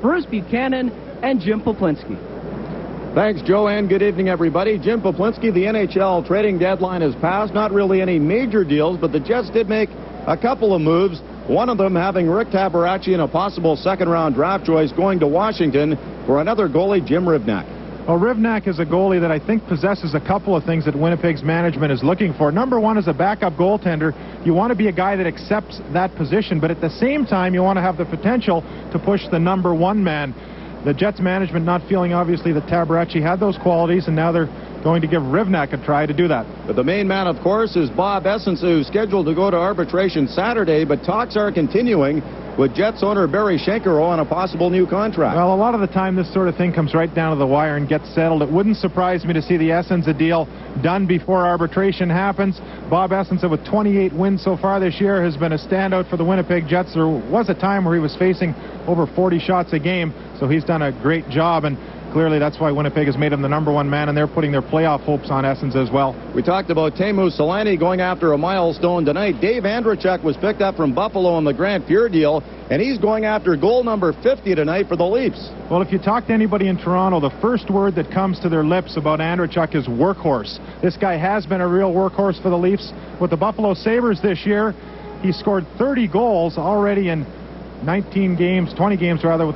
Bruce Buchanan and Jim Poplinski. Thanks, Joe, and good evening, everybody. Jim Poplinski, the NHL trading deadline has passed. Not really any major deals, but the Jets did make a couple of moves. One of them having Rick Tabaracci and a possible second-round draft choice going to Washington for another goalie, Jim Rivnak. Well, Rivnak is a goalie that I think possesses a couple of things that Winnipeg's management is looking for. Number one, as a backup goaltender, you want to be a guy that accepts that position, but at the same time, you want to have the potential to push the number one man. The Jets management not feeling, obviously, that Tabaracci had those qualities, and now they're going to give Rivnak a try to do that. But the main man, of course, is Bob Essence, who's scheduled to go to arbitration Saturday, but talks are continuing with Jets owner Barry Schenkero on a possible new contract. Well, a lot of the time this sort of thing comes right down to the wire and gets settled. It wouldn't surprise me to see the Essence deal done before arbitration happens. Bob Essence, with 28 wins so far this year, has been a standout for the Winnipeg Jets. There was a time where he was facing over 40 shots a game, so he's done a great job, and clearly that's why Winnipeg has made him the number one man, and they're putting their playoff hopes on Essence as well. We talked about Teemu Selanne going after a milestone tonight. Dave Andreychuk was picked up from Buffalo on the Grant Fuhr deal, and he's going after goal number 50 tonight for the Leafs. Well, if you talk to anybody in Toronto, the first word that comes to their lips about Andreychuk is workhorse. This guy has been a real workhorse for the Leafs. With the Buffalo Sabres this year, he scored 30 goals already in 20 games with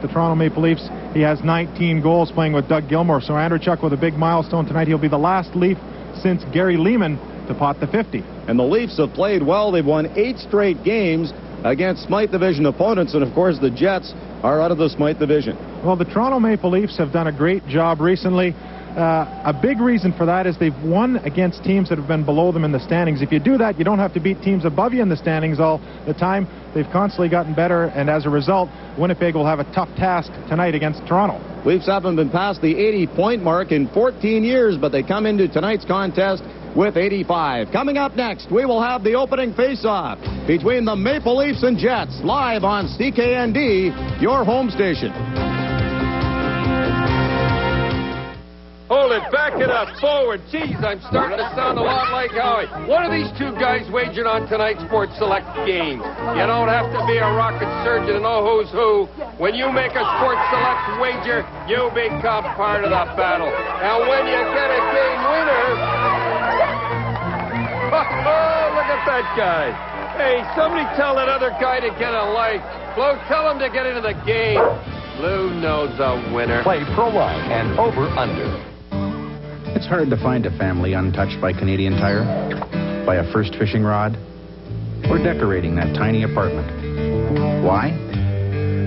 the Toronto Maple Leafs. He has 19 goals playing with Doug Gilmour. So Andreychuk with a big milestone tonight. He'll be the last Leaf since Gary Lehman to pot the 50. And the Leafs have played well. They've won 8 straight games against Smythe Division opponents, and of course the Jets are out of the Smythe Division. Well, the Toronto Maple Leafs have done a great job recently. A big reason for that is they've won against teams that have been below them in the standings. If you do that, you don't have to beat teams above you in the standings all the time. They've constantly gotten better, and as a result, Winnipeg will have a tough task tonight against Toronto. Leafs haven't been past the 80-point mark in 14 years, but they come into tonight's contest with 85. Coming up next, we will have the opening face-off between the Maple Leafs and Jets, live on CKND, your home station. Hold it, back it up, forward. Jeez, I'm starting to sound a lot like Howie. What are these two guys wagering on tonight's Sports Select games? You don't have to be a rocket surgeon to know who's who. When you make a Sports Select wager, you become part of the battle. And when you get a game winner... Oh, look at that guy. Hey, somebody tell that other guy to get a light. Flo, tell him to get into the game. Blue knows a winner. Play Pro Live and over-under. It's hard to find a family untouched by Canadian Tire, by a first fishing rod, or decorating that tiny apartment. Why?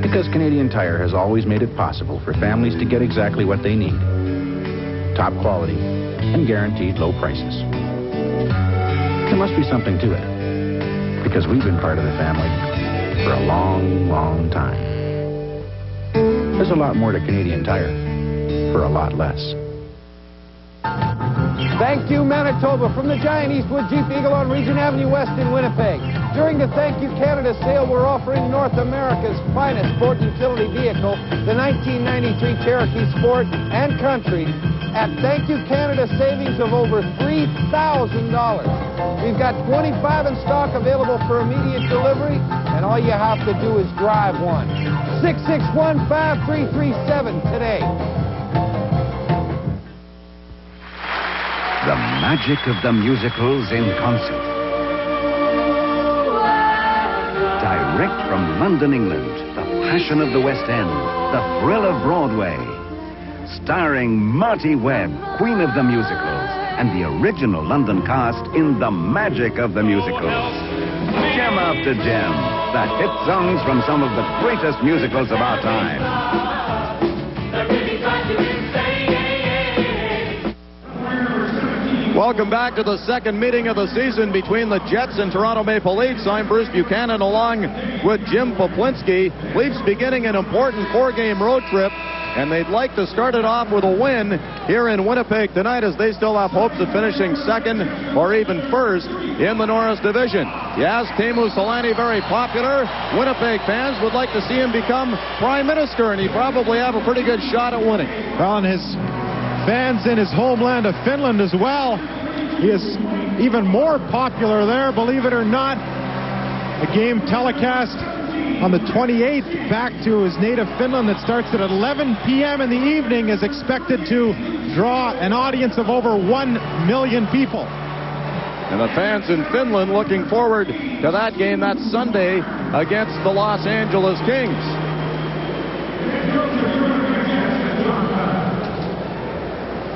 Because Canadian Tire has always made it possible for families to get exactly what they need. Top quality and guaranteed low prices. There must be something to it, because we've been part of the family for a long, long time. There's a lot more to Canadian Tire for a lot less. Thank you, Manitoba. From the Giant Eastwood Jeep Eagle on Regent Avenue West in Winnipeg. During the Thank You Canada sale, we're offering North America's finest sport utility vehicle, the 1993 Cherokee Sport and Country, at Thank You Canada savings of over $3,000. We've got 25 in stock available for immediate delivery, and all you have to do is drive one. 661-5337 today. The magic of the musicals in concert. Direct from London, England, the passion of the West End, the thrill of Broadway. Starring Marty Webb, Queen of the Musicals, and the original London cast in The Magic of the Musicals. Gem after gem, the hit songs from some of the greatest musicals of our time. Welcome back to the second meeting of the season between the Jets and Toronto Maple Leafs. I'm Bruce Buchanan along with Jim Poplinski. Leafs beginning an important 4-game road trip, and they'd like to start it off with a win here in Winnipeg tonight, as they still have hopes of finishing second or even first in the Norris Division. Yes, Teemu Selanne very popular. Winnipeg fans would like to see him become Prime Minister, and he probably have a pretty good shot at winning. Well, and his fans in his homeland of Finland as well. He is even more popular there, believe it or not. A game telecast on the 28th back to his native Finland that starts at 11 p.m. in the evening is expected to draw an audience of over 1 million people. And the fans in Finland looking forward to that game. That's Sunday against the Los Angeles Kings.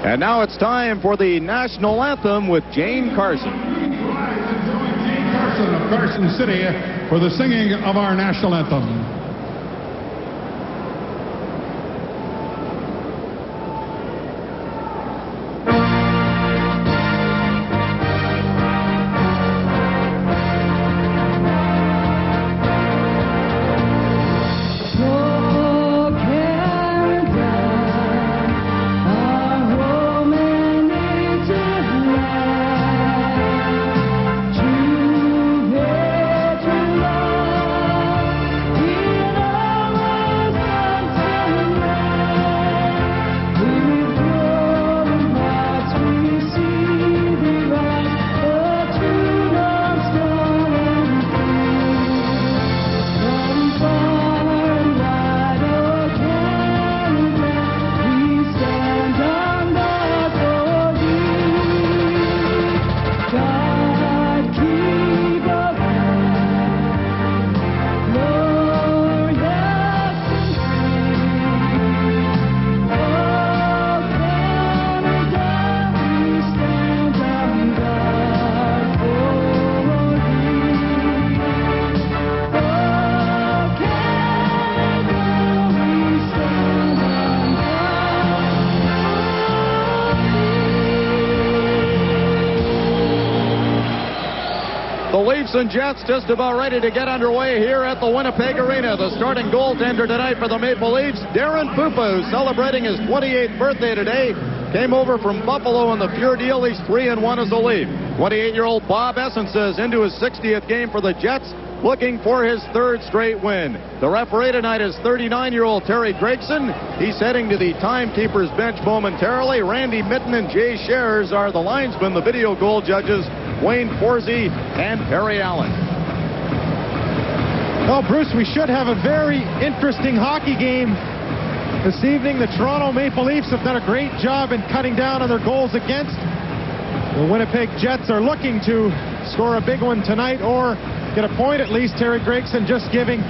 And now it's time for the national anthem with Jane Carson. Jane Carson of Carson City for the singing of our national anthem. The Leafs and Jets just about ready to get underway here at the Winnipeg Arena. The starting goaltender tonight for the Maple Leafs, Darren Pupa, who's celebrating his 28th birthday today. Came over from Buffalo in the pure deal. He's 3-1 as a Leaf. 28-year-old Bob Essence is into his 60th game for the Jets, looking for his third straight win. The referee tonight is 39-year-old Terry Gregson. He's heading to the timekeeper's bench momentarily. Randy Mitten and Jay Scherz are the linesmen. The video goal judges, Wayne Forsey and Perry Allen. Well, Bruce, we should have a very interesting hockey game this evening. The Toronto Maple Leafs have done a great job in cutting down on their goals against. The Winnipeg Jets are looking to score a big one tonight or get a point at least. Terry Gregson just giving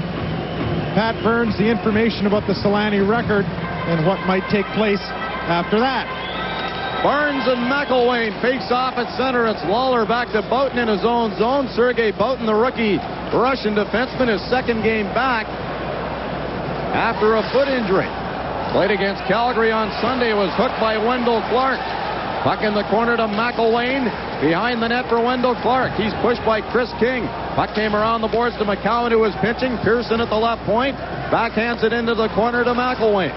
Pat Burns the information about the Selanne record and what might take place after that. Barnes and McElwain face off at center. It's Lawler back to Boughton in his own zone. Sergei Boughton, the rookie Russian defenseman, his second game back after a foot injury. Played against Calgary on Sunday. It was hooked by Wendell Clark. Puck in the corner to McElwain. Behind the net for Wendell Clark. He's pushed by Chris King. Puck came around the boards to McCowan, who was pinching. Pearson at the left point. Backhands it into the corner to McElwain.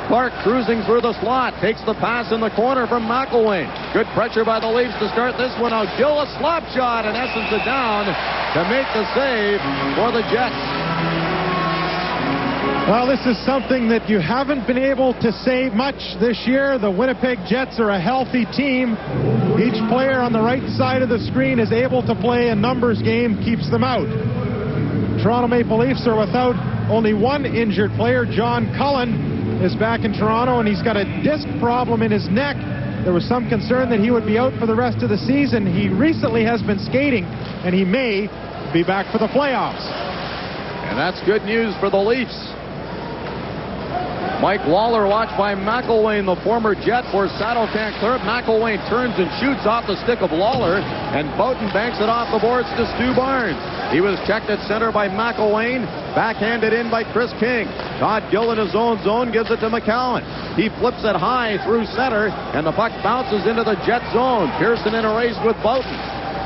Clark cruising through the slot. Takes the pass in the corner from McElwain. Good pressure by the Leafs to start this one out. Gill a slap shot and Essence it down to make the save for the Jets. Well, this is something that you haven't been able to say much this year. The Winnipeg Jets are a healthy team. Each player on the right side of the screen is able to play a numbers game, keeps them out. Toronto Maple Leafs are without only one injured player. John Cullen is back in Toronto, and he's got a disc problem in his neck. There was some concern that he would be out for the rest of the season. He recently has been skating, and he may be back for the playoffs. And that's good news for the Leafs. Mike Lawler watched by McElwain, the former Jet. Borsato can't clear it. McElwain turns and shoots off the stick of Lawler, and Boughton banks it off the boards to Stu Barnes. He was checked at center by McElwain, backhanded in by Chris King. Todd Gill in his own zone gives it to McCowan. He flips it high through center, and the puck bounces into the Jet zone. Pearson in a race with Boughton.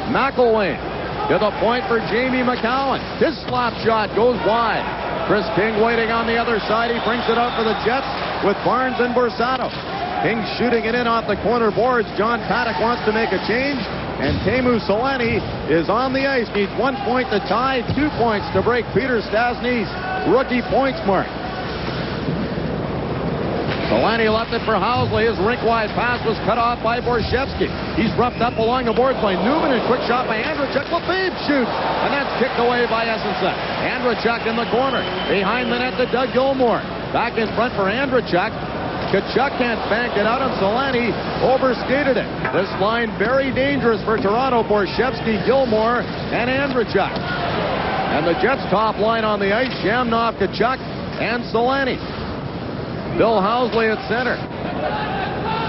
McElwain to the point for Jamie McCowan. His slap shot goes wide. Chris King waiting on the other side. He brings it out for the Jets with Barnes and Borsato. King shooting it in off the corner boards. John Paddock wants to make a change, and Teemu Selanne is on the ice. Needs 1 point to tie, 2 points to break Peter Stastny's rookie points mark. Selanne left it for Housley. His rink-wide pass was cut off by Borshevsky. He's roughed up along the boards by Newman, and quick shot by Andrechuk. Lefebvre shoots, and that's kicked away by Essensa. Andrechuk in the corner. Behind the net to Doug Gilmour. Back in front for Andrechuk. Tkachuk can't bank it out, and Selanne overskated it. This line very dangerous for Toronto. Borshevsky, Gilmour, and Andrechuk. And the Jets' top line on the ice, Shamnov, Tkachuk, and Selanne. Bill Housley at center.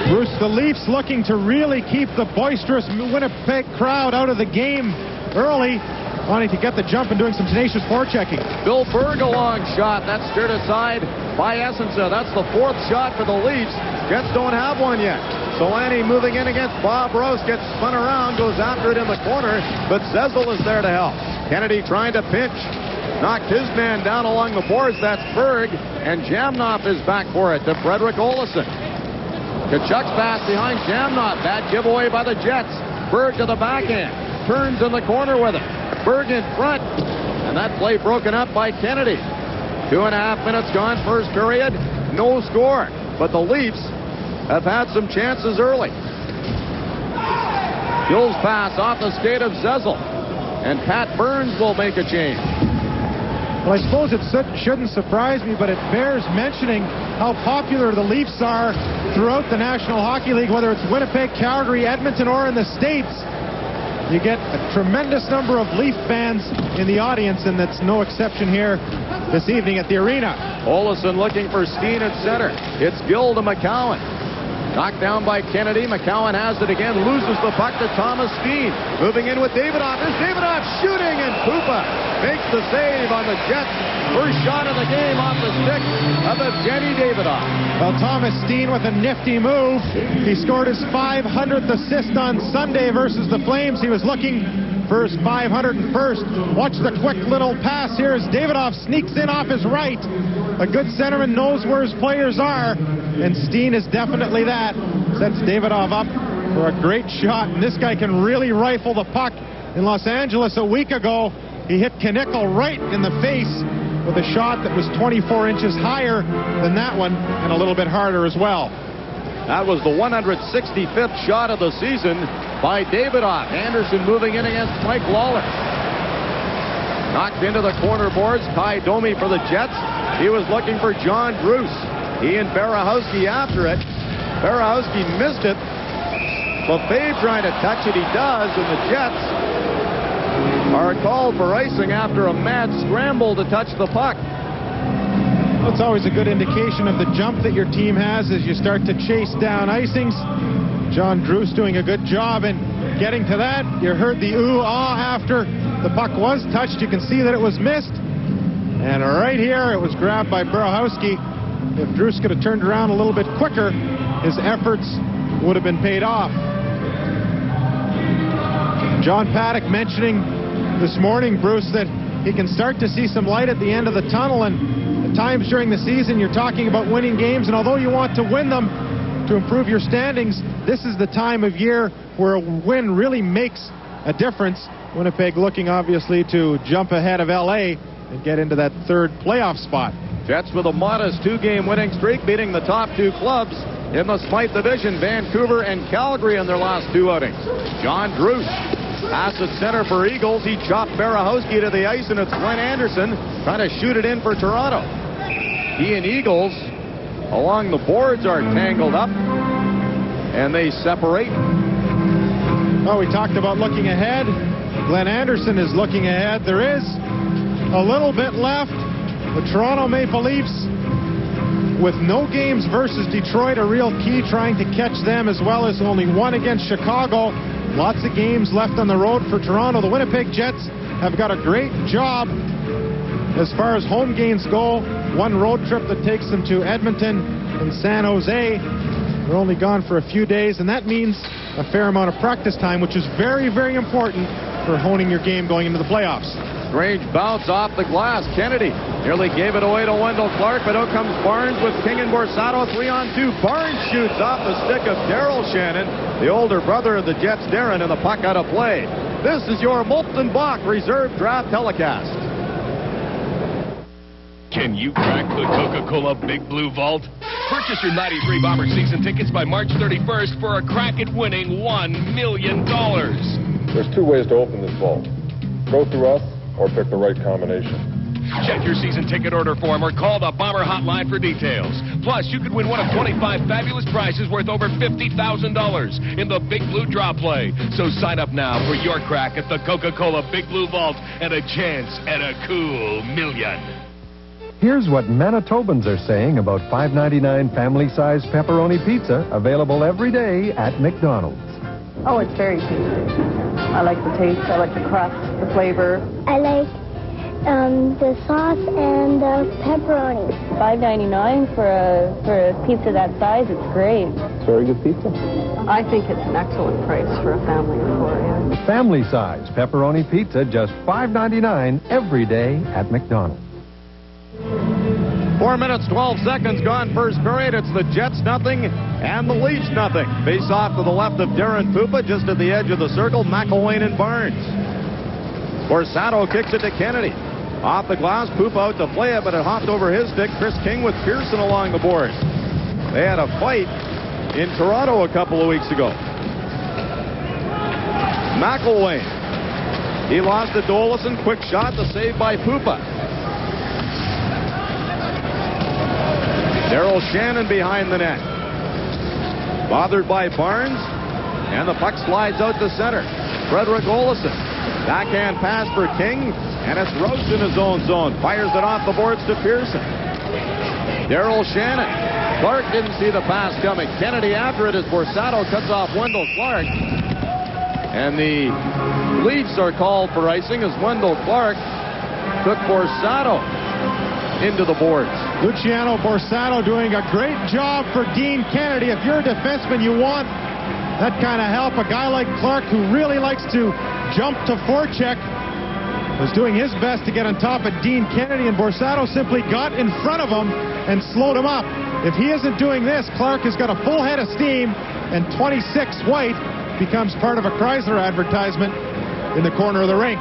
Bruce, the Leafs looking to really keep the boisterous Winnipeg crowd out of the game early, wanting to get the jump and doing some tenacious forechecking. Bill Berg, a long shot. That's steered aside by Essensa. That's the fourth shot for the Leafs. Jets don't have one yet. Selanne moving in against Bob Rouse, gets spun around, goes after it in the corner, but Zezel is there to help. Kennedy trying to pinch. Knocked his man down along the boards. That's Berg, and Jamnov is back for it to Frederick Olesen. Tkachuk's pass behind Jamnov. Bad giveaway by the Jets. Berg to the backhand. Turns in the corner with it. Berg in front. And that play broken up by Kennedy. 2.5 minutes gone, first period. No score. But the Leafs have had some chances early. Gill's pass off the skate of Zezel. And Pat Burns will make a change. Well, I suppose it shouldn't surprise me, but it bears mentioning how popular the Leafs are throughout the National Hockey League, whether it's Winnipeg, Calgary, Edmonton, or in the States. You get a tremendous number of Leaf fans in the audience, and that's no exception here this evening at the arena. Olesen looking for Steen at center. It's Gill to McCowan. Knocked down by Kennedy. McCowan has it again. Loses the puck to Thomas Steen. Moving in with Davidoff. There's Davidoff shooting, and Pupa makes the save on the Jets. First shot of the game off the stick of Evgeny Davidoff. Well, Thomas Steen with a nifty move. He scored his 500th assist on Sunday versus the Flames. He was looking for his 501st. Watch the quick little pass here as Davidoff sneaks in off his right. A good centerman knows where his players are, and Steen is definitely that. Sets Davidoff up for a great shot, and this guy can really rifle the puck. In Los Angeles a week ago, he hit Knickel right in the face with a shot that was 24 inches higher than that one, and a little bit harder as well. That was the 165th shot of the season by Davidoff. Anderson moving in against Mike Lawler. Knocked into the corner boards. Ty Domi for the Jets. He was looking for John Druce. He and Barahowski after it. Barahowski missed it. Lefebvre trying to touch it. He does, and the Jets are called for icing after a mad scramble to touch the puck. It's always a good indication of the jump that your team has as you start to chase down icings. John Druce doing a good job in getting to that. You heard the ooh-ah after the puck was touched. You can see that it was missed. And right here, it was grabbed by Barahowski. If Druce could have turned around a little bit quicker, his efforts would have been paid off. John Paddock mentioning this morning, Bruce, that he can start to see some light at the end of the tunnel, and at times during the season you're talking about winning games, and although you want to win them to improve your standings, this is the time of year where a win really makes a difference. Winnipeg looking obviously to jump ahead of LA and get into that third playoff spot. Jets with a modest 2-game winning streak, beating the top 2 clubs in the Smythe Division, Vancouver and Calgary, in their last 2 outings. John Druce pass at center for Eagles. He chopped Barahowski to the ice, and it's Glenn Anderson trying to shoot it in for Toronto. He and Eagles along the boards are tangled up, and they separate. Oh, we talked about looking ahead. Glenn Anderson is looking ahead. There is a little bit left. The Toronto Maple Leafs, with no games versus Detroit, a real key, trying to catch them, as well as only one against Chicago. Lots of games left on the road for Toronto. The Winnipeg Jets have got a great job as far as home games go. One road trip that takes them to Edmonton and San Jose. They're only gone for a few days, and that means a fair amount of practice time, which is very, very important for honing your game going into the playoffs. Strange bounce off the glass. Kennedy nearly gave it away to Wendell Clark, but out comes Barnes with King and Borsato 3-on-2. Barnes shoots off the stick of Daryl Shannon, the older brother of the Jets, Darren, and the puck out of play. This is your Molten Bach Reserve Draft telecast. Can you crack the Coca-Cola Big Blue Vault? Purchase your 93 Bomber season tickets by March 31st for a crack at winning $1 million. There's two ways to open this vault. Go through us or pick the right combination. Check your season ticket order form or call the Bomber hotline for details. Plus, you could win one of 25 fabulous prizes worth over $50,000 in the Big Blue Draw Play. So sign up now for your crack at the Coca-Cola Big Blue Vault and a chance at a cool million. Here's what Manitobans are saying about $5.99 family-size pepperoni pizza available every day at McDonald's. Oh, it's very tasty. I like the taste, I like the crust, the flavor. I like the sauce and the pepperoni. $5.99 for a pizza that size, it's great. It's very good pizza. I think it's an excellent price for a family of four, yeah. Family-size pepperoni pizza, just $5.99 every day at McDonald's. 4 minutes, 12 seconds gone first period. It's the Jets nothing and the Leafs nothing. Face off to the left of Darren Pupa, just at the edge of the circle, McElwain and Barnes. Borsato kicks it to Kennedy. Off the glass, Pupa out to play it, but it hopped over his stick. Chris King with Pearson along the boards. They had a fight in Toronto a couple of weeks ago. McElwain. He lost it to Olsen. Quick shot, the save by Pupa. Daryl Shannon behind the net. Bothered by Barnes. And the puck slides out to center. Frederick Olsen. Backhand pass for King. And it's Roach in his own zone. Fires it off the boards to Pearson. Daryl Shannon. Clark didn't see the pass coming. Kennedy after it as Borsato cuts off Wendell Clark. And the Leafs are called for icing as Wendell Clark took Borsato into the boards. Luciano Borsato doing a great job for Dean Kennedy. If you're a defenseman, you want that kind of help. A guy like Clark who really likes to jump to forecheck was doing his best to get on top of Dean Kennedy, and Borsato simply got in front of him and slowed him up. If he isn't doing this, Clark has got a full head of steam, and 26 white becomes part of a Chrysler advertisement in the corner of the rink.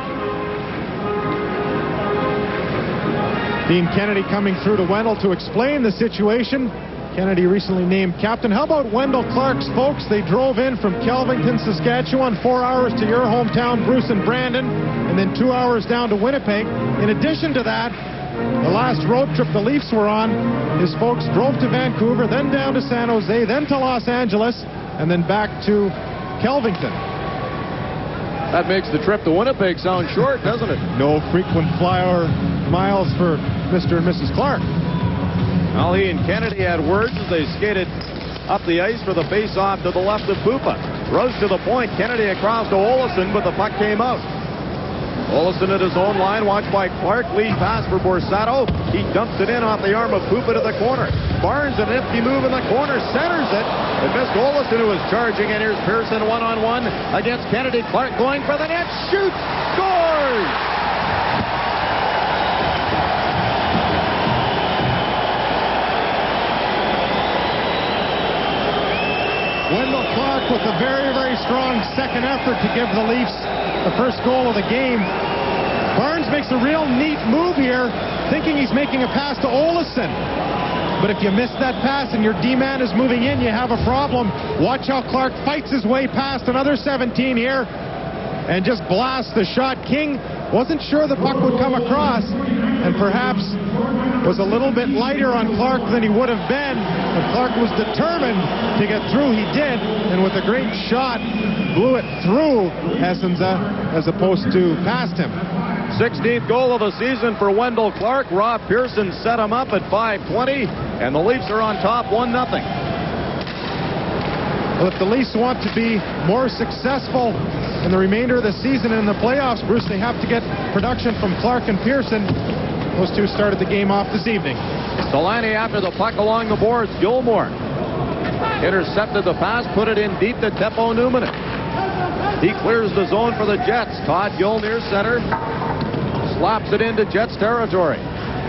Dean Kennedy coming through to Wendell to explain the situation. Kennedy recently named captain. How about Wendell Clark's folks? They drove in from Kelvington, Saskatchewan, 4 hours to your hometown, Bruce and Brandon, and then 2 hours down to Winnipeg. In addition to that, the last road trip the Leafs were on, his folks drove to Vancouver, then down to San Jose, then to Los Angeles, and then back to Kelvington. That makes the trip to Winnipeg sound short, doesn't it? No frequent flyer miles for Mr. and Mrs. Clark. Well, he and Kennedy had words as they skated up the ice for the face-off to the left of Pupa. Rose to the point. Kennedy across to Olsen, but the puck came out. Olsen at his own line, watched by Clark. Lead pass for Borsato. He dumps it in off the arm of Pupa to the corner. Barnes, an empty move in the corner, centers it. It missed Olsen, who was charging, and here's Pearson one-on-one against Kennedy. Clark going for the net. Shoots! Scores! Wendell Clark with a very, very strong second effort to give the Leafs the first goal of the game. Barnes makes a real neat move here, thinking he's making a pass to Olsen. But if you miss that pass and your D-man is moving in, you have a problem. Watch how Clark fights his way past another 17 here and just blasts the shot. King wasn't sure the puck would come across and perhaps was a little bit lighter on Clark than he would have been. But Clark was determined to get through. He did, and with a great shot, blew it through Essenza as opposed to past him. 16th goal of the season for Wendell Clark. Rob Pearson set him up at 5:20, and the Leafs are on top 1-0. Well, if the Leafs want to be more successful in the remainder of the season and in the playoffs, Bruce, they have to get production from Clark and Pearson. Those two started the game off this evening. Selanne after the puck along the boards. Gilmore intercepted the pass, put it in deep to Teppo Numminen. He clears the zone for the Jets. Todd Gill near center. Slaps it into Jets territory.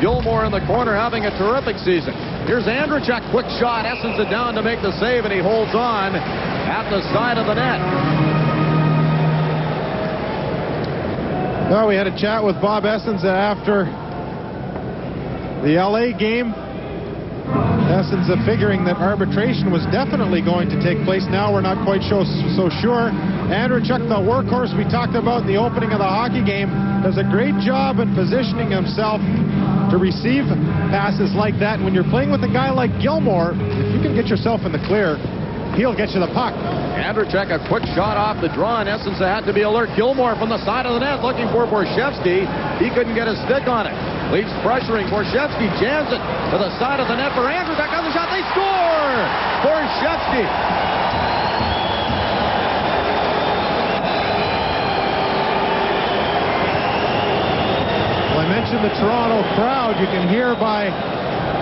Gilmore in the corner having a terrific season. Here's Andrechuk, quick shot, essence it down to make the save, and he holds on at the side of the net. Well, we had a chat with Bob Essenza after the LA game. lessons of figuring that arbitration was definitely going to take place. Now we're not quite so sure. Andreychuk, the workhorse we talked about in the opening of the hockey game, does a great job in positioning himself to receive passes like that. And when you're playing with a guy like Gilmore, if you can get yourself in the clear, he'll get you the puck. Andreychuk, a quick shot off the draw. In essence, they had to be alert. Gilmore from the side of the net looking for Borshevsky. He couldn't get a stick on it. Leafs pressuring. Borshevsky jams it to the side of the net for Andreychuk on the shot. They score! Borshevsky. Well, I mentioned the Toronto crowd. You can hear by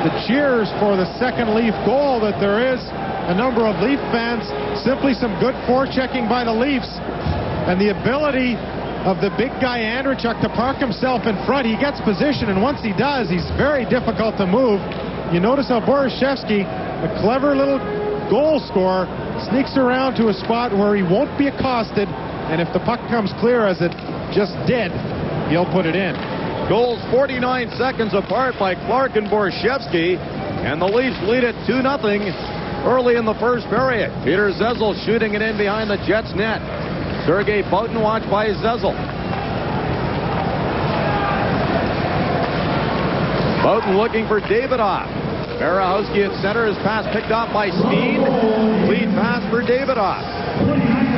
the cheers for the second Leaf goal that there is a number of Leaf fans. Simply some good forechecking by the Leafs, and the ability of the big guy Andreychuk to park himself in front. He gets position, and once he does, he's very difficult to move. You notice how Borshevsky, a clever little goal scorer, sneaks around to a spot where he won't be accosted, and if the puck comes clear, as it just did, he'll put it in. Goals 49 seconds apart by Clark and Borshevsky, and the Leafs lead it 2-0 early in the first period. Peter Zezel shooting it in behind the Jets net. Sergei Boutin watched by Zezel. Boutin looking for Davidoff. Berehowski at center. His pass picked off by Steen. Lead pass for Davidoff.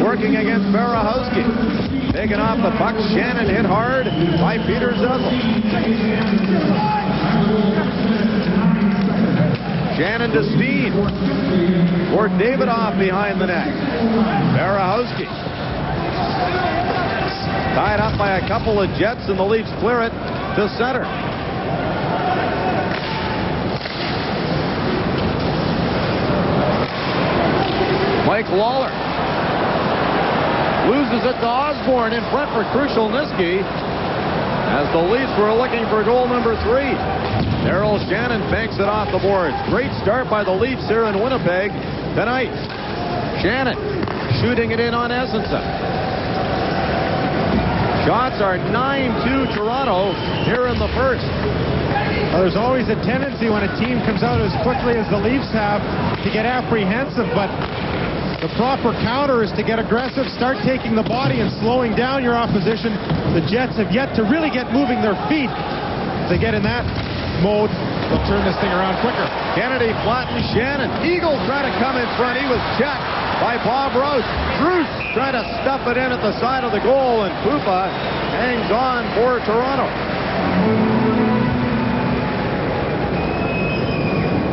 Working against Berehowski. Taking off the puck. Shannon hit hard by Peter Zezel. Shannon to Steen. For Davidoff behind the net. Berehowski. Tied up by a couple of Jets, and the Leafs clear it to center. Mike Lawler loses it to Osborne in front for Krushelnyski as the Leafs were looking for goal number 3. Daryl Shannon banks it off the boards. Great start by the Leafs here in Winnipeg tonight. Shannon shooting it in on Essenson. Shots are 9-2 Toronto here in the first. Well, there's always a tendency when a team comes out as quickly as the Leafs have to get apprehensive, but the proper counter is to get aggressive, start taking the body and slowing down your opposition. The Jets have yet to really get moving their feet. If they get in that mode, they'll turn this thing around quicker. Kennedy flattens Shannon. Eagles try to come in front. He was checked by Bob Rouse. Druce trying to stuff it in at the side of the goal, and Pupa hangs on for Toronto.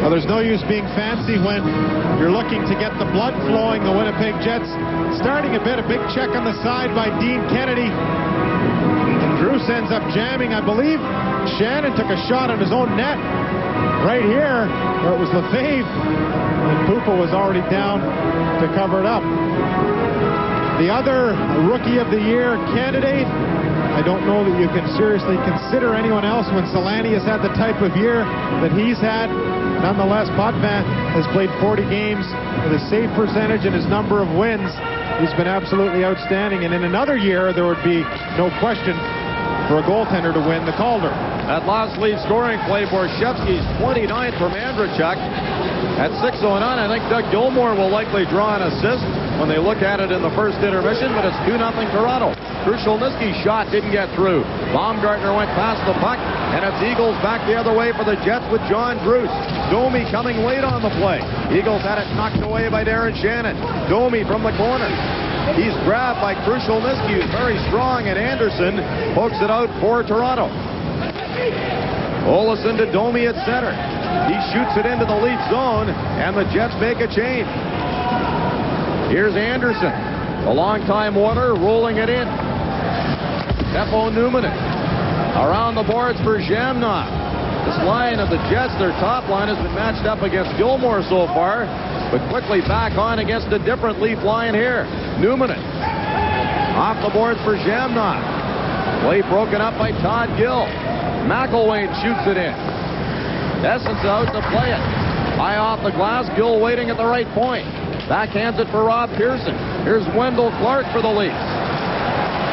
Well, there's no use being fancy when you're looking to get the blood flowing. The Winnipeg Jets starting a big check on the side by Dean Kennedy. And Druce ends up jamming. I believe Shannon took a shot on his own net right here, where it was Lefebvre, and Pupa was already down to cover it up. The other Rookie of the Year candidate, I don't know that you can seriously consider anyone else when Selanne has had the type of year that he's had. Nonetheless, Potvin has played 40 games with his save percentage and his number of wins. He's been absolutely outstanding, and in another year, there would be no question for a goaltender to win the Calder. That last lead scoring play, Borshevsky's 29th from Andreychuk. At 6:09, I think Doug Gilmore will likely draw an assist when they look at it in the first intermission, but it's 2-0 Toronto. Krushelnyski's shot didn't get through. Baumgartner went past the puck, and it's Eagles back the other way for the Jets with John Druce. Domi coming late on the play. Eagles had it knocked away by Darren Shannon. Domi from the corner. He's grabbed by Krushelnyski, who's very strong, and Anderson pokes it out for Toronto. Olesen to Domi at center. He shoots it into the Leaf zone, and the Jets make a change. Here's Anderson, the longtime Water, rolling it in. Teppo Numminen around the boards for Jamnov. This line of the Jets, their top line, has been matched up against Gilmore so far, but quickly back on against a different Leaf line here. Numminen off the boards for Jamnov. Play broken up by Todd Gill. McElwain shoots it in. Essence out to play it. High off the glass, Gill waiting at the right point. Backhands it for Rob Pearson. Here's Wendell Clark for the Leafs.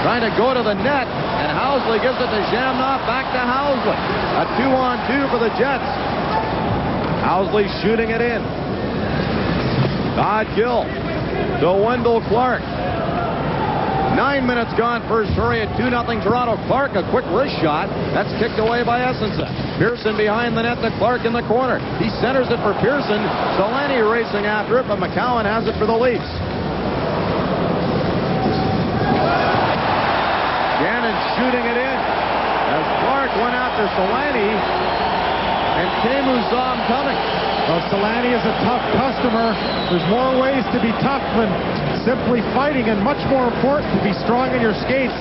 Trying to go to the net, and Housley gives it to Jamnov, back to Housley. A 2-on-2 for the Jets. Owsley shooting it in. Todd Gill to Wendell Clark. 9 minutes gone, first period, 2-0 Toronto. Clark, a quick wrist shot. That's kicked away by Essensa. Pearson behind the net to Clark in the corner. He centers it for Pearson. Selanne racing after it, but McCowan has it for the Leafs. Gannon shooting it in as Clark went after Selanne, and Camus saw him coming. Well, Selanne is a tough customer. There's more ways to be tough than simply fighting, and much more important to be strong in your skates.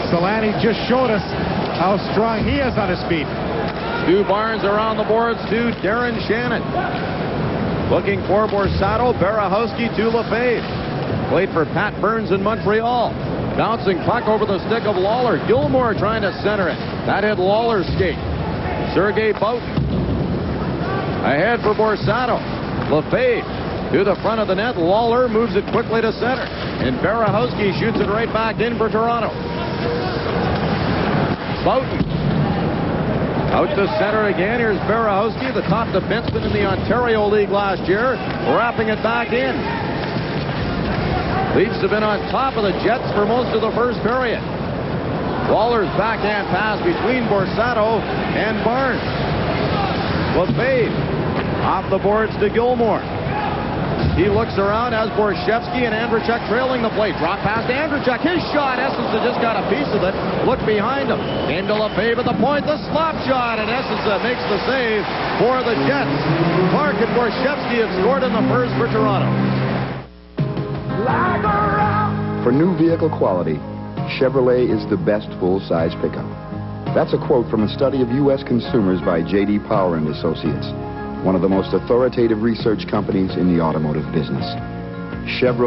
Selanne just showed us how strong he is on his feet. Stu Barnes around the boards to Darren Shannon. Looking for Borsato, Barahowski to Lefebvre. Played for Pat Burns in Montreal. Bouncing puck over the stick of Lawler. Gilmore trying to center it. That hit Lawler's skate. Sergei Boughton. Ahead for Borsato. Lefebvre to the front of the net. Lawler moves it quickly to center. And Barahowski shoots it right back in for Toronto. Boughton. Out to center again. Here's Barahowski, the top defenseman in the Ontario League last year. Wrapping it back in. Leafs have been on top of the Jets for most of the first period. Lawler's backhand pass between Borsato and Barnes. Lefebvre off the boards to Gilmore. He looks around as Borshevsky and Andreychuk trailing the plate. Drop pass to Andreychuk. His shot. Essensa just got a piece of it. Look behind him. Into Lefebvre at the point. The slap shot. And Essensa makes the save for the Jets. Clark and Borshevsky have scored in the first for Toronto. For new vehicle quality, Chevrolet is the best full-size pickup. That's a quote from a study of U.S. consumers by J.D. Power and Associates, one of the most authoritative research companies in the automotive business. Chevrolet.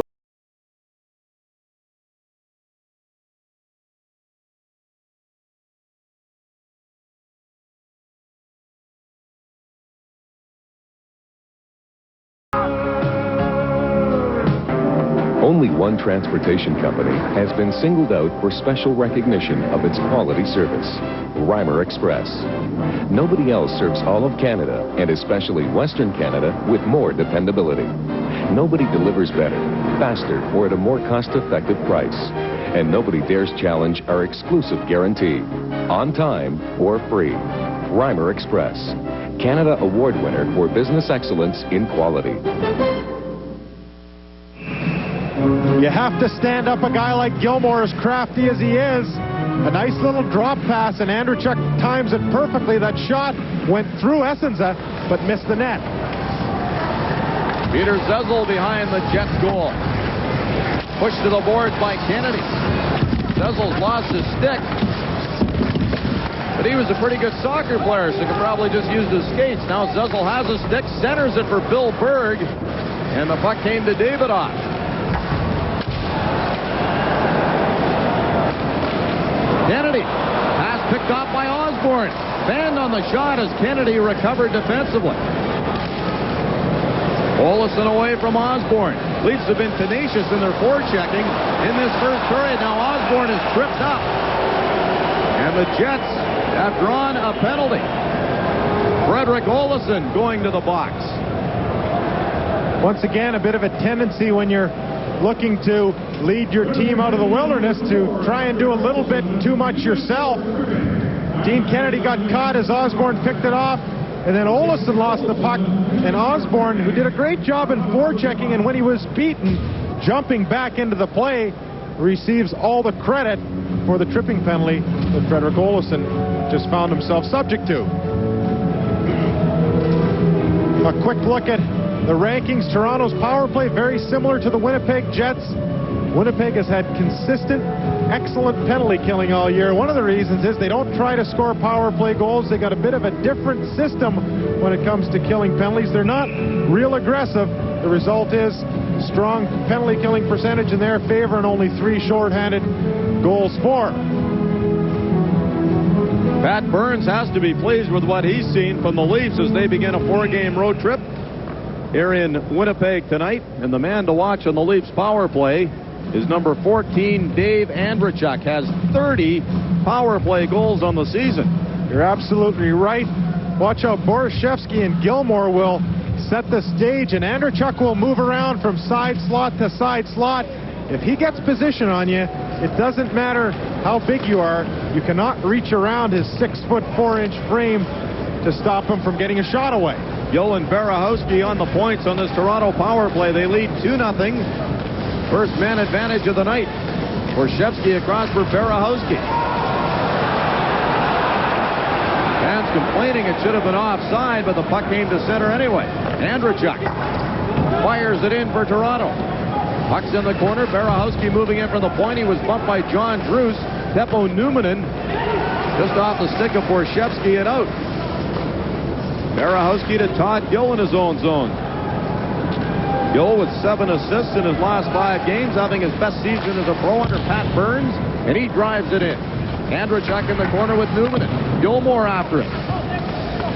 Only one transportation company has been singled out for special recognition of its quality service, Reimer Express. Nobody else serves all of Canada, and especially Western Canada, with more dependability. Nobody delivers better, faster, or at a more cost-effective price. And nobody dares challenge our exclusive guarantee, on time or free. Reimer Express, Canada Award winner for business excellence in quality. You have to stand up a guy like Gilmore, as crafty as he is. A nice little drop pass, and Andreychuk times it perfectly. That shot went through Essensa, but missed the net. Peter Zezel behind the Jets goal. Pushed to the boards by Kennedy. Zezel's lost his stick. But he was a pretty good soccer player, so he could probably just use his skates. Now Zezel has a stick, centers it for Bill Berg, and the puck came to Davidoff. Kennedy, pass picked off by Osborne. Banned on the shot as Kennedy recovered defensively. Olsen away from Osborne. Leafs have been tenacious in their forechecking in this first period. Now Osborne is tripped up. And the Jets have drawn a penalty. Frederick Olsen going to the box. Once again, a bit of a tendency when you're looking to lead your team out of the wilderness to try and do a little bit too much yourself. Dean Kennedy got caught as Osborne picked it off, and then Olsen lost the puck, and Osborne, who did a great job in forechecking, and when he was beaten, jumping back into the play, receives all the credit for the tripping penalty that Frederick Olsen just found himself subject to. A quick look at the rankings. Toronto's power play very similar to the Winnipeg Jets. Winnipeg has had consistent, excellent penalty killing all year. One of the reasons is they don't try to score power play goals. They got a bit of a different system when it comes to killing penalties. They're not real aggressive. The result is strong penalty killing percentage in their favor and only 3 shorthanded goals for. Pat Burns has to be pleased with what he's seen from the Leafs as they begin a 4-game road trip here in Winnipeg tonight. And the man to watch on the Leafs power play is number 14, Dave Andreychuk. Has 30 power play goals on the season. You're absolutely right. Watch out, Borishevsky and Gilmore will set the stage, and Andreychuk will move around from side slot to side slot. If he gets position on you, it doesn't matter how big you are. You cannot reach around his 6'4" frame to stop him from getting a shot away. Gill and Berehowski on the points on this Toronto power play. They lead 2-0. First man advantage of the night. Borishevsky across for Berehowski. Fans complaining it should have been offside, but the puck came to center anyway. Andreychuk fires it in for Toronto. Puck's in the corner. Berehowski moving in from the point. He was bumped by John Druce. Teppo Numminen just off the stick of Borishevsky and out. Berehowski to Todd Gill in his own zone. Gill with 7 assists in his last 5 games, having his best season as a pro under Pat Burns, and he drives it in. Andreychuk in the corner with Numminen. Gilmore after it.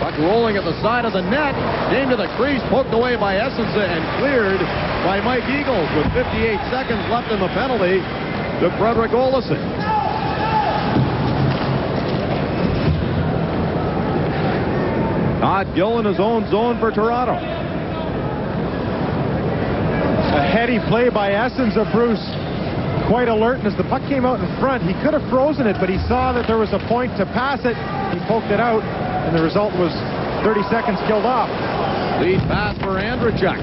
Puck rolling at the side of the net. Came to the crease, poked away by Essensa, and cleared by Mike Eagles with 58 seconds left in the penalty to Frederick Olesen. Todd Gill in his own zone for Toronto. A heady play by Essensa, Bruce. Quite alert, and as the puck came out in front, he could have frozen it, but he saw that there was a point to pass it. He poked it out, and the result was 30 seconds killed off. Lead pass for Andreychuk.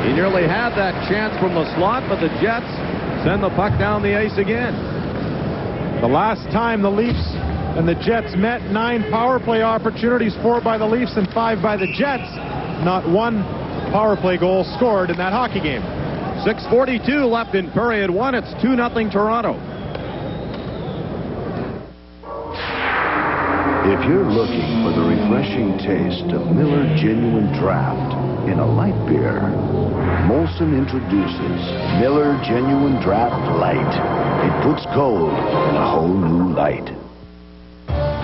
He nearly had that chance from the slot, but the Jets send the puck down the ice again. The last time the Leafs and the Jets met, 9 power play opportunities, 4 by the Leafs and 5 by the Jets. Not one power play goal scored in that hockey game. 6:42 left in period 1. It's 2-0 Toronto. If you're looking for the refreshing taste of Miller Genuine Draft in a light beer, Molson introduces Miller Genuine Draft Light. It puts gold in a whole new light.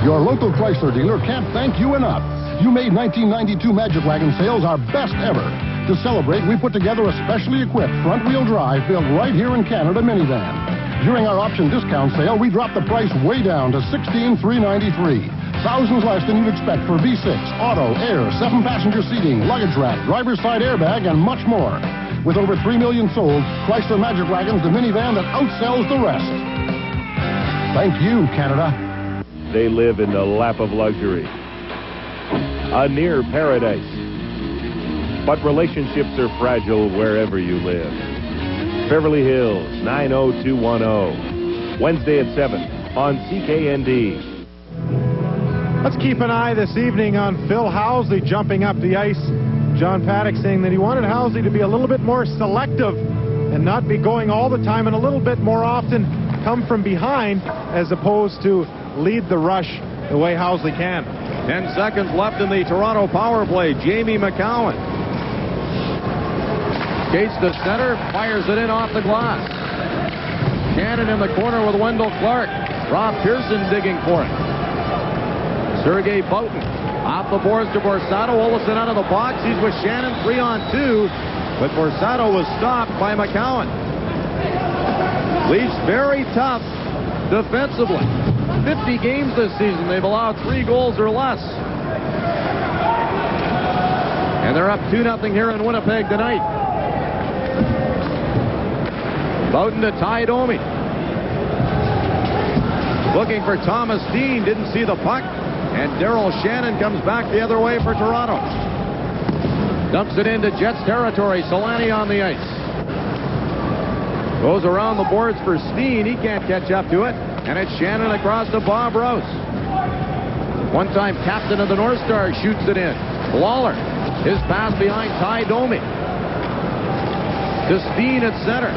Your local Chrysler dealer can't thank you enough. You made 1992 Magic Wagon sales our best ever. To celebrate, we put together a specially equipped front-wheel drive built right here in Canada minivan. During our option discount sale, we dropped the price way down to $16,393. Thousands less than you'd expect for V6, auto, air, 7-passenger seating, luggage rack, driver's side airbag, and much more. With over 3 million sold, Chrysler Magic Wagon's the minivan that outsells the rest. Thank you, Canada. They live in the lap of luxury, a near paradise. But relationships are fragile wherever you live. Beverly Hills, 90210. Wednesday at 7 on CKND. Let's keep an eye this evening on Phil Housley jumping up the ice. John Paddock saying that he wanted Housley to be a little bit more selective and not be going all the time, and a little bit more often come from behind as opposed to lead the rush the way Housley can. 10 seconds left in the Toronto power play. Jamie McCowan skates to center, fires it in off the glass. Shannon in the corner with Wendell Clark. Rob Pearson digging for it. Sergei Boughton off the boards to Borsato. Olesen out of the box. He's with Shannon 3-on-2, but Borsato was stopped by McCowan. Leafs very tough defensively. 50 games this season, they've allowed 3 goals or less. And they're up 2-0 here in Winnipeg tonight. Boughton to Ty Domi. Looking for Thomas Dean, didn't see the puck. And Daryl Shannon comes back the other way for Toronto. Dumps it into Jets territory. Selanne on the ice. Goes around the boards for Steen. He can't catch up to it. And it's Shannon across to Bob Rouse. One-time captain of the North Stars shoots it in. Lawler. His pass behind Ty Domi. To Steen at center.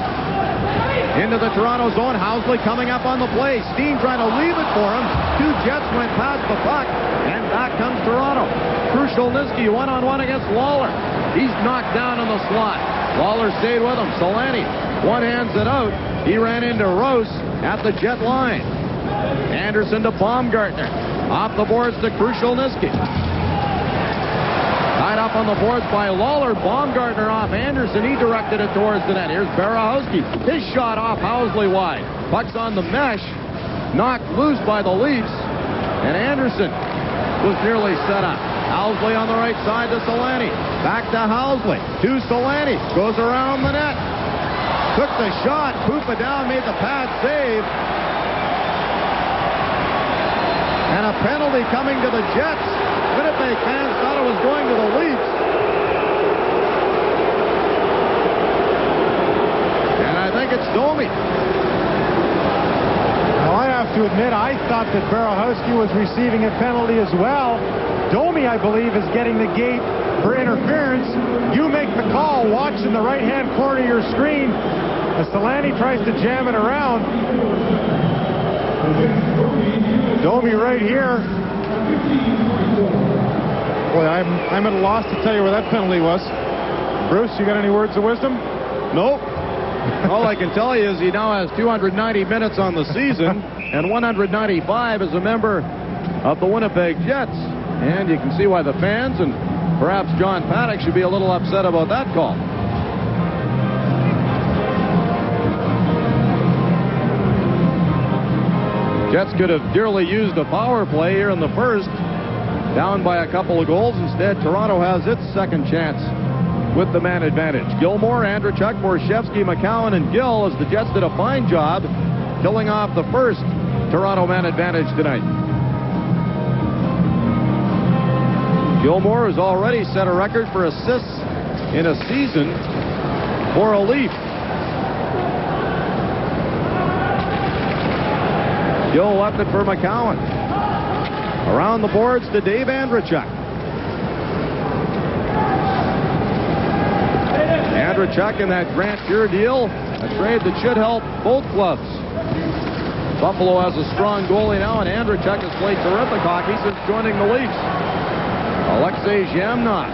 Into the Toronto zone. Housley coming up on the play. Steen trying to leave it for him. 2 Jets went past the puck. And back comes Toronto. Krushelnyski one-on-one against Lawler. He's knocked down in the slot. Lawler stayed with him. Selanne one-hands it out. He ran into Rose at the Jet line. Anderson to Baumgartner. Off the boards to Krushelnyski. Tied up on the boards by Lawler. Baumgartner off Anderson. He directed it towards the net. Here's Berehowski. His shot off Housley wide. Puck's on the mesh. Knocked loose by the Leafs. And Anderson was nearly set up. Housley on the right side to Selanne. Back to Housley. To Selanne. Goes around the net. Took the shot. Poopa down, made the pad save. And a penalty coming to the Jets. Winnipeg fans thought it was going to the Leafs. And I think it's Domi. Now, I have to admit, I thought that Barahowski was receiving a penalty as well. Domi, I believe, is getting the gate for interference. You make the call. Watch in the right-hand corner of your screen as Selanne tries to jam it around. Domi right here. Boy, I'm at a loss to tell you where that penalty was. Bruce, you got any words of wisdom? Nope. All I can tell you is he now has 290 minutes on the season and 195 as a member of the Winnipeg Jets. And you can see why the fans and perhaps John Paddock should be a little upset about that call. Jets could have dearly used a power play here in the first, down by a couple of goals. Instead, Toronto has its second chance with the man advantage. Gilmore, Andrechuk, Borshevsky, McCowan, and Gill, as the Jets did a fine job killing off the first Toronto man advantage tonight. Gilmore has already set a record for assists in a season for a Leaf. Gill left it for McCowan. Around the boards to Dave Andrechuk. Andrechuk in that Grant Fuhr deal, a trade that should help both clubs. Buffalo has a strong goalie now, and Andrechuk has played terrific hockey since joining the Leafs. Alexei Zhamnov.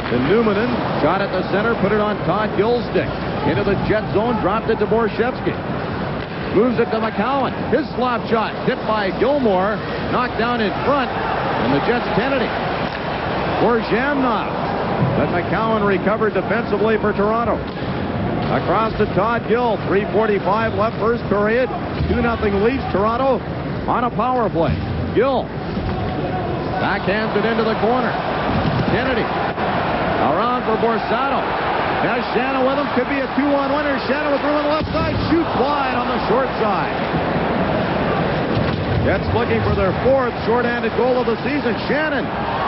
To Newmanen, shot at the center, put it on Todd Gill's stick. Into the Jet zone, dropped it to Borshevsky. Moves it to McCowan. His slap shot tipped by Gilmore, knocked down in front, and the Jets Kennedy. For Zhamnov. But McCowan recovered defensively for Toronto. Across to Todd Gill. 3:45 left first period. 2-0 Leafs. Toronto on a power play. Gill backhands it into the corner. Kennedy around for Borsato. Has Shannon with him. Could be a 2-on-1. Or Shannon with room on the left side. Shoots wide on the short side. Jets looking for their fourth shorthanded goal of the season. Shannon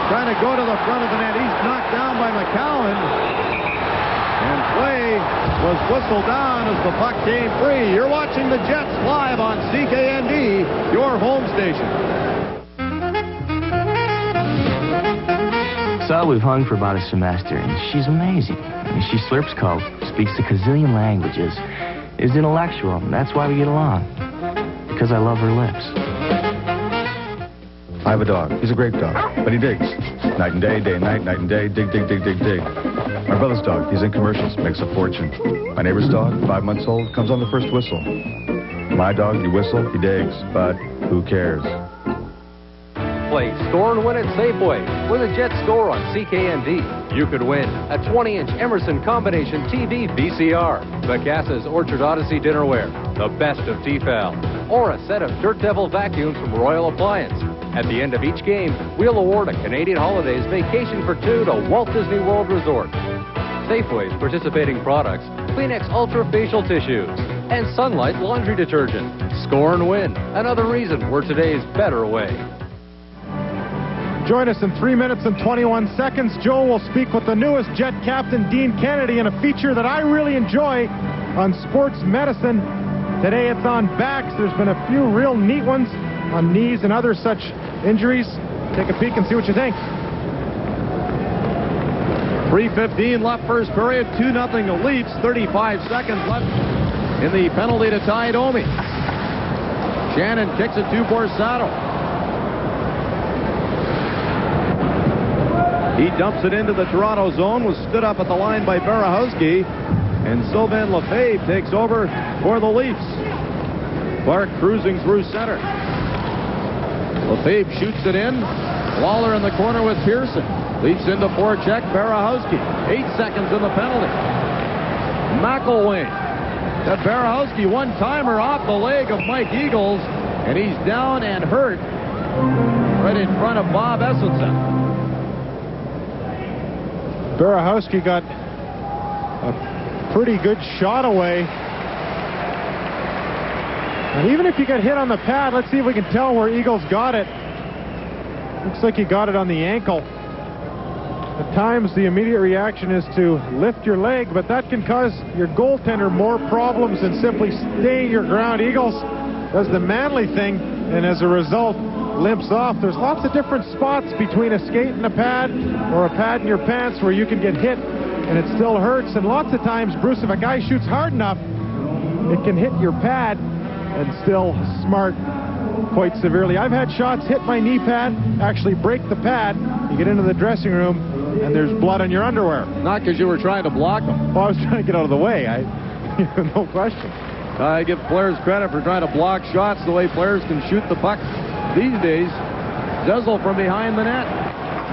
trying to go to the front of the net. He's knocked down by McCowan. And play was whistled down as the puck came free. You're watching the Jets live on CKND, your home station. So we've hung for about a semester, and she's amazing. I mean, she slurps Coke, speaks a gazillion languages, is intellectual, and that's why we get along. Because I love her lips. I have a dog. He's a great dog, but he digs. Night and day and night and day, dig, dig, dig, dig, dig. My brother's dog, he's in commercials, makes a fortune. My neighbor's dog, 5 months old, comes on the first whistle. My dog, you whistle, he digs, but who cares? Play Score and Win at Safeway with a Jet Score on CKND. You could win a 20-inch Emerson Combination TV VCR, Bacassa's Orchard Odyssey Dinnerware, the best of Tefal, or a set of Dirt Devil vacuums from Royal Appliance. At the end of each game, we'll award a Canadian Holidays vacation for two to Walt Disney World Resort. Safeway's participating products, Kleenex Ultra Facial Tissues, and Sunlight Laundry Detergent. Score and Win, another reason we're today's better way. Join us in 3 minutes and 21 seconds. Joe will speak with the newest Jet captain, Dean Kennedy, in a feature that I really enjoy on sports medicine. Today it's on backs. There's been a few real neat ones on knees and other such injuries. Take a peek and see what you think. 3:15 left first period. 2-0 Leafs. 35 seconds left in the penalty to tie Domi. Shannon kicks it to Borsato. He dumps it into the Toronto zone, was stood up at the line by Barahowski, and Sylvain Lefebvre takes over for the Leafs. Clark cruising through center. Lefebvre shoots it in. Lawler in the corner with Pearson. Leafs into forecheck. Barahowski. 8 seconds in the penalty. McElwain to Barahowski. One-timer off the leg of Mike Eagles, and he's down and hurt right in front of Bob Essensen. Berehowski got a pretty good shot away. And even if you get hit on the pad, let's see if we can tell where Eagles got it. Looks like he got it on the ankle. At times, the immediate reaction is to lift your leg, but that can cause your goaltender more problems than simply staying your ground. Eagles does the manly thing, and as a result, limps off. There's lots of different spots between a skate and a pad, or a pad in your pants, where you can get hit, and it still hurts. And lots of times, Bruce, if a guy shoots hard enough, it can hit your pad and still smart quite severely. I've had shots hit my knee pad, actually break the pad. You get into the dressing room, and there's blood on your underwear. Not because you were trying to block them. Well, I was trying to get out of the way. No question. I give players credit for trying to block shots the way players can shoot the puck these days. Zezel from behind the net.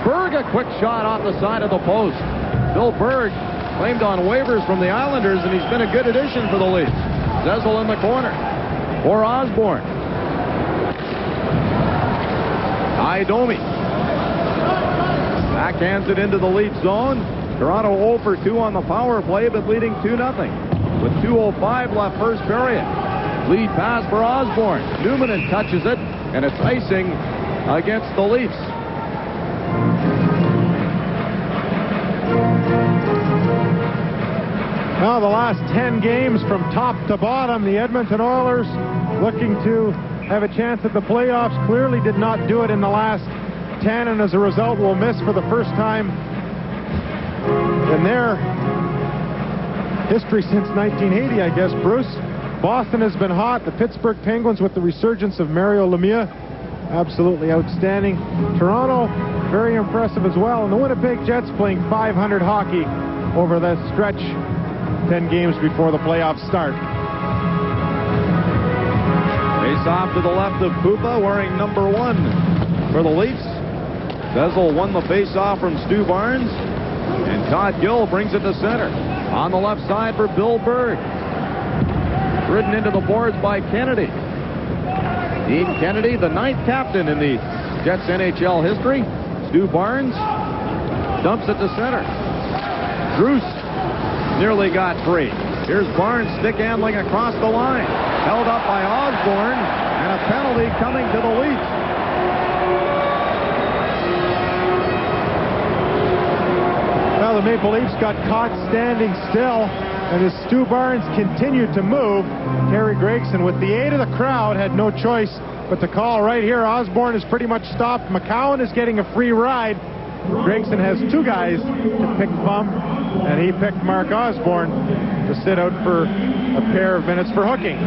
Berg, a quick shot off the side of the post. Bill Berg claimed on waivers from the Islanders, and he's been a good addition for the Leafs. Zezel in the corner for Osborne. Idomi backhands it into the lead zone. Toronto 0 for 2 on the power play, but leading 2-0 with 2:05 left first period. Lead pass for Osborne. Newman touches it, and it's icing against the Leafs. Now the last 10 games from top to bottom, the Edmonton Oilers looking to have a chance at the playoffs. Clearly did not do it in the last 10, and as a result will miss for the first time in their history since 1980, I guess, Bruce. Boston has been hot. The Pittsburgh Penguins, with the resurgence of Mario Lemieux, absolutely outstanding. Toronto, very impressive as well. And the Winnipeg Jets playing .500 hockey over the stretch, 10 games before the playoffs start. Face off to the left of Pupa, wearing number 1 for the Leafs. Zezel won the face-off from Stu Barnes, and Todd Gill brings it to center. On the left side for Bill Berg. Ridden into the boards by Kennedy. Dean Kennedy, the 9th captain in the Jets NHL history. Stu Barnes dumps it to center. Druce nearly got free. Here's Barnes stick handling across the line. Held up by Osborne, and a penalty coming to the Leafs. Well, the Maple Leafs got caught standing still, and as Stu Barnes continued to move, Terry Gregson, with the aid of the crowd, had no choice but to call right here. Osborne is pretty much stopped. McCowan is getting a free ride. Gregson has 2 guys to pick from, and he picked Mark Osborne to sit out for a pair of minutes for hooking.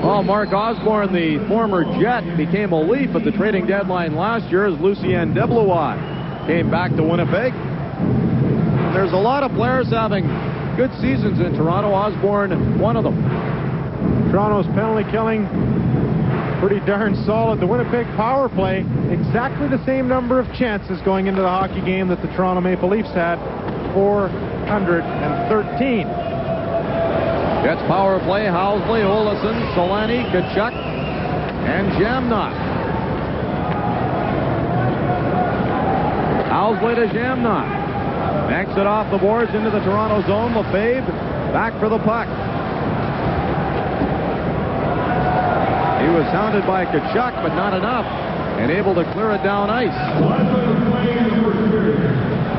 Well, Mark Osborne, the former Jet, became a Leaf at the trading deadline last year as Lucien Deblois came back to Winnipeg. There's a lot of players having good seasons in Toronto. Osborne, one of them. Toronto's penalty killing pretty darn solid. The Winnipeg power play, exactly the same number of chances going into the hockey game that the Toronto Maple Leafs had, 413. Jets power play, Housley, Olesen, Selanne, Tkachuk, and Jamnok. Housley to Jamnok. Backs it off the boards into the Toronto zone. Lefebvre back for the puck. He was hounded by Tkachuk, but not enough, and able to clear it down ice.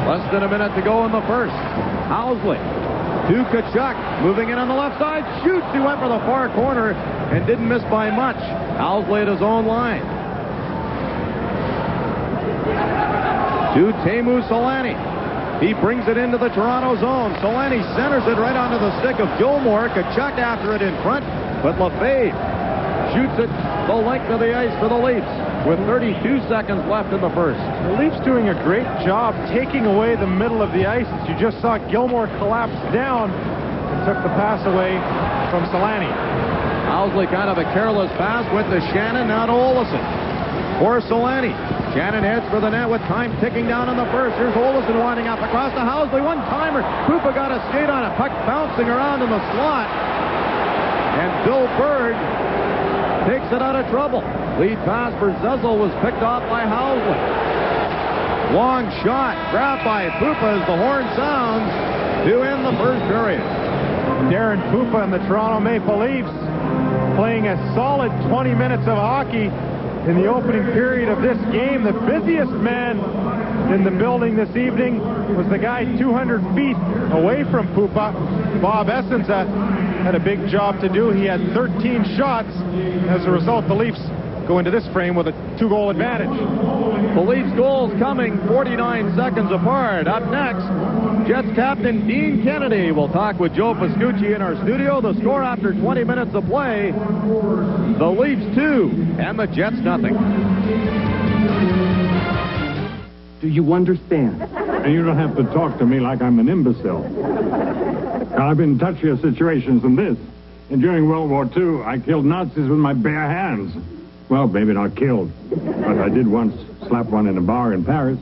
Less than a minute to go in the first. Housley to Tkachuk, moving in on the left side, shoots. He went for the far corner and didn't miss by much. Housley at his own line. To Teemu Selanne. He brings it into the Toronto zone. Selanne centers it right onto the stick of Gilmore. Tkachuk after it in front, but Lefebvre shoots it the length of the ice for the Leafs with 32 seconds left in the first. The Leafs doing a great job taking away the middle of the ice. As you just saw Gilmore collapse down and took the pass away from Selanne. Housley, kind of a careless pass, went to Shannon, now to Olesen. For Selanne. Shannon heads for the net with time ticking down in the first. Here's Olesen winding up across to Housley. One-timer. Pupa got a skate on it. Puck bouncing around in the slot. And Bill Berg takes it out of trouble. Lead pass for Zezel was picked off by Housley. Long shot, grabbed by Pupa as the horn sounds to end the first period. Darren Pupa and the Toronto Maple Leafs playing a solid 20 minutes of hockey in the opening period of this game. The busiest man in the building this evening was the guy 200 feet away from Pupa. Bob Essenza had a big job to do. He had 13 shots. As a result, the Leafs go into this frame with a 2-goal advantage. The Leafs goals coming 49 seconds apart. Up next, Jets captain Dean Kennedy will talk with Joe Pascucci in our studio. The score after 20 minutes of play, the Leafs 2 and the Jets nothing. Do you understand? And you don't have to talk to me like I'm an imbecile. I've been in touchier situations than this. And during World War II, I killed Nazis with my bare hands. Well, maybe not killed, but I did once slap one in a bar in Paris.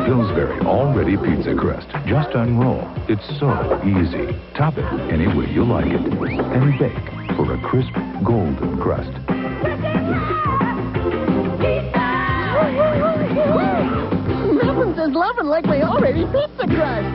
Pillsbury All-Ready Pizza Crust. Just unroll. It's so easy. Top it any way you like it. And bake for a crisp, golden crust. Nothing says loving like my All-Ready Pizza Crust.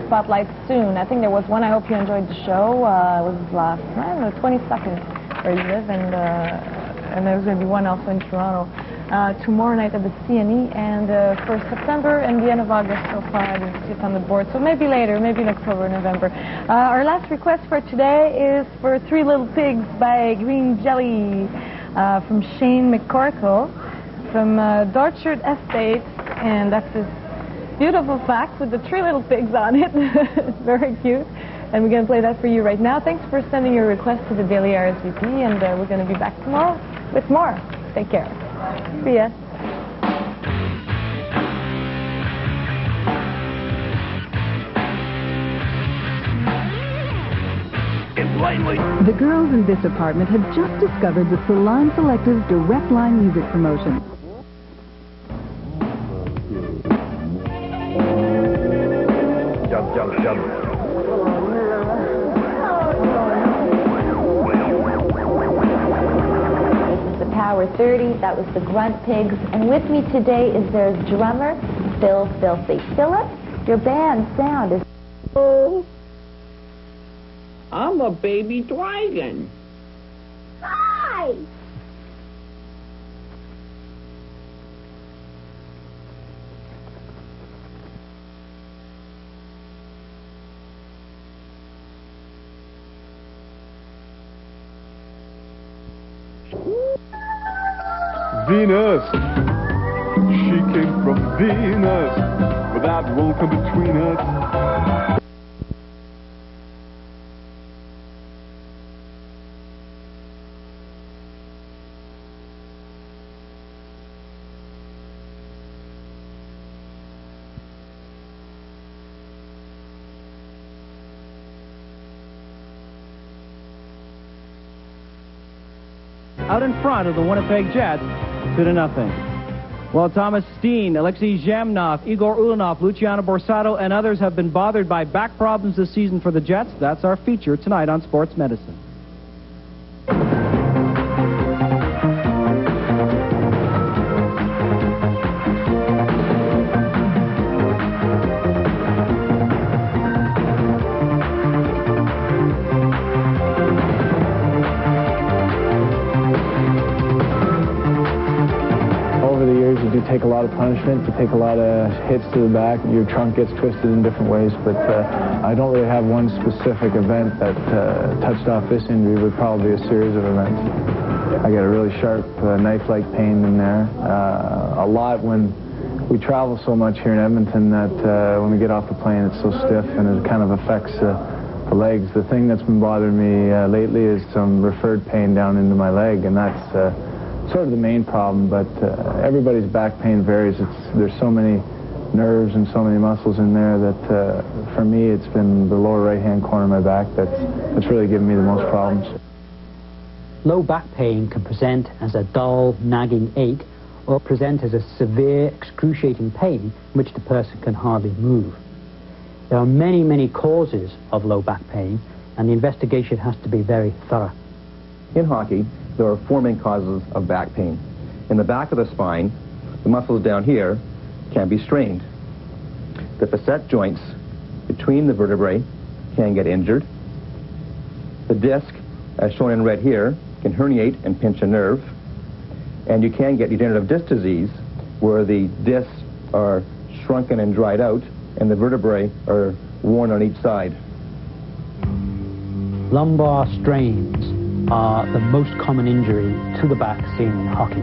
Spotlight soon. I think there was one. I hope you enjoyed the show. It was last night, the 22nd, where you live, and there's going to be one also in Toronto tomorrow night at the CNE, and 1st September and the end of August. So far, I didn't see it on the board. So maybe later, maybe in October, November. Our last request for today is for Three Little Pigs by Green Jelly from Shane McCorkle from Dorchard Estate, and that's his beautiful fax with the 3 little pigs on it. Very cute. And we're going to play that for you right now. Thanks for sending your request to the Daily RSVP, and we're going to be back tomorrow with more. Take care. See ya. The girls in this apartment have just discovered the Selanne Selective's Direct Line music promotion. Jump, jump, jump. This is the Power 30. That was the Grunt Pigs. And with me today is their drummer, Phil Filthy. Philip, your band sound is... Oh, I'm a baby dragon. Hi! Venus, she came from Venus, but that won't come between us. Out in front of the Winnipeg Jets, 2-0. Well, Thomas Steen, Alexei Zhamnov, Igor Ulanov, Luciano Borsato, and others have been bothered by back problems this season for the Jets. That's our feature tonight on Sports Medicine. Take a lot of punishment, you take a lot of hits to the back, your trunk gets twisted in different ways, but I don't really have one specific event that touched off this injury, but probably a series of events. I get a really sharp knife-like pain in there, a lot when we travel so much here in Edmonton that when we get off the plane it's so stiff and it kind of affects the legs. The thing that's been bothering me lately is some referred pain down into my leg, and that's sort of the main problem, but everybody's back pain varies. There's so many nerves and so many muscles in there that for me it's been the lower right-hand corner of my back that's really given me the most problems. Low back pain can present as a dull, nagging ache or present as a severe, excruciating pain in which the person can hardly move. There are many, many causes of low back pain, and the investigation has to be very thorough. In hockey, there are four main causes of back pain. In the back of the spine, the muscles down here can be strained. The facet joints between the vertebrae can get injured. The disc, as shown in red here, can herniate and pinch a nerve. And you can get degenerative disc disease, where the discs are shrunken and dried out, and the vertebrae are worn on each side. Lumbar strains are the most common injury to the back seen in hockey.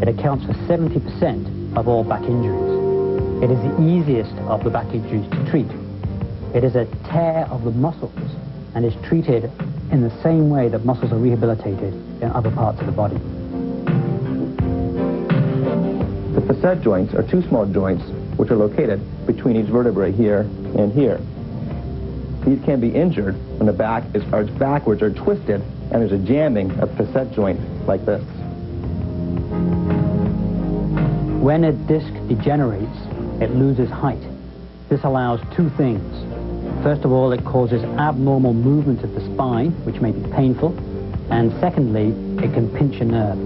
It accounts for 70% of all back injuries. It is the easiest of the back injuries to treat. It is a tear of the muscles and is treated in the same way that muscles are rehabilitated in other parts of the body. The facet joints are two small joints which are located between each vertebrae here and here. These can be injured when the back is arched backwards or twisted and there's a jamming of the facet joint like this. When a disc degenerates, it loses height. This allows two things. First of all, it causes abnormal movement of the spine, which may be painful, and secondly, it can pinch a nerve.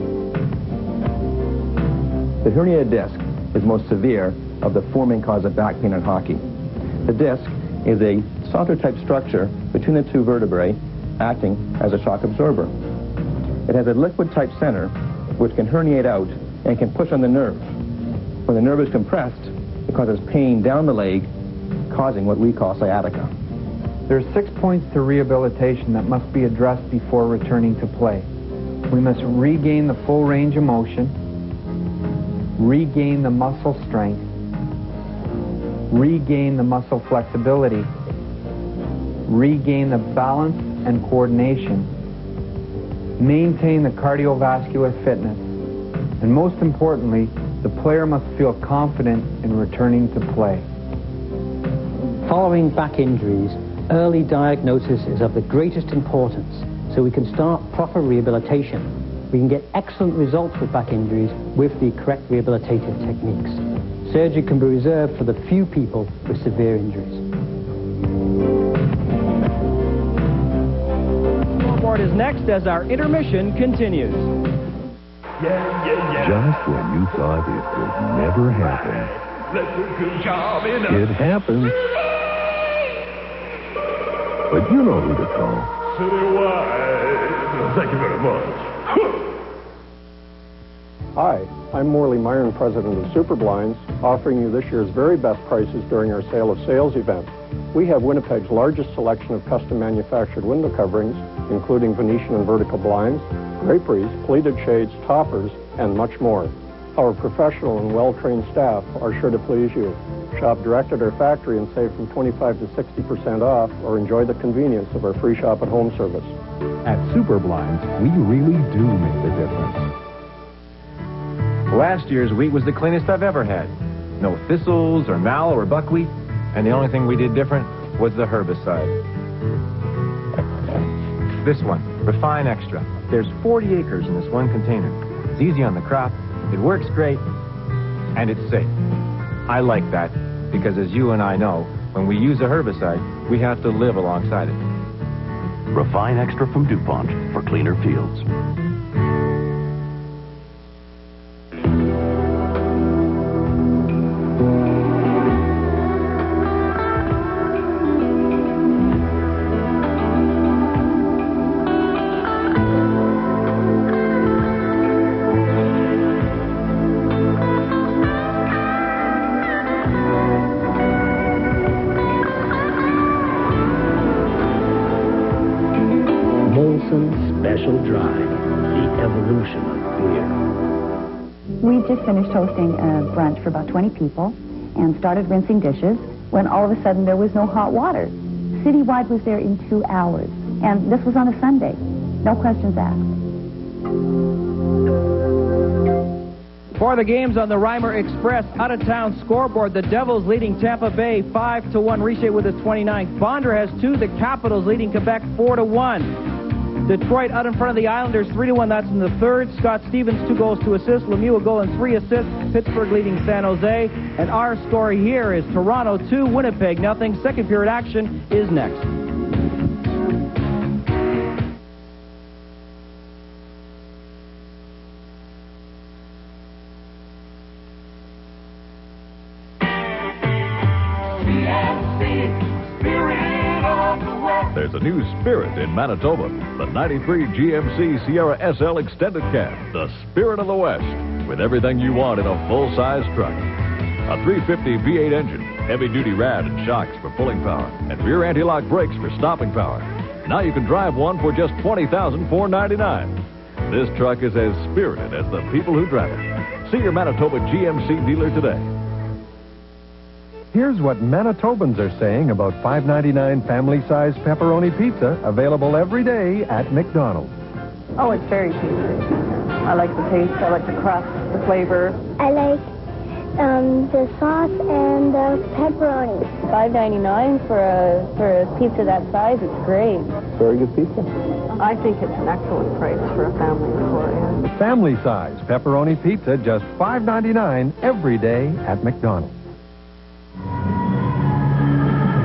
The herniated disc is most severe of the four main causes of back pain in hockey. The disc is a saucer-type structure between the two vertebrae acting as a shock absorber. It has a liquid-type center which can herniate out and can push on the nerve. When the nerve is compressed, it causes pain down the leg, causing what we call sciatica. There are 6 points to rehabilitation that must be addressed before returning to play. We must regain the full range of motion, regain the muscle strength, regain the muscle flexibility, regain the balance and coordination, maintain the cardiovascular fitness, and most importantly, the player must feel confident in returning to play. Following back injuries, early diagnosis is of the greatest importance, so we can start proper rehabilitation. We can get excellent results with back injuries with the correct rehabilitative techniques. Surgery can be reserved for the few people with severe injuries. Scoreboard is next as our intermission continues. Just when you thought it would never happen, it happened. But you know who to call. Citywide. Thank you very much. Hi, I'm Morley Myron, president of Super Blinds, offering you this year's very best prices during our Sale of Sales event. We have Winnipeg's largest selection of custom manufactured window coverings, including Venetian and vertical blinds, draperies, pleated shades, toppers, and much more. Our professional and well-trained staff are sure to please you. Shop direct at our factory and save from 25 to 60% off, or enjoy the convenience of our free shop at home service. At Super Blinds, we really do make a difference. Last year's wheat was the cleanest I've ever had. No thistles or mallow or buckwheat, and the only thing we did different was the herbicide. This one, Refine Extra. There's 40 acres in this one container. It's easy on the crop, it works great, and it's safe. I like that because, as you and I know, when we use a herbicide, we have to live alongside it. Refine Extra from DuPont for cleaner fields. Special Dry, the evolution of beer. We just finished hosting a brunch for about 20 people and started rinsing dishes when all of a sudden there was no hot water. Citywide was there in 2 hours, and this was on a Sunday. No questions asked. For the games on the Reimer Express out-of-town scoreboard, the Devils leading Tampa Bay 5-1. Richer with his 29th. Bonder has 2. The Capitals leading Quebec 4-1. Detroit out in front of the Islanders 3-1. That's in the third. Scott Stevens 2 goals, 2 assists. Lemieux a goal and 3 assists. Pittsburgh leading San Jose. And our story here is Toronto 2, Winnipeg nothing. Second period action is next. There's a new Spirit in Manitoba. The 93 GMC Sierra SL Extended Cab, the Spirit of the West, with everything you want in a full-size truck. A 350 V8 engine, heavy-duty rad and shocks for pulling power, and rear anti-lock brakes for stopping power. Now you can drive one for just $20,499. This truck is as spirited as the people who drive it. See your Manitoba GMC dealer today. Here's what Manitobans are saying about $5.99 family-sized pepperoni pizza, available every day at McDonald's. Oh, it's very tasty. I like the taste, I like the crust, the flavor. I like the sauce and the pepperoni. $5.99 for a pizza that size, it's great. Very good pizza. I think it's an excellent price for a family of 4, yeah. Family-sized pepperoni pizza, just $5.99 every day at McDonald's.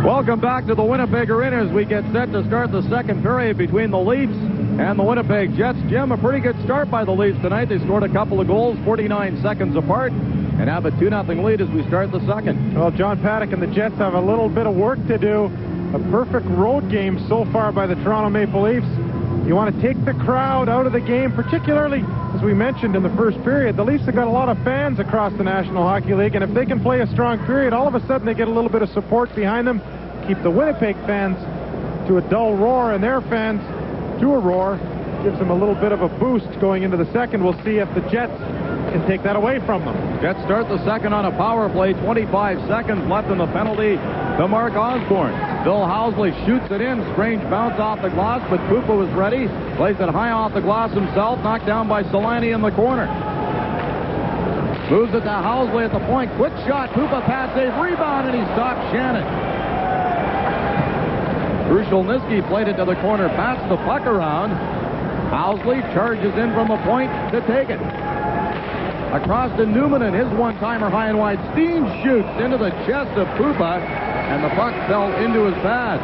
Welcome back to the Winnipeg Arena as we get set to start the second period between the Leafs and the Winnipeg Jets. Jim, a pretty good start by the Leafs tonight. They scored a couple of goals, 49 seconds apart, and have a 2-0 lead as we start the second. Well, John Paddock and the Jets have a little bit of work to do. A perfect road game so far by the Toronto Maple Leafs. You want to take the crowd out of the game, particularly, as we mentioned in the first period, the Leafs have got a lot of fans across the National Hockey League, and if they can play a strong period, all of a sudden they get a little bit of support behind them, keep the Winnipeg fans to a dull roar and their fans to a roar, gives them a little bit of a boost going into the second. We'll see if the Jets can take that away from them. Jets start the second on a power play, 25 seconds left in the penalty to Mark Osborne. Bill Housley shoots it in, strange bounce off the glass, but Pupa was ready, plays it high off the glass himself, knocked down by Selanne in the corner. Moves it to Housley at the point, quick shot, Pupa pass save, rebound, and he stops Shannon. Krushelnyski played it to the corner, passed the puck around. Housley charges in from the point to take it. Across to Newman and his one-timer high and wide. Steen shoots into the chest of Pupa, and the puck fell into his pads.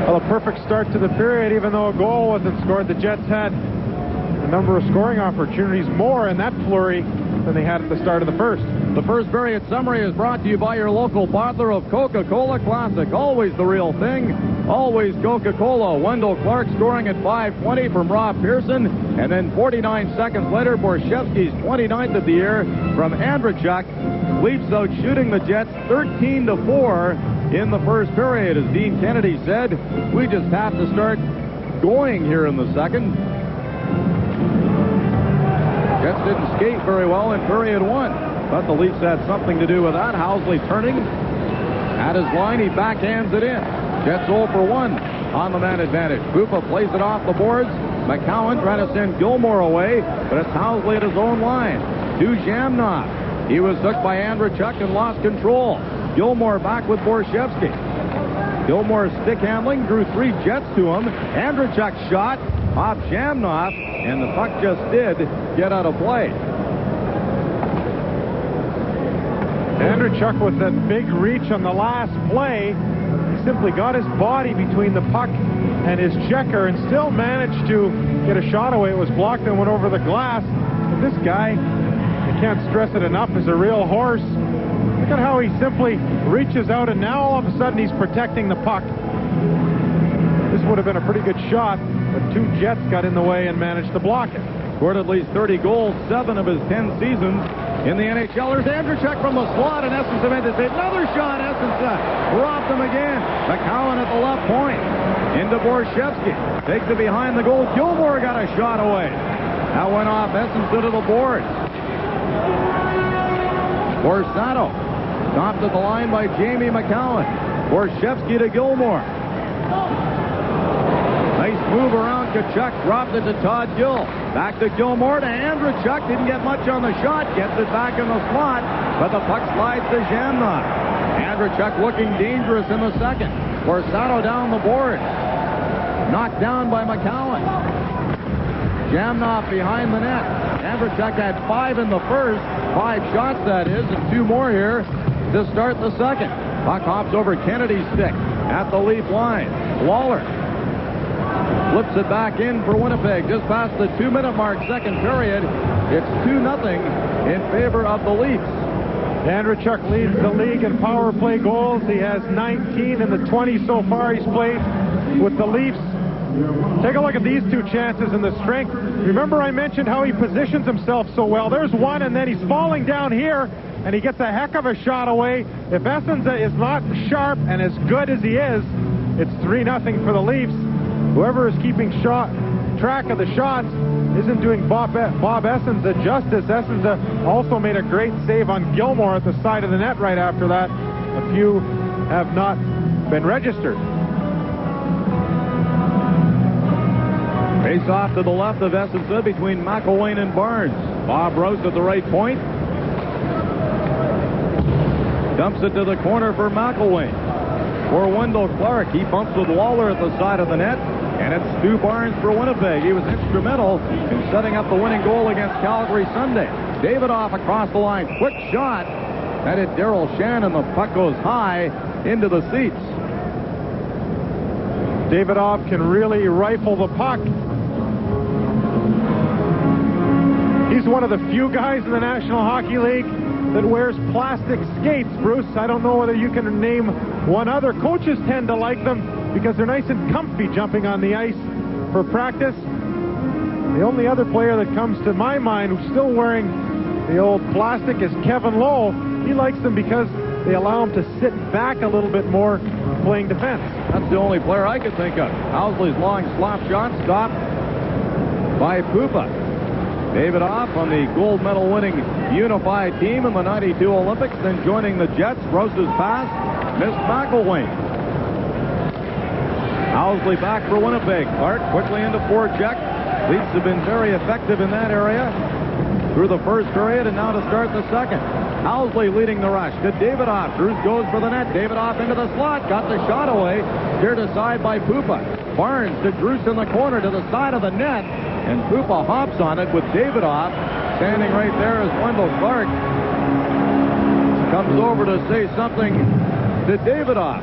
Well, a perfect start to the period, even though a goal wasn't scored. The Jets had a number of scoring opportunities more in that flurry than they had at the start of the first. The first period summary is brought to you by your local bottler of Coca-Cola Classic. Always the real thing. Always Coca-Cola. Wendell Clark scoring at 5:20 from Rob Pearson. And then 49 seconds later, Borshevsky's 29th of the year from Andrechuk. Leafs out shooting the Jets 13-4 in the first period. As Dean Kennedy said, we just have to start going here in the second. Jets didn't skate very well in period one, but the Leafs had something to do with that. Housley turning at his line, he backhands it in. Jets 0 for 1 on the man advantage. Pupa plays it off the boards. McCowan trying to send Gilmore away, but it's Housley at his own line. To Jamnov. He was hooked by Andrechuk and lost control. Gilmore back with Borshevsky. Gilmore's stick handling drew 3 Jets to him. Andrechuk shot off Jamnov, and the puck just did get out of play. Andrechuk with that big reach on the last play. He simply got his body between the puck and his checker and still managed to get a shot away. It was blocked and went over the glass. But this guy, I can't stress it enough, is a real horse. Look at how he simply reaches out, and now all of a sudden he's protecting the puck. This would have been a pretty good shot, but 2 Jets got in the way and managed to block it. Scored at least 30 goals, 7 of his 10 seasons in the NHL. There's Andrechuk from the slot, and Essence eventually saved. Another shot. Essence robbed him again. McCowan at the left point. Into Borshevsky. Takes it behind the goal. Gilmore got a shot away. That went off Essence into the boards. Borsato stopped at the line by Jamie McCowan. Borshevsky to Gilmore. Nice move around Tkachuk. Dropped it to Todd Gill. Back to Gilmore to Andrechuk. Didn't get much on the shot. Gets it back in the slot. But the puck slides to Jamnov. Andrechuk looking dangerous in the second. Borsato down the board. Knocked down by McCowan. Jamnoff behind the net. Andrechuk had 5 in the first. 5 shots, that is, and 2 more here to start the second. Puck hops over Kennedy's stick at the Leaf line. Waller flips it back in for Winnipeg. Just past the 2-minute mark, second period. It's 2-0 in favor of the Leafs. Andrechuk leads the league in power play goals. He has 19 in the 20 so far he's played with the Leafs. Take a look at these 2 chances and the strength. Remember I mentioned how he positions himself so well. There's one, and then he's falling down here, and he gets a heck of a shot away. If Essenza is not sharp and as good as he is, it's 3-0 for the Leafs. Whoever is keeping track of the shots isn't doing Bob Essenza justice. Essenza also made a great save on Gilmore at the side of the net right after that. A few have not been registered. Face off to the left of Essenza between McElwain and Barnes. Bob Rouse at the right point. Dumps it to the corner for McElwain. For Wendell Clark, he bumps with Waller at the side of the net. And it's Stu Barnes for Winnipeg. He was instrumental in setting up the winning goal against Calgary Sunday. Davidoff across the line. Quick shot. That hit Daryl Shannon. The puck goes high into the seats. Davidoff can really rifle the puck. He's one of the few guys in the National Hockey League that wears plastic skates, Bruce. I don't know whether you can name one other. Coaches tend to like them because they're nice and comfy jumping on the ice for practice. The only other player that comes to my mind who's still wearing the old plastic is Kevin Lowe. He likes them because they allow him to sit back a little bit more playing defense. That's the only player I could think of. Housley's long slap shot stopped by Pupa. Davidoff on the gold medal winning unified team in the 92 Olympics, then joining the Jets. Rose's pass missed McElwain. Housley back for Winnipeg. Clark quickly into forecheck. Leafs have been very effective in that area through the first period and now to start the second. Housley leading the rush to Davidoff. Bruce goes for the net. Davidoff into the slot. Got the shot away. Steered aside by Pupa. Barnes to Druce in the corner to the side of the net. And Pupa hops on it with Davidoff. Standing right there is Wendell Clark. Comes over to say something to Davidoff.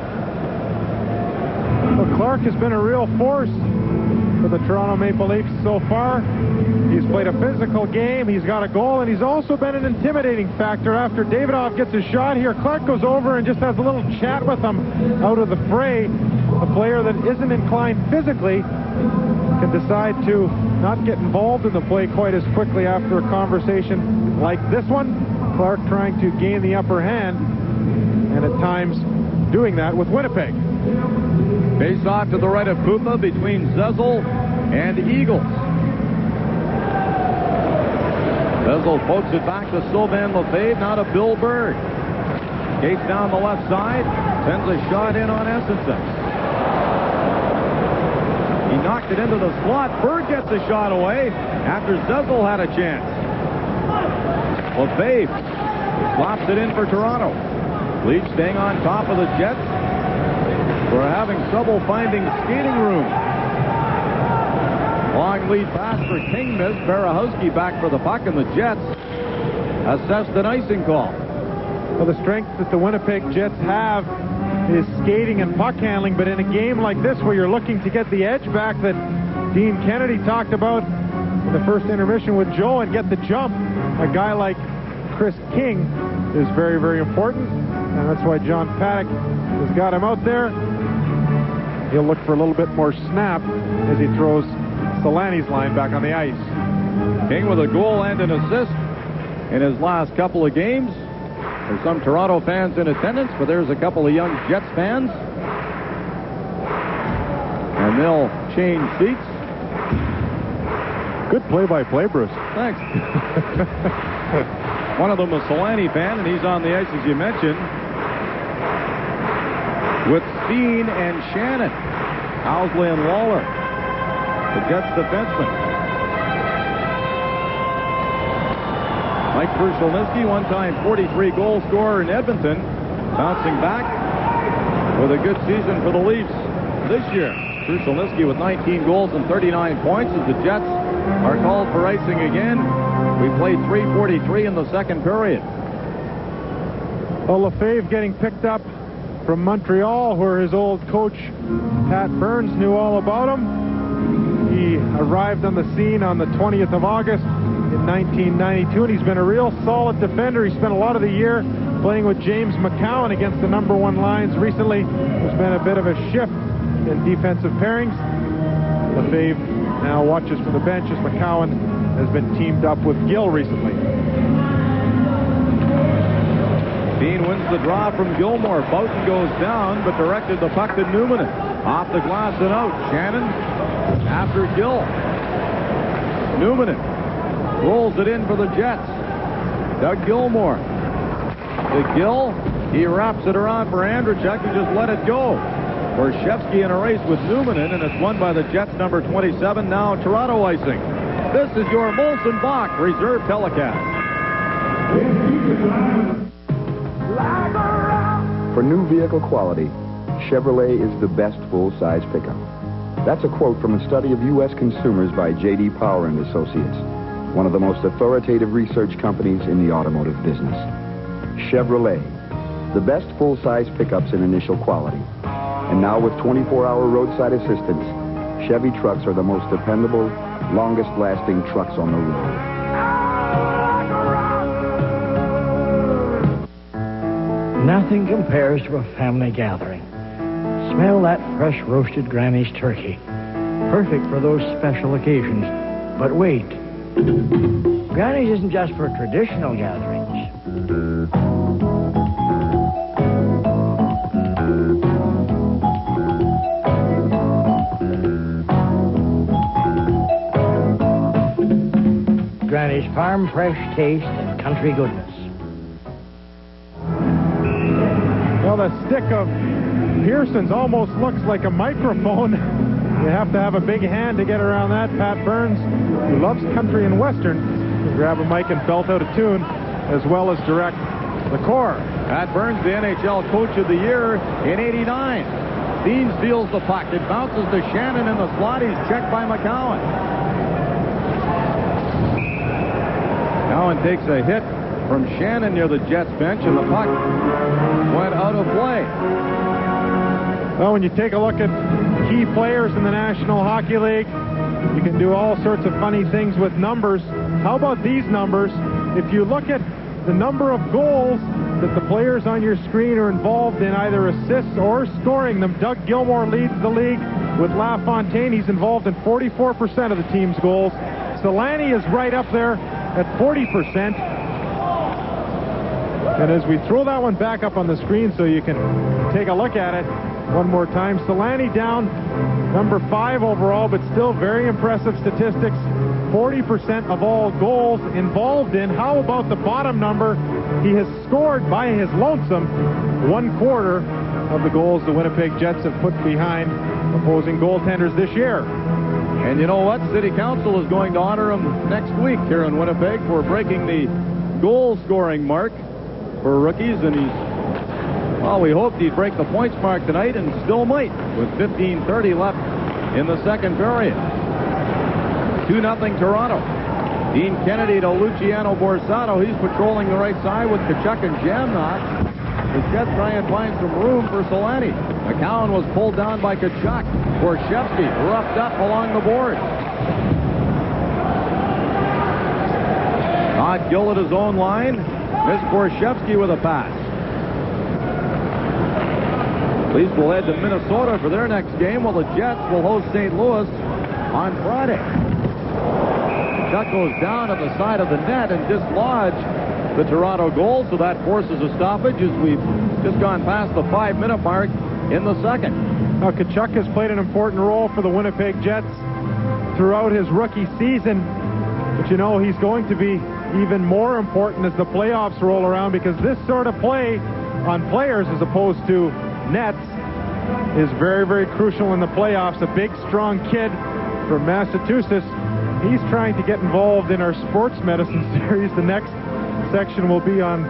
Well, Clark has been a real force for the Toronto Maple Leafs so far. He's played a physical game. He's got a goal, and he's also been an intimidating factor. After Davidoff gets a shot here, Clark goes over and just has a little chat with him out of the fray. A player that isn't inclined physically can decide to not get involved in the play quite as quickly after a conversation like this one. Clark trying to gain the upper hand, and at times doing that with Winnipeg. Face off to the right of Pupa between Zezel and Eagles. Zezel pokes it back to Sylvain Lefebvre, now to Bill Bird. Skates down the left side, sends a shot in on Essenza. He knocked it into the slot. Bird gets a shot away after Zezel had a chance. Lefebvre flops it in for Toronto. Leafs staying on top of the Jets. We're having trouble finding skating room. Long lead pass for King missed. Barahowski back for the puck, and the Jets assessed an icing call. Well, the strength that the Winnipeg Jets have is skating and puck handling, but in a game like this where you're looking to get the edge back that Dean Kennedy talked about in the first intermission with Joe and get the jump, a guy like Chris King is very, very important, and that's why John Paddock has got him out there. He'll look for a little bit more snap as he throws Selanne's line back on the ice. King with a goal and an assist in his last couple of games. There's some Toronto fans in attendance, but there's a couple of young Jets fans. And they'll change seats. Good play-by-play, Bruce. Thanks. One of them a Selanne fan, and he's on the ice, as you mentioned, with Steen and Shannon. Housley and Waller, the Jets defenseman. Mike Krushelnyski, one-time 43-goal scorer in Edmonton, bouncing back with a good season for the Leafs this year. Krushelnyski with 19 goals and 39 points as the Jets are called for icing again. We played 3:43 in the second period. Well, Lefebvre getting picked up from Montreal, where his old coach Pat Burns knew all about him. He arrived on the scene on the 20th of August in 1992, and he's been a real solid defender. He spent a lot of the year playing with James McCowan against the number one lines. Recently, there's been a bit of a shift in defensive pairings. Lefebvre now watches from the bench as McCowan has been teamed up with Gill recently. Dean wins the draw from Gilmore. Boughton goes down, but directed the puck to Newman. Off the glass and out. Shannon after Gill. Newman rolls it in for the Jets. Doug Gilmore to Gill. He wraps it around for Andrechuk, who just let it go. Borshevsky in a race with Newman, and it's won by the Jets, number 27. Now Toronto icing. This is your Molson Bach reserve telecast. For new vehicle quality, Chevrolet is the best full-size pickup. That's a quote from a study of U.S. consumers by J.D. Power and Associates, one of the most authoritative research companies in the automotive business. Chevrolet, the best full-size pickups in initial quality. And now with 24-hour roadside assistance, Chevy trucks are the most dependable, longest-lasting trucks on the road. Nothing compares to a family gathering. Smell that fresh roasted Granny's turkey. Perfect for those special occasions. But wait. Granny's isn't just for traditional gatherings. Granny's farm fresh taste and country goodness. Well, the stick of Pearson's almost looks like a microphone. You have to have a big hand to get around that. Pat Burns, who loves country and western, can grab a mic and belt out a tune, as well as direct the core. Pat Burns, the NHL Coach of the Year in '89. Dean steals the puck. It bounces to Shannon in the slot. He's checked by McCowan. McCowan takes a hit from Shannon near the Jets bench, and the puck went out of play. Well, when you take a look at key players in the National Hockey League, you can do all sorts of funny things with numbers. How about these numbers? If you look at the number of goals that the players on your screen are involved in, either assists or scoring them, Doug Gilmore leads the league with LaFontaine. He's involved in 44% of the team's goals. Selanne is right up there at 40%. And as we throw that one back up on the screen so you can take a look at it one more time, Selanne down number 5 overall, but still very impressive statistics. 40% of all goals involved in. How about the bottom number? He has scored by his lonesome 1/4 of the goals the Winnipeg Jets have put behind opposing goaltenders this year. And you know what? City Council is going to honor him next week here in Winnipeg for breaking the goal-scoring mark for rookies, and well, we hoped he'd break the points mark tonight, and still might, with 15:30 left in the second period. 2-0 Toronto. Dean Kennedy to Luciano Borsato. He's patrolling the right side with Tkachuk and Jamnok. The Jets try and find some room for Selanne. McCowan was pulled down by Tkachuk. Borshevsky roughed up along the boards. Todd Gill at his own line. Missed Borshevsky with a pass. Leafs will head to Minnesota for their next game, while the Jets will host St. Louis on Friday. Chuck goes down at the side of the net and dislodged the Toronto goal, so that forces a stoppage as we've just gone past the 5-minute mark in the second. Now, Tkachuk has played an important role for the Winnipeg Jets throughout his rookie season, but you know he's going to be even more important as the playoffs roll around, because this sort of play on players as opposed to nets is very, very crucial in the playoffs. A big, strong kid from Massachusetts. He's trying to get involved in our sports medicine series. The next section will be on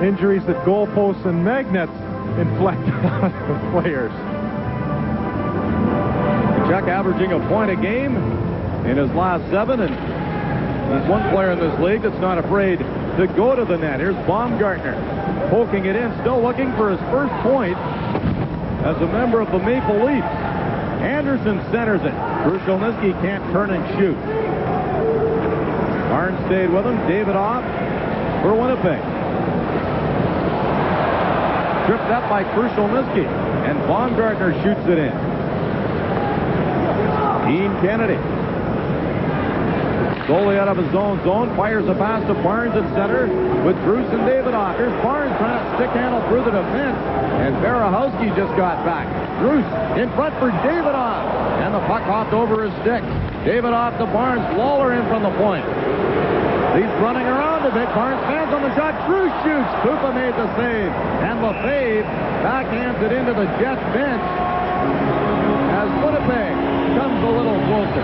injuries that goalposts and magnets inflict on players. Chuck averaging a point a game in his last 7, and he's one player in this league that's not afraid to go to the net. Here's Baumgartner poking it in, still looking for his first point as a member of the Maple Leafs. Anderson centers it. Krushelnyski can't turn and shoot. Barnes stayed with him. David off for Winnipeg. Tripped up by Krushelnyski, and Baumgartner shoots it in. Dean Kennedy. Slowly out of his own zone, fires a pass to Barnes at center with Bruce and Davidoff. Here's Barnes trying to stick handle through the defense, and Barahowski just got back. Bruce in front for Davidoff, and the puck hopped over his stick. Davidoff to Barnes, Lawler in from the point. He's running around a bit. Barnes fans on the shot. Bruce shoots. Pupa made the save, and Lefebvre backhands it into the Jets bench as Winnipeg comes a little closer.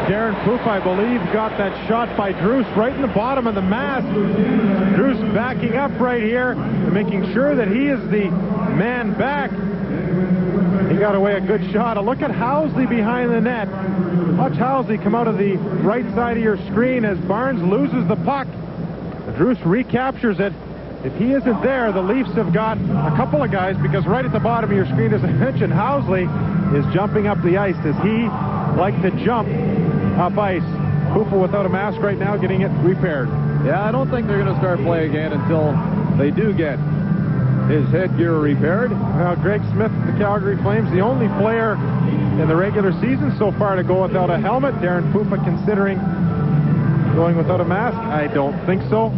Darren Pupa, I believe, got that shot by Druce right in the bottom of the mask. Druce backing up right here and making sure that he is the man back. He got away a good shot. A look at Housley behind the net. Watch Housley come out of the right side of your screen as Barnes loses the puck. Druce recaptures it. If he isn't there, the Leafs have got a couple of guys, because right at the bottom of your screen, as I mentioned, Housley is jumping up the ice. Does he like to jump up ice? Pupa without a mask right now, getting it repaired. Yeah, I don't think they're going to start play again until they do get his headgear repaired. Well, Greg Smith, the Calgary Flames, the only player in the regular season so far to go without a helmet. Darren Pupa considering going without a mask? I don't think so.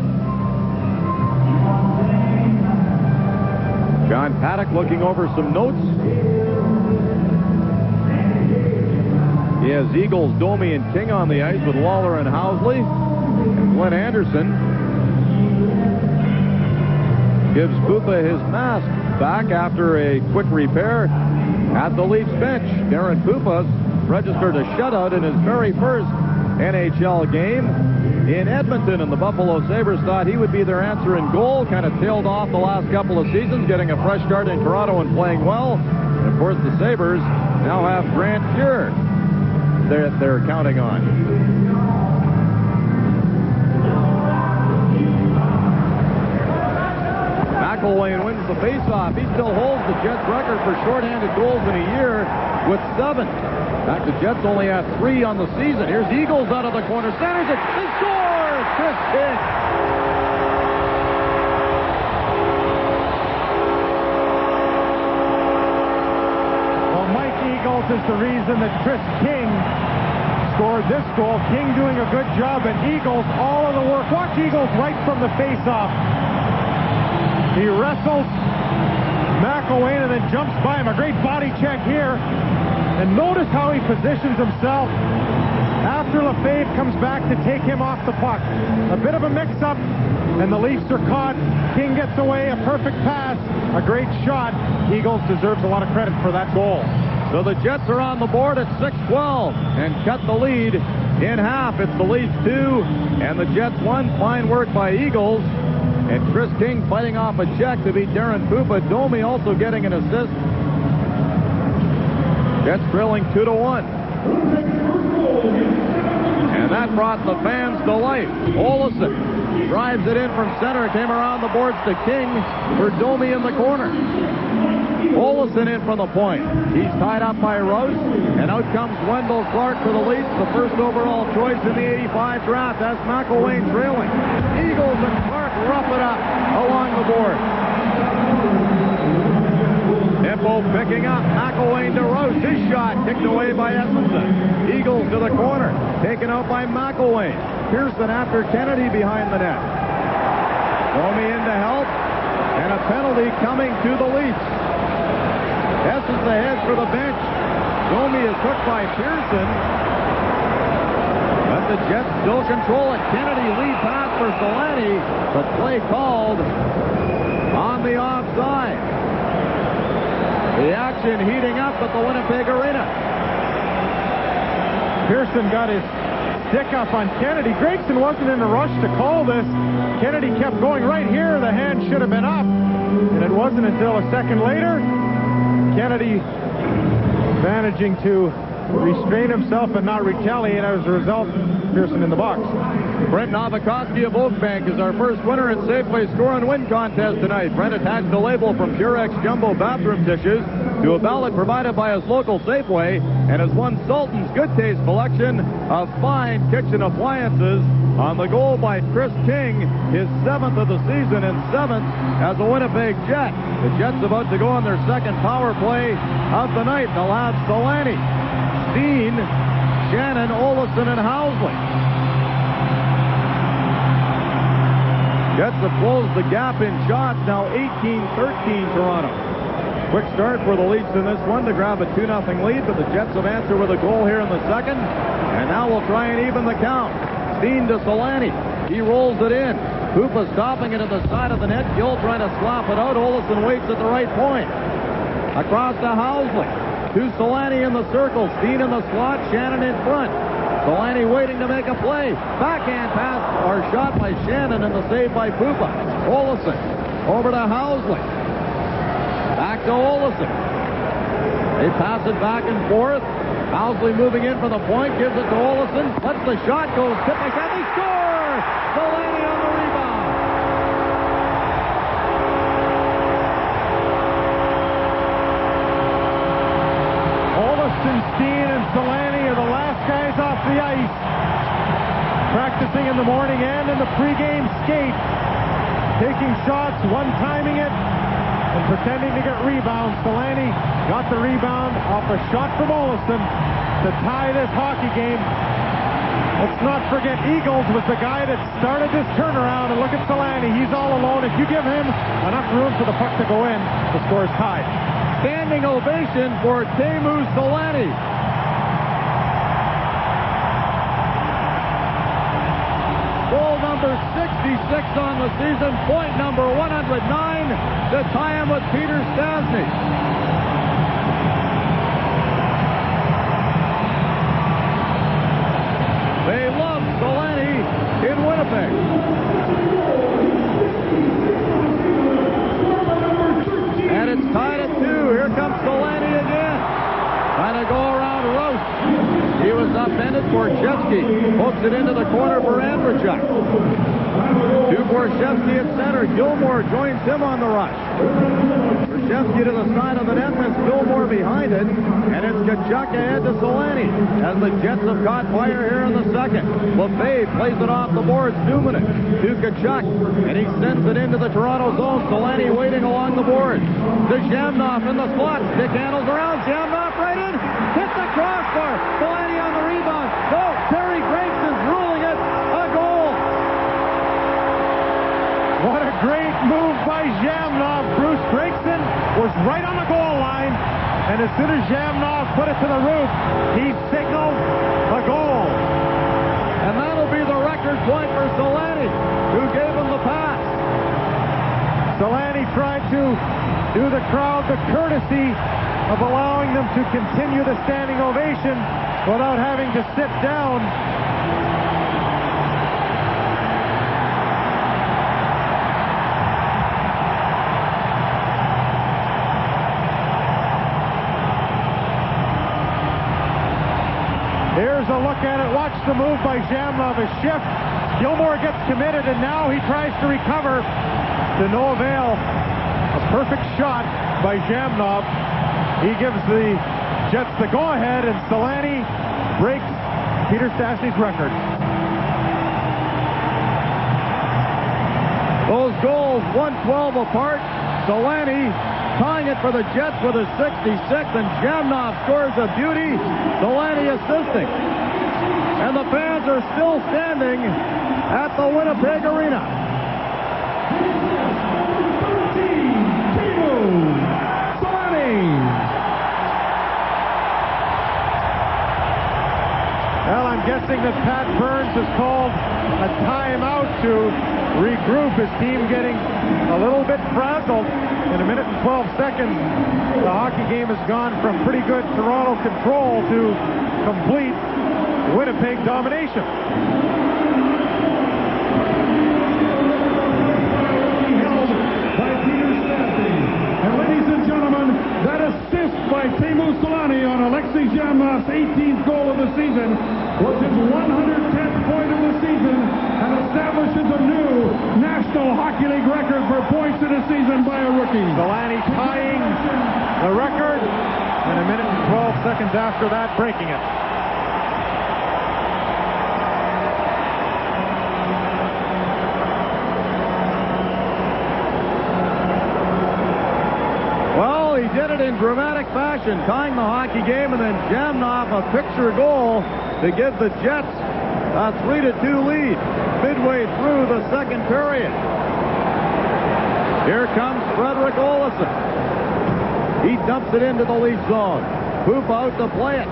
John Paddock looking over some notes. He has Eagles, Domi, and King on the ice with Lawler and Housley. And Glenn Anderson gives Pupa his mask back after a quick repair at the Leafs bench. Darren Pupa registered a shutout in his very first NHL game in Edmonton, and the Buffalo Sabres thought he would be their answer in goal. Kind of tailed off the last couple of seasons, getting a fresh start in Toronto and playing well. And of course, the Sabres now have Grant Fuhr they're counting on. McElwain wins the faceoff. He still holds the Jets record for shorthanded goals in a year with 7. In fact, the Jets only have 3 on the season. Here's Eagles out of the corner. Centers it. He scores! Chris King. Well, Mike Eagles is the reason that Chris King scored this goal. King doing a good job, and Eagles all of the work. Watch Eagles right from the faceoff. He wrestles McElwain and then jumps by him. A great body check here. And notice how he positions himself after Lefebvre comes back to take him off the puck. A bit of a mix-up, and the Leafs are caught. King gets away, a perfect pass, a great shot. Eagles deserves a lot of credit for that goal. So the Jets are on the board at 6-12 and cut the lead in half. It's the Leafs 2 and the Jets 1. Fine work by Eagles. And Chris King fighting off a check to beat Darren Pupa. Domi also getting an assist. Jets trailing 2-1. And that brought the fans to life. Olesen drives it in from center. Came around the boards to King for Domi in the corner. Olesen in from the point. He's tied up by Rose, and out comes Wendell Clark for the Leafs, the first overall choice in the '85 draft. That's McElwain trailing. Eagles and Clark rough it up along the board. Tempo picking up. McElwain to Rose. His shot kicked away by Edmondson. Eagles to the corner. Taken out by McElwain. Pearson after Kennedy behind the net. Domi in to help, and a penalty coming to the Leafs. Essence ahead for the bench. Domi is hooked by Pearson. But the Jets still control it. Kennedy lead pass for Selanne. The play called on the offside. The action heating up at the Winnipeg Arena. Pearson got his stick up on Kennedy. Gregson wasn't in a rush to call this. Kennedy kept going right here. The hand should have been up. And it wasn't until a second later. Kennedy managing to restrain himself and not retaliate. As a result, Pearson in the box. Brent Novakoski of Oakbank is our first winner in Safeway Score and Win contest tonight. Brent attached a label from Purex Jumbo Bathroom Tissues to a ballot provided by his local Safeway and has won Sultan's Good Taste collection of fine kitchen appliances. On the goal by Chris King, his 7th of the season and 7th as a Winnipeg Jet. The Jets about to go on their second power play of the night. They'll have Selanne, Steen, Shannon, Olafson, and Housley. Jets have closed the gap in shots, now 18-13 Toronto. Quick start for the Leafs in this one to grab a 2-0 lead, but the Jets have answered with a goal here in the second, and now we'll try and even the count. Steen to Selanne. He rolls it in. Hoopa stopping it at the side of the net. Gill trying to slap it out. Olafson waits at the right point. Across to Housley. To Selanne in the circle. Steen in the slot. Shannon in front. Selanne waiting to make a play. Backhand pass or shot by Shannon and the save by Hoopa. Olafson over to Housley. Back to Olafson. They pass it back and forth. Housley moving in for the point, gives it to Olafson, lets the shot go, tip by shot, they score! Selanne on the rebound. Olafson, Steen, and Selanne are the last guys off the ice. Practicing in the morning and in the pregame skate. Taking shots, one-timing it, and pretending to get rebounds. Selanne got the rebound off a shot from Olafson to tie this hockey game. Let's not forget Eagles was the guy that started this turnaround, and look at Selanne. He's all alone. If you give him enough room for the puck to go in, the score is tied. Standing ovation for Teemu Selanne. Goal number 66 on the season, point number 109 to tie him with Peter Stastny. They love Selanne in Winnipeg. And it's tied at 2. Here comes Selanne again. Trying to go around Roast. He was upended. Borchevsky hooks it into the corner for Andrechuk. To Borchevsky at center. Gilmore joins him on the rush. Borchevsky to the side of the net with Gilmore behind it. And it's Tkachuk ahead to Selanne as the Jets have caught fire here in the second. LeFay plays it off the boards. Newman to Tkachuk. And he sends it into the Toronto zone. Selanne waiting along the boards. To Zhamnov in the slot. Stick handles around. Zhamnov right in. Hits the crossbar. Selanne on the rebound. No, Terry Gregson's ruling it a goal. What a great move by Zhamnov. Bruce Gregson was right on the goal line, and as soon as Zhamnov put it to the roof, he signaled a goal. And that'll be the record point for Selanne, who gave him the pass. Selanne tried to do the crowd the courtesy of allowing them to continue the standing ovation without having to sit down. Here's a look at it. Watch the move by Zhamnov. A shift. Gilmore gets committed, and now he tries to recover. To no avail. A perfect shot by Zhamnov. He gives the Jets the go-ahead, and Selanne breaks Peter Stastny's record. Those goals 112 apart. Selanne tying it for the Jets with a 66th, and Zhamnov scores a beauty. Selanne assisting. And the fans are still standing at the Winnipeg Arena. Well, I'm guessing that Pat Burns has called a timeout to regroup his team, getting a little bit frazzled. In a minute and 12 seconds, the hockey game has gone from pretty good Toronto control to complete Winnipeg domination. Held by Peter Stastny. And ladies and gentlemen, that assist by by Teemu Selanne on Alexei Zhamnov's 18th goal of the season was his 110th point of the season and establishes a new National Hockey League record for points in a season by a rookie. Selanne tying the record, and a minute and 12 seconds after that, breaking it. Well, he did it in dramatic fashion, tying the hockey game, and then Zhamnov a picture goal to give the Jets a 3-2 lead midway through the second period. Here comes Frederick Olesen. He dumps it into the Leaf zone. Poop out to play it.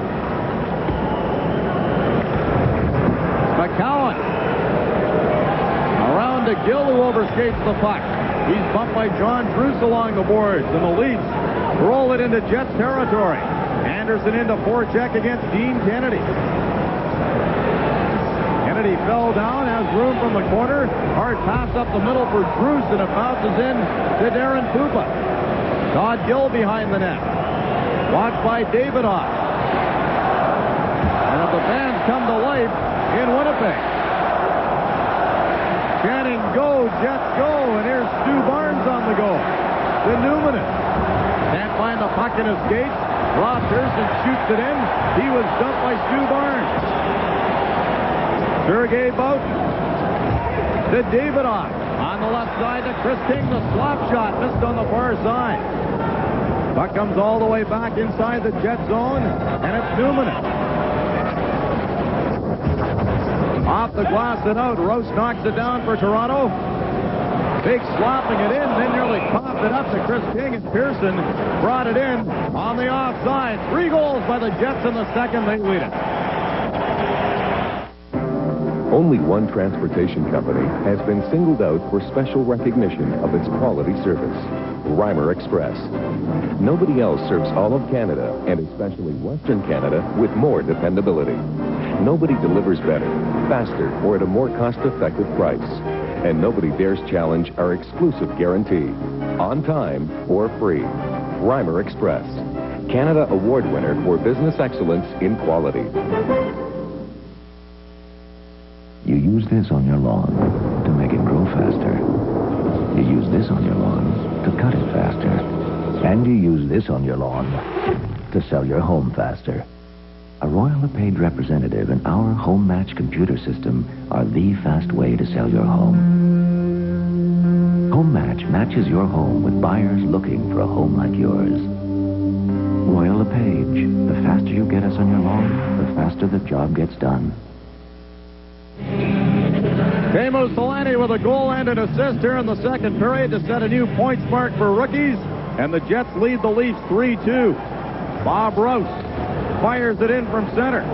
McCowan. Around to Gill, who overskates the puck. He's bumped by John Druce along the boards, and the Leafs roll it into Jets territory. Anderson into forecheck against Dean Kennedy. Kennedy fell down, has room from the corner. Hard pass up the middle for Druce, and it bounces in to Darren Pupa. Todd Gill behind the net. Watched by Davidoff. And the fans come to life in Winnipeg. Chanting, "Go, Jets, go!" And here's Stu Barnes on the go. To Newman. Can't find the puck in his skates. Rob Pearson shoots it in. He was dumped by Stu Barnes. Sergei Boutin to Davidoff. On the left side to Chris King. The slap shot missed on the far side. Puck comes all the way back inside the Jet zone, and it's Newman. Off the glass and out. Rouse knocks it down for Toronto. Big slapping it in, then nearly popped it up to Chris King, and Pearson brought it in on the offside. 3 goals by the Jets in the second. They lead it. Only one transportation company has been singled out for special recognition of its quality service, Reimer Express. Nobody else serves all of Canada, and especially Western Canada, with more dependability. Nobody delivers better, faster, or at a more cost-effective price. And nobody dares challenge our exclusive guarantee, on time or free. Reimer Express, Canada Award winner for business excellence in quality. You use this on your lawn to make it grow faster. You use this on your lawn to cut it faster. And you use this on your lawn to sell your home faster. A Royal LePage representative and our Home Match computer system are the fast way to sell your home. Home Match matches your home with buyers looking for a home like yours. Royal LePage. The faster you get us on your lawn, the faster the job gets done. Teemu Selanne with a goal and an assist here in the second period to set a new points mark for rookies. And the Jets lead the Leafs 3-2. Bob Rouse fires it in from center.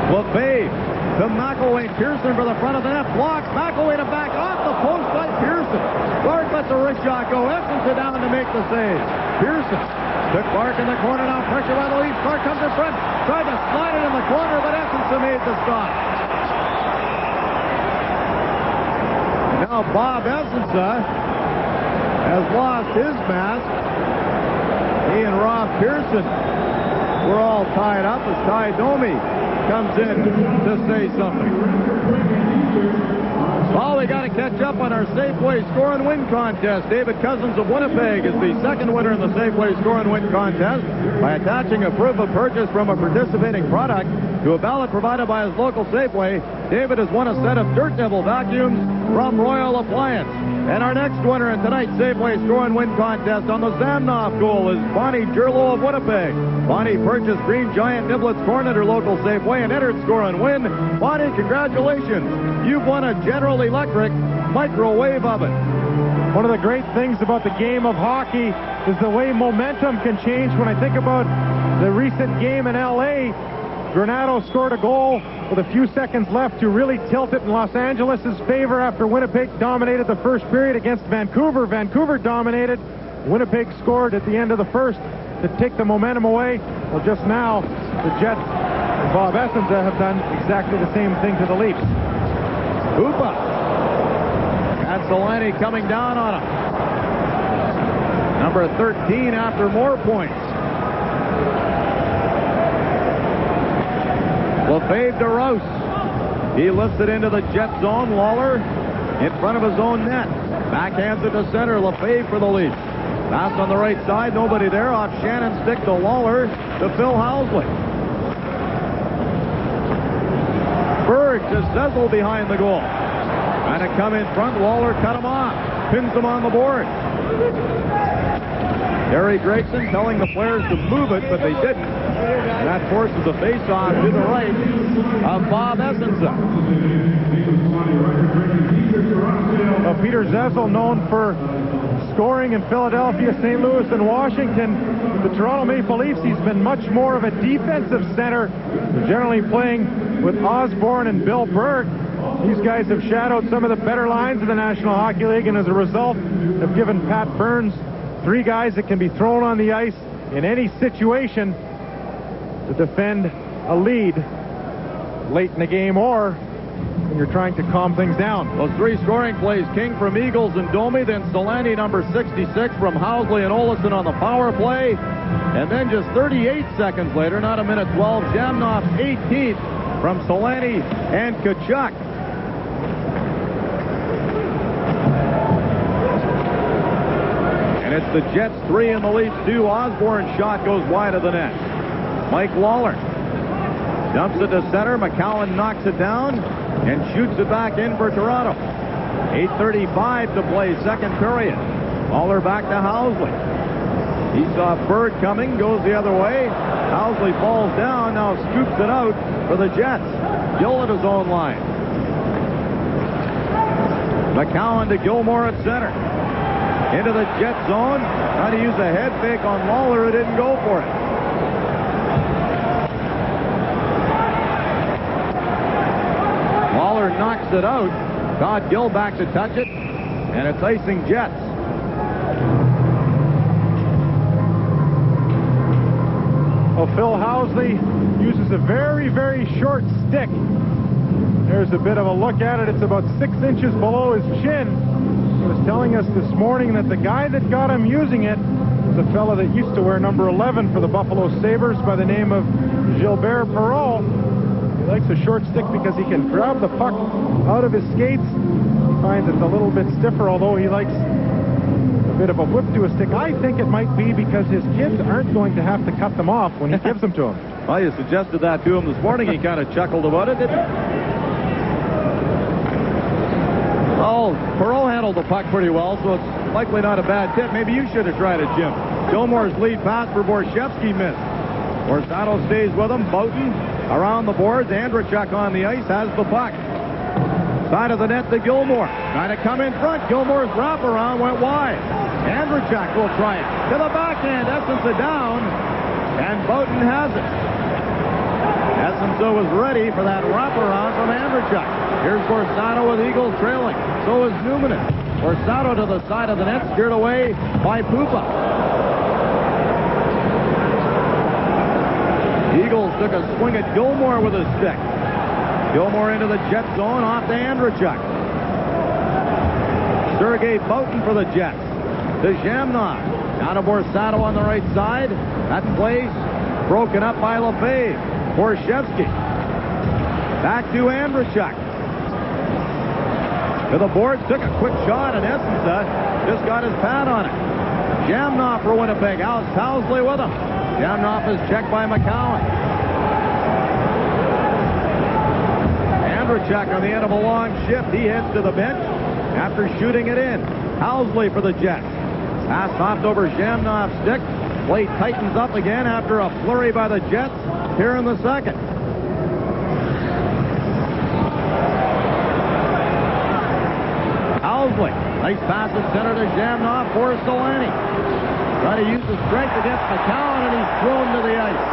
LePage to McElwain. Pearson for the front of the net. Blocks. McElwain back off the post by Pearson. Clark lets the wrist shot go. Essenson down to make the save. Pearson to Clark in the corner. Now pressure by the Leafs. Clark comes in front. Tried to slide it in the corner, but Essenson made the stop. Now Bob Essenson has lost his mask. He and Rob Pearson were all tied up as Ty Domi comes in to say something. Well, we got to catch up on our Safeway Score and Win contest. David Cousins of Winnipeg is the second winner in the Safeway Score and Win contest by attaching a proof of purchase from a participating product to a ballot provided by his local Safeway. David has won a set of Dirt Devil vacuums from Royal Appliance. And our next winner in tonight's Safeway Score and Win contest on the Zhamnov goal is Bonnie Gerlo of Winnipeg. Bonnie purchased Green Giant Niblets corn at her local Safeway and entered Score and Win. Bonnie, congratulations. You've won a General Electric microwave oven. One of the great things about the game of hockey is the way momentum can change. When I think about the recent game in L.A., Granato scored a goal with a few seconds left to really tilt it in Los Angeles' favor after Winnipeg dominated the first period against Vancouver. Vancouver dominated. Winnipeg scored at the end of the first to take the momentum away. Well, just now, the Jets and Bob Essenson have done exactly the same thing to the Leafs. Hoopa. That's Selanne coming down on him. Number 13 after more points. Lefebvre to Rouse. He lifts it into the Jet zone. Lawler in front of his own net. Backhands it to center. Lefebvre for the Leafs. Pass on the right side. Nobody there. Off Shannon's stick to Lawler to Phil Housley. Berg to Sezel behind the goal. Trying to come in front. Lawler cut him off. Pins him on the board. Harry Gregson telling the players to move it, but they didn't. And that forces a face-off to the right of Bob Essensa. Well, Peter Zezel, known for scoring in Philadelphia, St. Louis, and Washington. The Toronto Maple Leafs, he's been much more of a defensive center, generally playing with Osborne and Bill Berg. These guys have shadowed some of the better lines in the National Hockey League, and as a result have given Pat Burns three guys that can be thrown on the ice in any situation to defend a lead late in the game or when you're trying to calm things down. Those three scoring plays, King from Eagles and Domi, then Selanne, number 66, from Housley and Olesen on the power play. And then just 38 seconds later, not a minute 12, Jamnov's 18th from Selanne and Tkachuk. And it's the Jets 3 and the Leafs 2. Osborne's shot goes wide of the net. Mike Lawler dumps it to center. McCowan knocks it down and shoots it back in for Toronto. 8:35 to play, second period. Lawler back to Housley. He saw Berg coming, goes the other way. Housley falls down, now scoops it out for the Jets. Gill at his own line. McCowan to Gilmore at center. Into the Jet zone. Trying to use a head fake on Lawler. It didn't go for it. Lawler knocks it out. Todd Gill back to touch it. And it's icing Jets. Well, Phil Housley uses a very, very short stick. There's a bit of a look at it. It's about 6 inches below his chin. He was telling us this morning that the guy that got him using it was a fella that used to wear number 11 for the Buffalo Sabres by the name of Gilbert Perreault. He likes a short stick because he can grab the puck out of his skates. He finds it's a little bit stiffer, although he likes a bit of a whip to a stick. I think it might be because his kids aren't going to have to cut them off when he gives them to him. Well, you suggested that to him this morning. He kind of chuckled about it, didn't he? Oh, Perreault handled the puck pretty well, so it's likely not a bad tip. Maybe you should have tried it, Jim. Gilmore's lead pass for Borshevsky missed. Borsato stays with him. Boughton around the boards. Andrechuk on the ice has the puck. Side of the net to Gilmore. Trying to come in front. Gilmore's wraparound went wide. Andrechuk will try it. To the backhand. Essensa down. And Boughton has it. Essensa was ready for that wraparound from Andrechuk. Here's Borsato with Eagles trailing. So is Newman. Borsato to the side of the net, steered away by Pupa. Eagles took a swing at Gilmore with his stick. Gilmore into the Jet zone, off to Andrechuk. Sergei Boughton for the Jets. To Jamnov. Down to Borsato on the right side. That plays broken up by Lefebvre. Borshevsky. Back to Andrechuk. To the boards, took a quick shot, and Essensa just got his pad on it. Jamnov for Winnipeg. Alex Housley with him. Jamnov is checked by McCowan. Andrechuk on the end of a long shift. He heads to the bench after shooting it in. Housley for the Jets. Pass hopped over Jamnov's stick. Play tightens up again after a flurry by the Jets here in the second. Housley. Nice pass at center to Jamnov for Selanne. Trying to use his strength against McCowan, and he's thrown to the ice.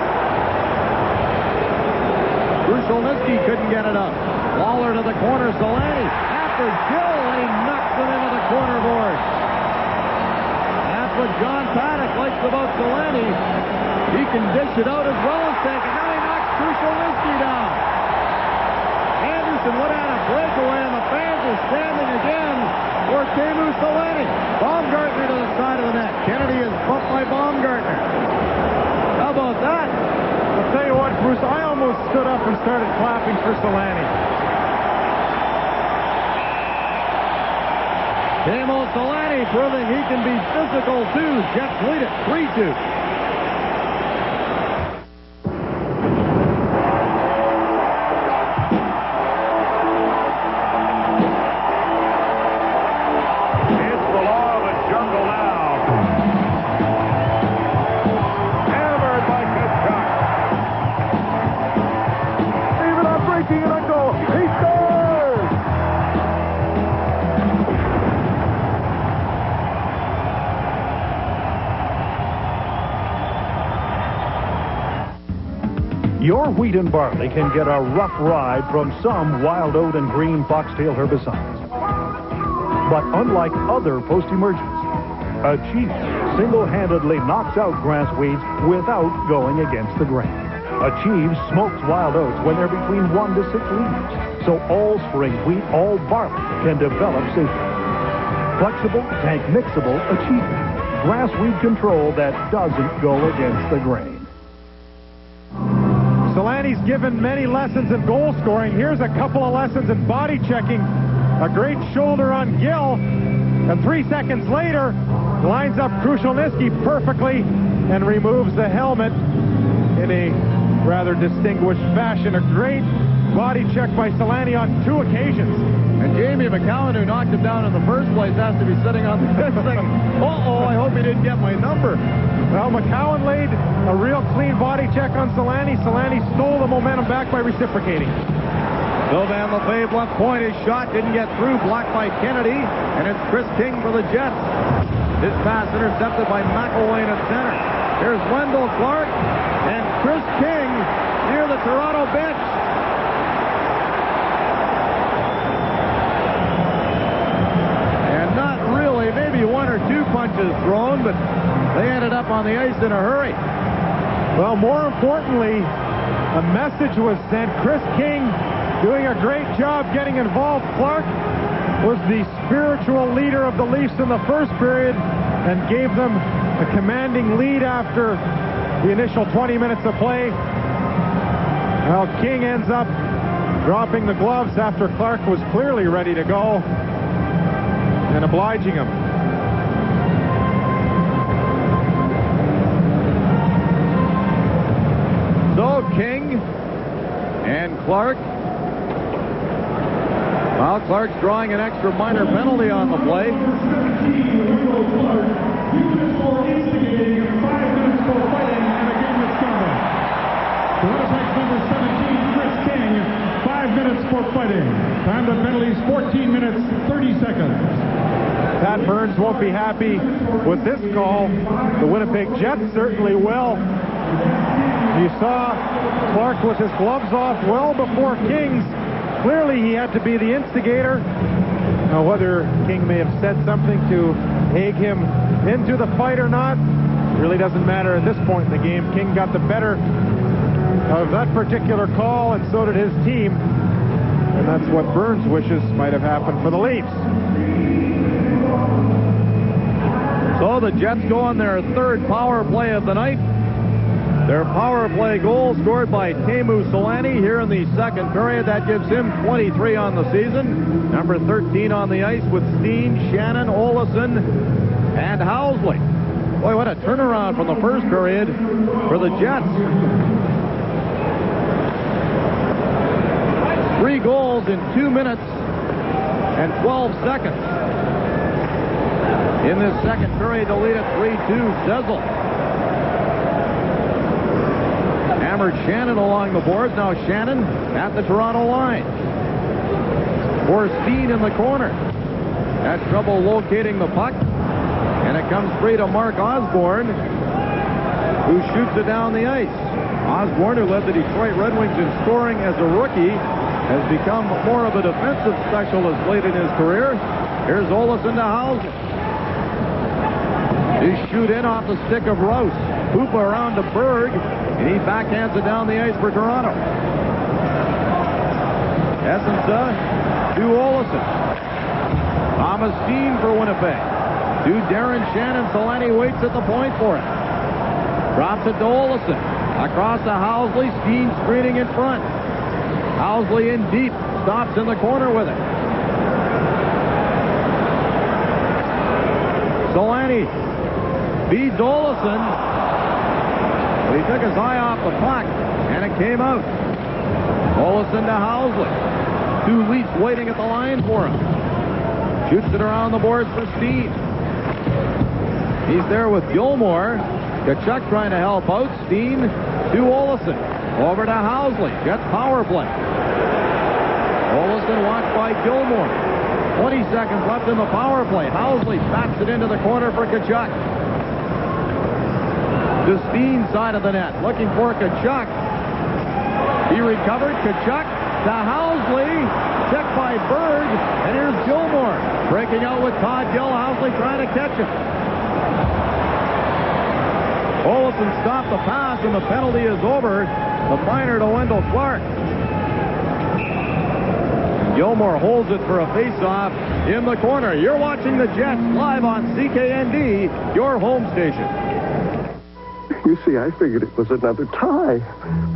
Krushelnyski couldn't get it up. Lawler to the corner. Selanne after Gill, and he knocks it into the corner board. That's what John Paddock likes about Selanne. He can dish it out as well as take it. Now he knocks Krushelnyski down. Anderson would have a breakaway, and the fans are standing again for Teemu Selanne. Baumgartner to the side of the net. Kennedy is stood up and started clapping for Selanne. Teemu Selanne proving he can be physical too. Jets lead it 3-2. Your wheat and barley can get a rough ride from some wild oat and green foxtail herbicides. But unlike other post-emergence, Achieve single-handedly knocks out grass weeds without going against the grain. Achieve smokes wild oats when they're between 1 to 6 leaves, so all spring wheat, all barley can develop safely. Flexible, tank mixable Achieve. Grass weed control that doesn't go against the grain. Selanne's given many lessons in goal scoring. Here's a couple of lessons in body checking. A great shoulder on Gill. And 3 seconds later, lines up Krushelnyski perfectly and removes the helmet in a rather distinguished fashion. A great body check by Selanne on 2 occasions. And Jamie McCowan, who knocked him down in the first place, has to be sitting on the bench saying, uh-oh, I hope he didn't get my number. Well, McCowan laid a real clean body check on Selanne. Selanne stole the momentum back by reciprocating. Sylvain Lefebvre left point. His shot didn't get through, blocked by Kennedy, and it's Chris King for the Jets. His pass intercepted by McElwain at center. Here's Wendell Clark and Chris King near the Toronto bench. And not really, maybe 1 or 2 punches thrown, but they ended up on the ice in a hurry. Well, more importantly, a message was sent. Chris King doing a great job getting involved. Clark was the spiritual leader of the Leafs in the first period and gave them a commanding lead after the initial 20 minutes of play. Well, King ends up dropping the gloves after Clark was clearly ready to go and obliging him. So King and Clark. Well, Clark's drawing an extra minor penalty on the play. Winnipeg's number 17, Chris King, 5 minutes for fighting. Time to penalties, 14 minutes, 30 seconds. Pat Burns won't be happy with this call. The Winnipeg Jets certainly will. You saw Clark with his gloves off well before King's. Clearly, he had to be the instigator. Now, whether King may have said something to egg him into the fight or not really doesn't matter at this point in the game. King got the better of that particular call, and so did his team. And that's what Burns wishes might have happened for the Leafs. So the Jets go on their 3rd power play of the night. Their power play goal scored by Teemu Selanne here in the 2nd period. That gives him 23 on the season. Number 13 on the ice with Steen, Shannon, Olesen, and Housley. Boy, what a turnaround from the first period for the Jets. 3 goals in 2 minutes and 12 seconds. In this 2nd period, to lead at 3-2, Sezel. Hammered Shannon along the boards. Now Shannon at the Toronto line. For Steen in the corner. Had trouble locating the puck. And it comes free to Mark Osborne, who shoots it down the ice. Osborne, who led the Detroit Red Wings in scoring as a rookie, has become more of a defensive specialist late in his career. Here's Olesen to Housley. He shoot in off the stick of Rouse. Hoopa around to Berg, and he backhands it down the ice for Toronto. Essensa to Olesen. Thomas Steen for Winnipeg. To Darren Shannon. Selanne waits at the point for it. Drops it to Olsen. Across to Housley. Steen screening in front. Housley in deep. Stops in the corner with it. Selanne feeds Olsen. But he took his eye off the puck, and it came out. Olsen to Housley. Two Leafs waiting at the line for him. Shoots it around the boards for Steen. He's there with Gilmore. Tkachuk trying to help out. Steen to Olsen. Over to Housley. Jets power play. Olsen watched by Gilmore. 20 seconds left in the power play. Housley bats it into the corner for Tkachuk. To Steen's side of the net. Looking for Tkachuk. He recovered. Tkachuk to Housley. Checked by Berg. And here's Gilmore. Breaking out with Todd Gill. Housley trying to catch him. Olsen stopped the pass, and the penalty is over. The minor to Wendell Clark. Gilmore holds it for a face-off in the corner. You're watching the Jets live on CKND, your home station. You see, I figured it was another tie.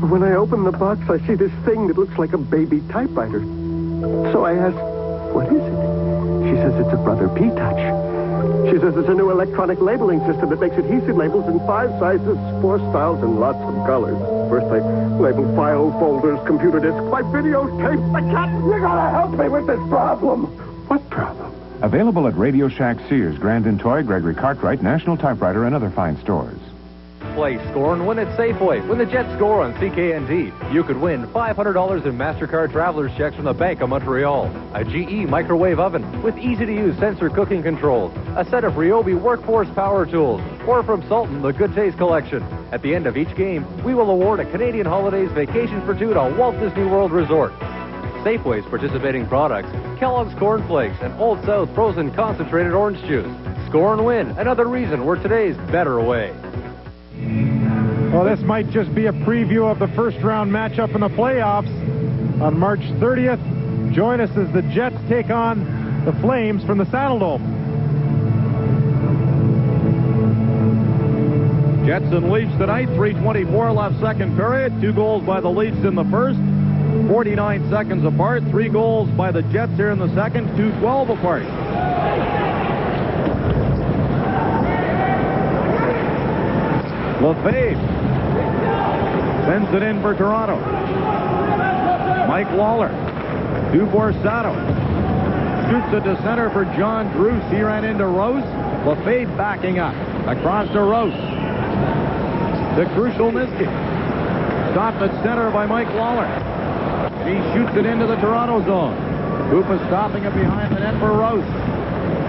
But when I open the box, I see this thing that looks like a baby typewriter. So I asked, what is it? She says it's a Brother P-Touch. She says it's a new electronic labeling system that makes adhesive labels in 5 sizes, 4 styles, and lots of colors. First I label file folders, computer disks, my videotapes. I can't. You gotta help me with this problem. What problem? Available at Radio Shack, Sears, Grandin Toy, Gregory Cartwright, National Typewriter, and other fine stores. Play, score, and win at Safeway. When the Jets score on CKND, you could win $500 in MasterCard Traveler's checks from the Bank of Montreal, a GE microwave oven with easy-to-use sensor cooking controls, a set of Ryobi workforce power tools, or from Sultan, the Good Taste Collection. At the end of each game, we will award a Canadian Holidays vacation for two to Walt Disney World Resort. Safeway's participating products, Kellogg's Corn Flakes and Old South Frozen Concentrated Orange Juice. Score and win, another reason we're today's better way. Well, this might just be a preview of the first-round matchup in the playoffs on March 30th. Join us as the Jets take on the Flames from the Saddledome. Jets and Leafs tonight, 3:24 left second period. 2 goals by the Leafs in the first. 49 seconds apart. 3 goals by the Jets here in the second. 2:12 apart. Lefebvre sends it in for Toronto. Mike Lawler to Borsato. Shoots it to center for John Druce. He ran into Rose. Lefebvre backing up. Across to Rose. To Krushelnyski. Stopped at center by Mike Lawler. And he shoots it into the Toronto zone. Hoopa stopping it behind the net for Rose.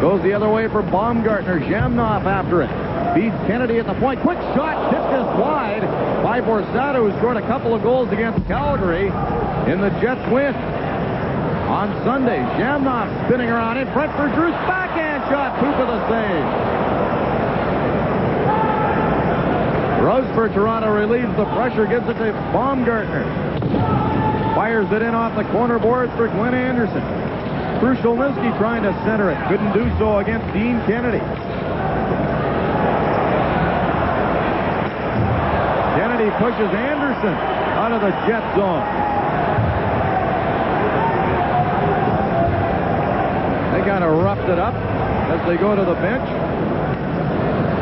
Goes the other way for Baumgartner. Jamnoff after it. Feeds Kennedy at the point. Quick shot. Tipped just wide by Borsato, who scored a couple of goals against Calgary in the Jets win. On Sunday, Jamnoff spinning around in front for Druce. Backhand shot. Hoopa the save. Rose for Toronto relieves the pressure. Gives it to Baumgartner. Fires it in off the corner boards for Glenn Anderson. Krushelnyski trying to center it. Couldn't do so against Dean Kennedy. Kennedy pushes Anderson out of the Jet zone. They kind of roughed it up as they go to the bench.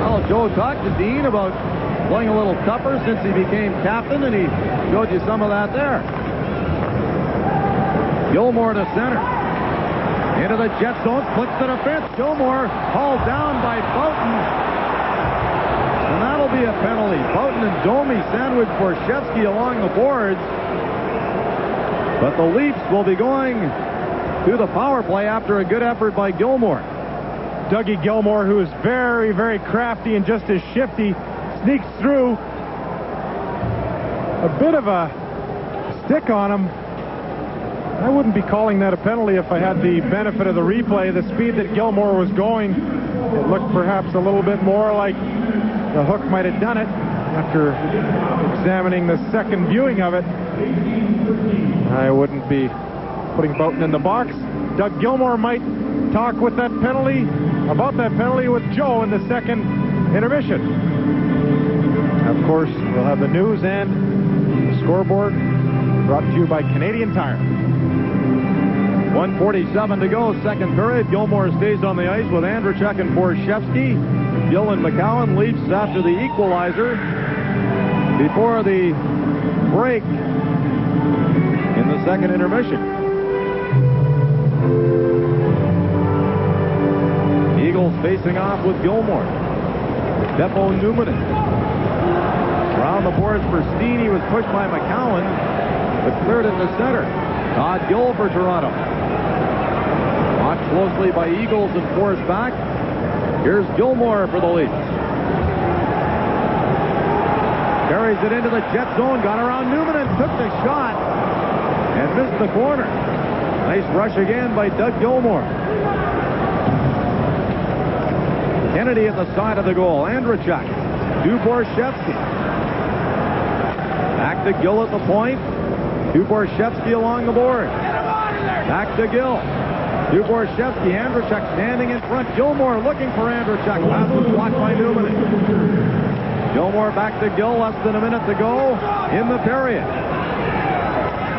Well, Joe talked to Dean about playing a little tougher since he became captain, and he showed you some of that there. Gilmore to center. Into the Jet zone, flips to the fence. Gilmore hauled down by Boughton. And that'll be a penalty. Boughton and Domi sandwich Borshevsky along the boards. But the Leafs will be going to the power play after a good effort by Gilmore. Dougie Gilmore, who is very, very crafty and just as shifty, sneaks through. A bit of a stick on him. I wouldn't be calling that a penalty if I had the benefit of the replay. The speed that Gilmore was going, it looked perhaps a little bit more like the hook might have done it after examining the second viewing of it. I wouldn't be putting Boughton in the box. Doug Gilmore might talk with that penalty, about that penalty with Joe in the second intermission. Of course, we'll have the news and the scoreboard brought to you by Canadian Tire. 1:47 to go, second period. Gilmore stays on the ice with Andrzejczyk and Borshevsky. Gill and McCowan leaps after the equalizer. Before the break in the second intermission. Eagles facing off with Gilmore. Beppo Newman. Around the boards for Steen. He was pushed by McCowan, but cleared it to center. Todd Gill for Toronto. Watched closely by Eagles and forced back. Here's Gilmore for the Leafs. Carries it into the Jet zone, got around Newman and took the shot and missed the corner. Nice rush again by Doug Gilmore. Kennedy at the side of the goal. Andrzejczyk to Borshevsky. Back to Gill at the point. To Borshevsky along the board. Back to Gill. To Borshevsky. Andrzejczyk standing in front. Gilmore looking for Andrzejczyk. Pass was blocked by Newman. Gilmore back to Gill. Less than a minute to go in the period.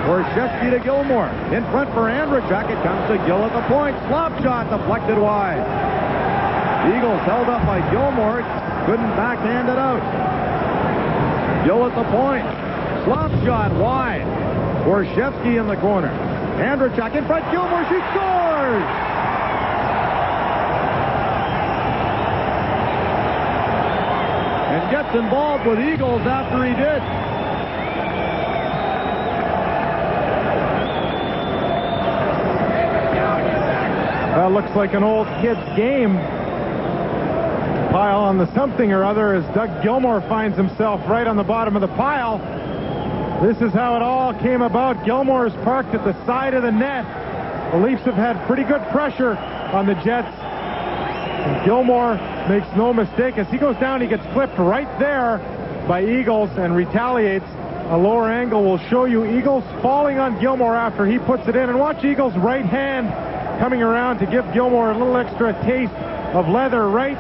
Borshevsky to Gilmore. In front for Andrzejczyk. It comes to Gill at the point. Slop shot deflected wide. Eagles held up by Gilmore. Couldn't backhand it out. Gill at the point. Slop shot wide. Borshevsky in the corner. Andrzejczyk in front. Gilmore, she scores! And gets involved with Eagles after he did. That looks like an old kid's game. Pile on the something or other as Doug Gilmore finds himself right on the bottom of the pile. This is how it all came about. Gilmore is parked at the side of the net. The Leafs have had pretty good pressure on the Jets. And Gilmore makes no mistake. As he goes down, he gets clipped right there by Eagles and retaliates. A lower angle will show you Eagles falling on Gilmore after he puts it in. And watch Eagles' right hand coming around to give Gilmore a little extra taste of leather right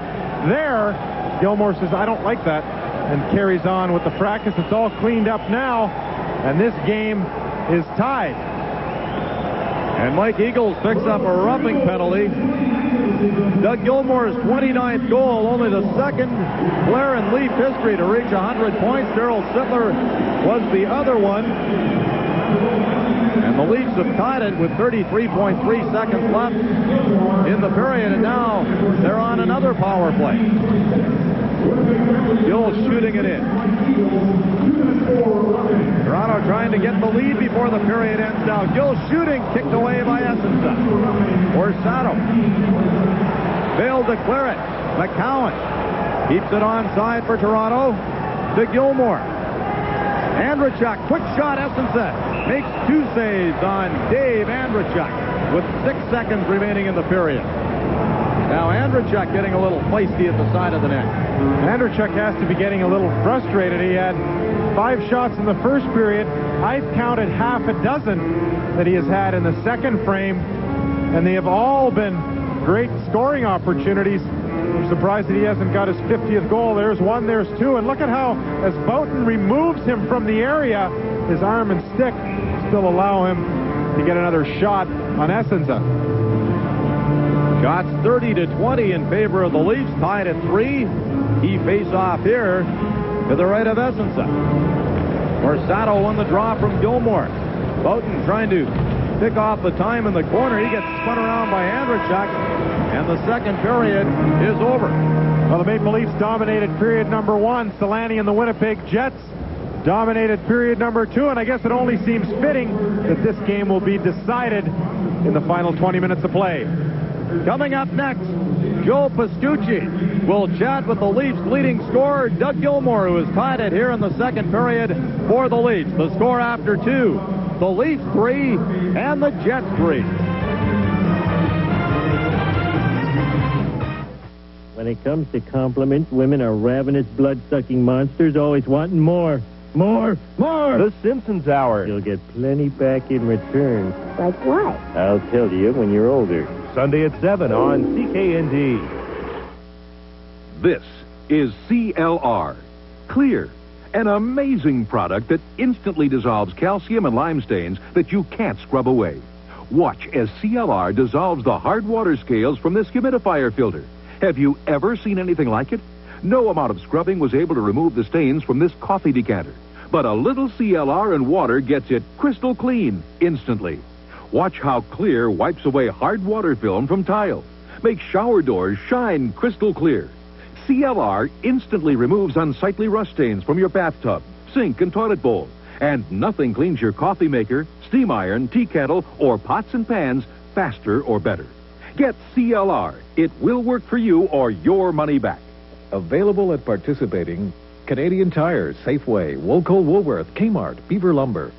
there. Gilmore says, I don't like that, and carries on with the practice. It's all cleaned up now, and this game is tied. And Mike Eagles picks up a roughing penalty. Doug Gilmore's 29th goal, only the second player in Leaf history to reach 100 points. Darryl Sittler was the other one. And the Leafs have tied it with 33.3 seconds left in the period, and now they're on another power play. Gill shooting it in. Toronto trying to get the lead before the period ends now. Gill shooting, kicked away by Essensa. Borsato failed to clear it. McCowan keeps it onside for Toronto to Gilmore. Andrzejczyk, quick shot. Essensa makes two saves on Dave Andrzejczyk with 6 seconds remaining in the period. Now Andrzejczyk getting a little feisty at the side of the net. Andrzejczyk has to be getting a little frustrated. He had 5 shots in the first period. I've counted half a dozen that he has had in the second frame, and they have all been great scoring opportunities. I'm surprised that he hasn't got his 50th goal. There's one, there's two, and look at how, as Boughton removes him from the area, his arm and stick still allow him to get another shot on Essensa. Shots 30-20 in favor of the Leafs, tied at 3. He face-off here to the right of Essensa. Borsato won the draw from Gilmore. Boughton trying to pick off the time in the corner. He gets spun around by Andrzejczyk, and the second period is over. Well, the Maple Leafs dominated period number 1. Selanne and the Winnipeg Jets dominated period number 2, and I guess it only seems fitting that this game will be decided in the final 20 minutes of play. Coming up next, Joe Pascucci will chat with the Leafs' leading scorer, Doug Gilmore, who is tied it here in the second period for the Leafs. The score after 2, the Leafs 3 and the Jets 3. When it comes to compliments, women are ravenous, blood-sucking monsters, always wanting more. More! More! The Simpsons Hour. You'll get plenty back in return. Like what? I'll tell you when you're older. Sunday at 7 on CKND. This is CLR. Clear, An amazing product that instantly dissolves calcium and lime stains that you can't scrub away. Watch as CLR dissolves the hard water scales from this humidifier filter. Have you ever seen anything like it? No amount of scrubbing was able to remove the stains from this coffee decanter. But a little CLR and water gets it crystal clean instantly. Watch how clear wipes away hard water film from tile. Make shower doors shine crystal clear. CLR instantly removes unsightly rust stains from your bathtub, sink, and toilet bowl. And nothing cleans your coffee maker, steam iron, tea kettle, or pots and pans faster or better. Get CLR. It will work for you or your money back. Available at participating Canadian Tire, Safeway, Woolco Woolworth, Kmart, Beaver Lumber,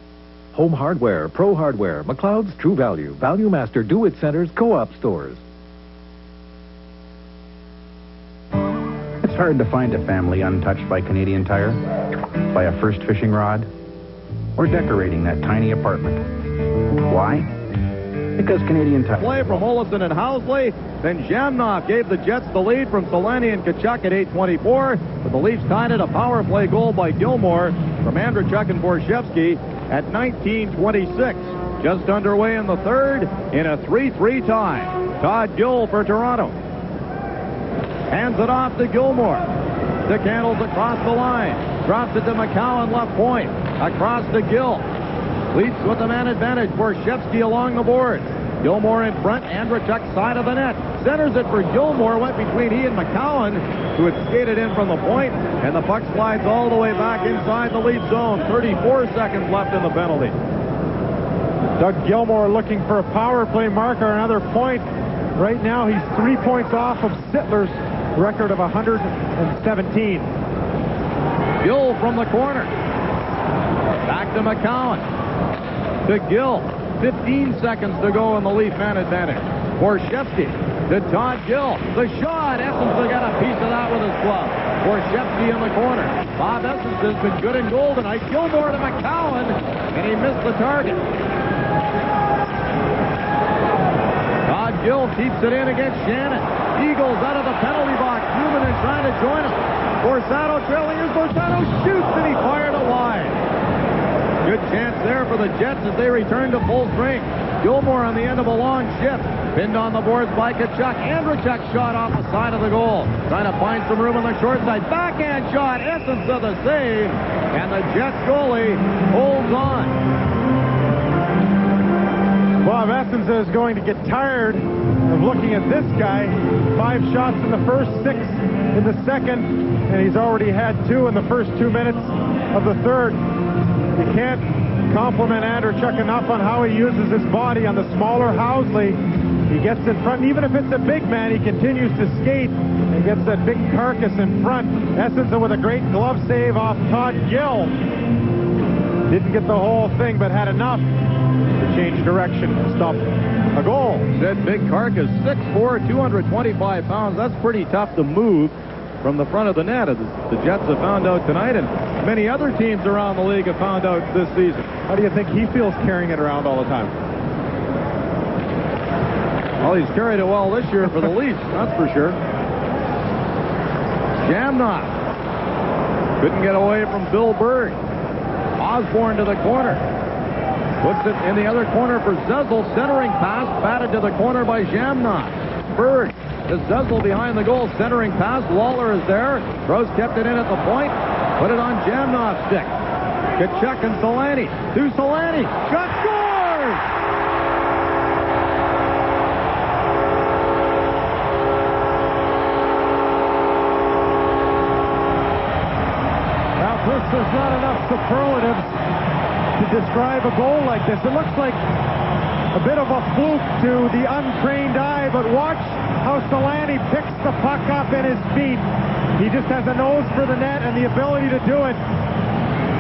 Home Hardware, Pro Hardware, McLeod's True Value, Value Master, Do-It Centers, Co-op stores. It's hard to find a family untouched by Canadian Tire, by a first fishing rod, or decorating that tiny apartment. Why? Because Canadian Tire. Play from Olafson and Housley. Then Jamnoff gave the Jets the lead from Selanne and Tkachuk at 8:24. But the Leafs tied it a power play goal by Gilmore from Andreychuk and Borshevsky at 19:26. Just underway in the third in a 3-3 tie. Todd Gill for Toronto. Hands it off to Gilmore. Decantles across the line. Drops it to McCowan left point. Across to Gill. Leafs with the man advantage. Borshevsky along the boards. Gilmore in front. Andreychuk side of the net. Centers it for Gilmore. Went between he and McCowan, who had skated in from the point. And the puck slides all the way back inside the Leaf zone. 34 seconds left in the penalty. Doug Gilmore looking for a power play marker, another point. Right now he's 3 points off of Sittler's record of 117. Gill from the corner. Back to McCowan. To Gill. 15 seconds to go in the Leaf man advantage. Borshevsky to Todd Gill. The shot. Essence got a piece of that with his glove. Borshevsky in the corner. Bob Essence has been good in goal tonight. Gilmore to McCowan, and he missed the target. Todd Gill keeps it in against Shannon. Eagles out of the penalty box. Newman is trying to join him. Borsato trailing. Here's Borsato. Shoots, and he fired it wide. Good chance there for the Jets as they return to full strength. Gilmore on the end of a long shift. Pinned on the boards by Tkachuk. Andreychuk shot off the side of the goal. Trying to find some room on the short side. Backhand shot. Essence of the save. And the Jets goalie holds on. Bob Essence is going to get tired of looking at this guy. 5 shots in the first, 6 in the second, and he's already had 2 in the first 2 minutes of the third. You can't compliment Andreychuk enough on how he uses his body on the smaller Housley. He gets in front, even if it's a big man, he continues to skate and gets that big carcass in front. Essence with a great glove save off Todd Gill. Didn't get the whole thing, but had enough to change direction and stop a goal. Said big carcass, 6'4", 225 pounds. That's pretty tough to move from the front of the net. The Jets have found out tonight, and many other teams around the league have found out this season. How do you think he feels carrying it around all the time? Well, he's carried it well this year for the Leafs, that's for sure. Jamnoff couldn't get away from Bill Berg. Osborne to the corner. Puts it in the other corner for Zezel. Centering pass, batted to the corner by Jamnoff. Berg to Zezel behind the goal. Centering pass. Lawler is there. Rose kept it in at the point. Put it on Jamnoff's stick. Tkachuk and Selanne. To Selanne. Shot scores! Now, Bruce, there's not enough superlatives to describe a goal like this. It looks like a bit of a fluke to the untrained eye, but watch how Selanne picks the puck up in his feet. He just has a nose for the net and the ability to do it.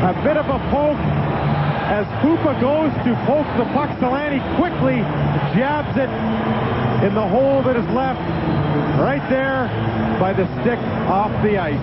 A bit of a poke as Koopa goes to poke the puck. Selanne quickly jabs it in the hole that is left right there by the stick off the ice.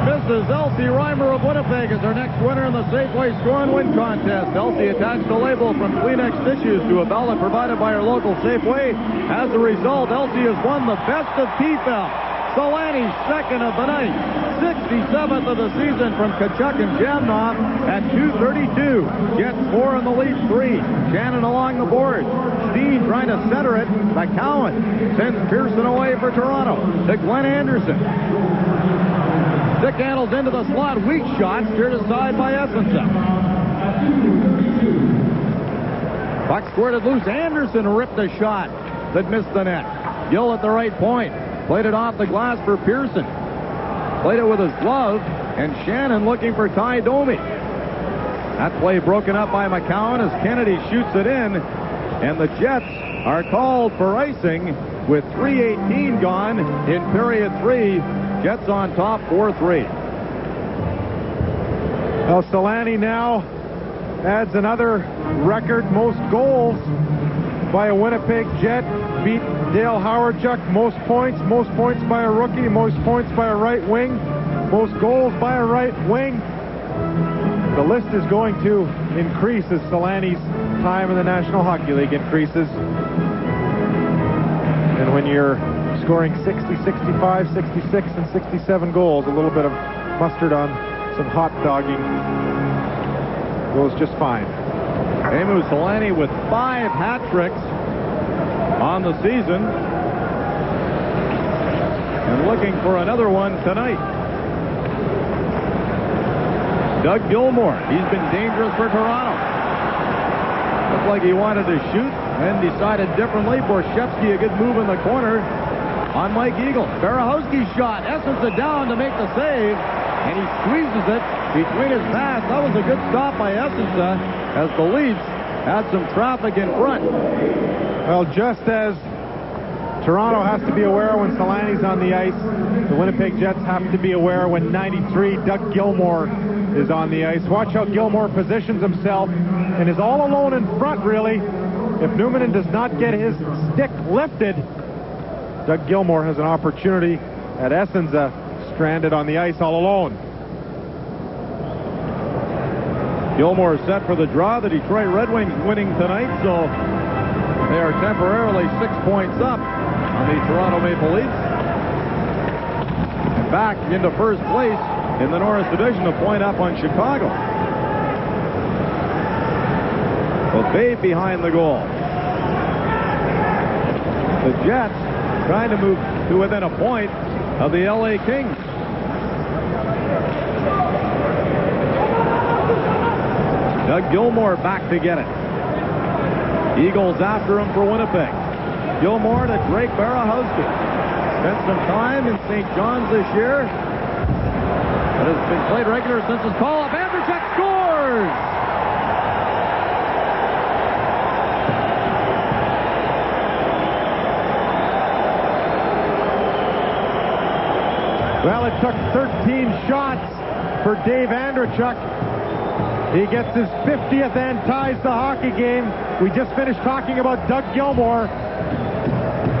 Mrs. Elsie Reimer of Winnipeg is our next winner in the Safeway Score and Win contest. Elsie attached a label from Kleenex Tissues to a ballot provided by her local Safeway. As a result, Elsie has won the Best of PFL. Selanne's second of the night. 67th of the season from Tkachuk and Jamnov at 2:32. Jets 4 in the lead, 3. Shannon along the board. Steen trying to center it. McCowan sends Pearson away for Toronto. To Glenn Anderson. Stick handles into the slot. Weak shot steered aside by Essensa. Puck squirted loose. Anderson ripped a shot that missed the net. Gill at the right point. Played it off the glass for Pearson. Played it with his glove, and Shannon looking for Ty Domi. That play broken up by McCowan as Kennedy shoots it in, and the Jets are called for icing with 3:18 gone in period 3. Jets on top 4-3. Well, Selanne now adds another record, most goals by a Winnipeg Jet. Beat Dale Howardchuk, most points by a rookie, most points by a right wing, most goals by a right wing. The list is going to increase as Selanne's time in the National Hockey League increases. And when you're scoring 60, 65, 66, and 67 goals, a little bit of mustard on some hot dogging goes just fine. Emu Selanne with 5 hat tricks on the season, and looking for another one tonight. Doug Gilmour, he's been dangerous for Toronto. Looked like he wanted to shoot, then decided differently. Borshevsky, a good move in the corner on Mike Eagle. Barahowski's shot, Essensa down to make the save, and he squeezes it between his pads. That was a good stop by Essensa as the Leafs had some traffic in front. Well, just as Toronto has to be aware when Selanne's on the ice, the Winnipeg Jets have to be aware when 93 Doug Gilmour is on the ice. Watch how Gilmour positions himself and is all alone in front, really. If Newman does not get his stick lifted, Doug Gilmour has an opportunity at Essensa, stranded on the ice all alone. Gilmour set for the draw. The Detroit Red Wings winning tonight, so they are temporarily 6 points up on the Toronto Maple Leafs. And back into first place in the Norris Division, a point up on Chicago. Well, Babe behind the goal. The Jets trying to move to within a point of the LA Kings. Doug Gilmour back to get it. Eagles after him for Winnipeg. Gilmour to Drake Barahowski. Spent some time in St. John's this year, but has been played regular since his call-up. Andrzejczyk scores! Well, it took 13 shots for Dave Andrzejczyk. He gets his 50th and ties the hockey game. We just finished talking about Doug Gilmour.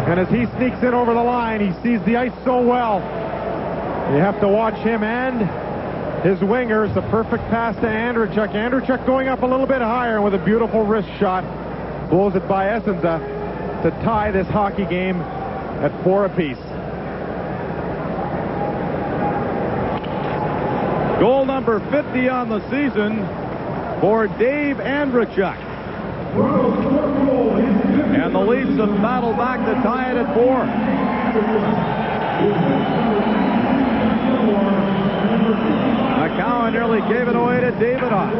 And as he sneaks in over the line, he sees the ice so well. You have to watch him and his wingers. A perfect pass to Andrzejczyk. Andrzejczyk going up a little bit higher with a beautiful wrist shot. Blows it by Essensa to tie this hockey game at 4 apiece. Goal number 50 on the season for Dave Andrzejczyk. And the Leafs have battled back to tie it at 4. McCowan nearly gave it away to Davidoff.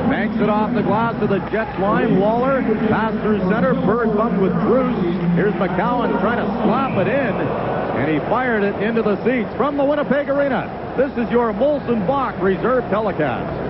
Banks it off the glass of the Jets line. Lawler pass through center. Bird bumped with Bruce. Here's McCowan trying to slap it in, and he fired it into the seats from the Winnipeg Arena. This is your Molson Bach reserve telecast.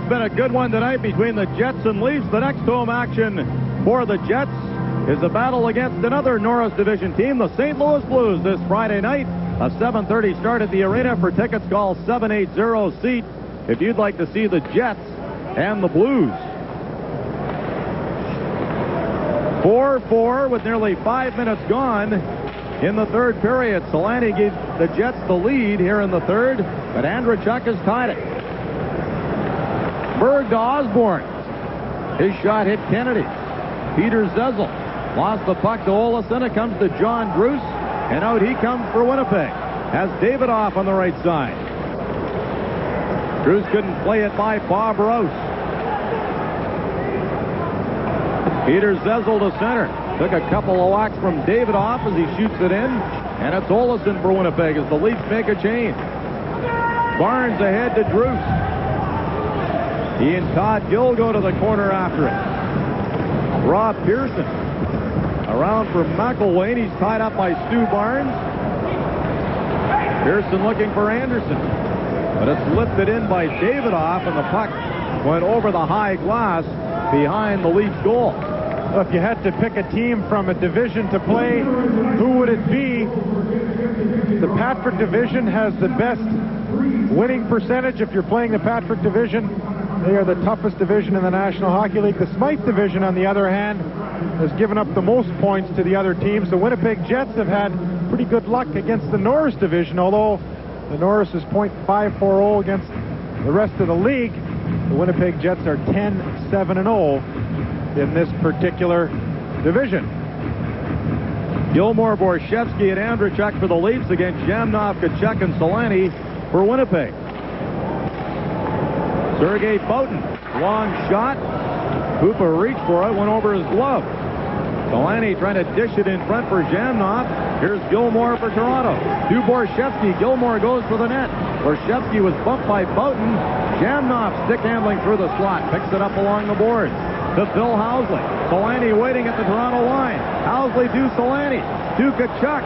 been a good one tonight between the Jets and Leafs. The next home action for the Jets is a battle against another Norris Division team, the St. Louis Blues, this Friday night. A 7:30 start at the arena. For tickets, call 780-SEAT if you'd like to see the Jets and the Blues. 4-4 with nearly 5 minutes gone in the third period. Selanne gave the Jets the lead here in the third, but Andrechuk has tied it. Berg to Osborne. His shot hit Kennedy. Peter Zezel lost the puck to Olesen. It comes to John Bruce, and out he comes for Winnipeg. Has Davidoff on the right side. Bruce couldn't play it by Bob Rouse. Peter Zezel to center. Took a couple of walks from Davidoff as he shoots it in, and it's Olesen for Winnipeg as the Leafs make a change. Barnes ahead to Bruce. He and Todd Gill go to the corner after it. Rob Pearson around for McElwain. He's tied up by Stu Barnes. Pearson looking for Anderson, but it's lifted in by Davidoff, and the puck went over the high glass behind the Leafs goal. Well, if you had to pick a team from a division to play, who would it be? The Patrick Division has the best winning percentage. If you're playing the Patrick Division, they are the toughest division in the National Hockey League. The Smythe Division, on the other hand, has given up the most points to the other teams. The Winnipeg Jets have had pretty good luck against the Norris Division, although the Norris is .540 against the rest of the league. The Winnipeg Jets are 10-7-0 in this particular division. Gilmore, Borshevsky, and Andrechuk for the Leafs against Jamnov, Tkachuk, and Selanne for Winnipeg. Sergei Boutin, long shot. Hooper reached for it, went over his glove. Selanne trying to dish it in front for Jamnov. Here's Gilmore for Toronto. To Borshevsky. Gilmore goes for the net. Borshevsky was bumped by Boutin. Jamnov stick handling through the slot. Picks it up along the boards. To Phil Housley. Selanne waiting at the Toronto line. Housley to Selanne. To Tkachuk.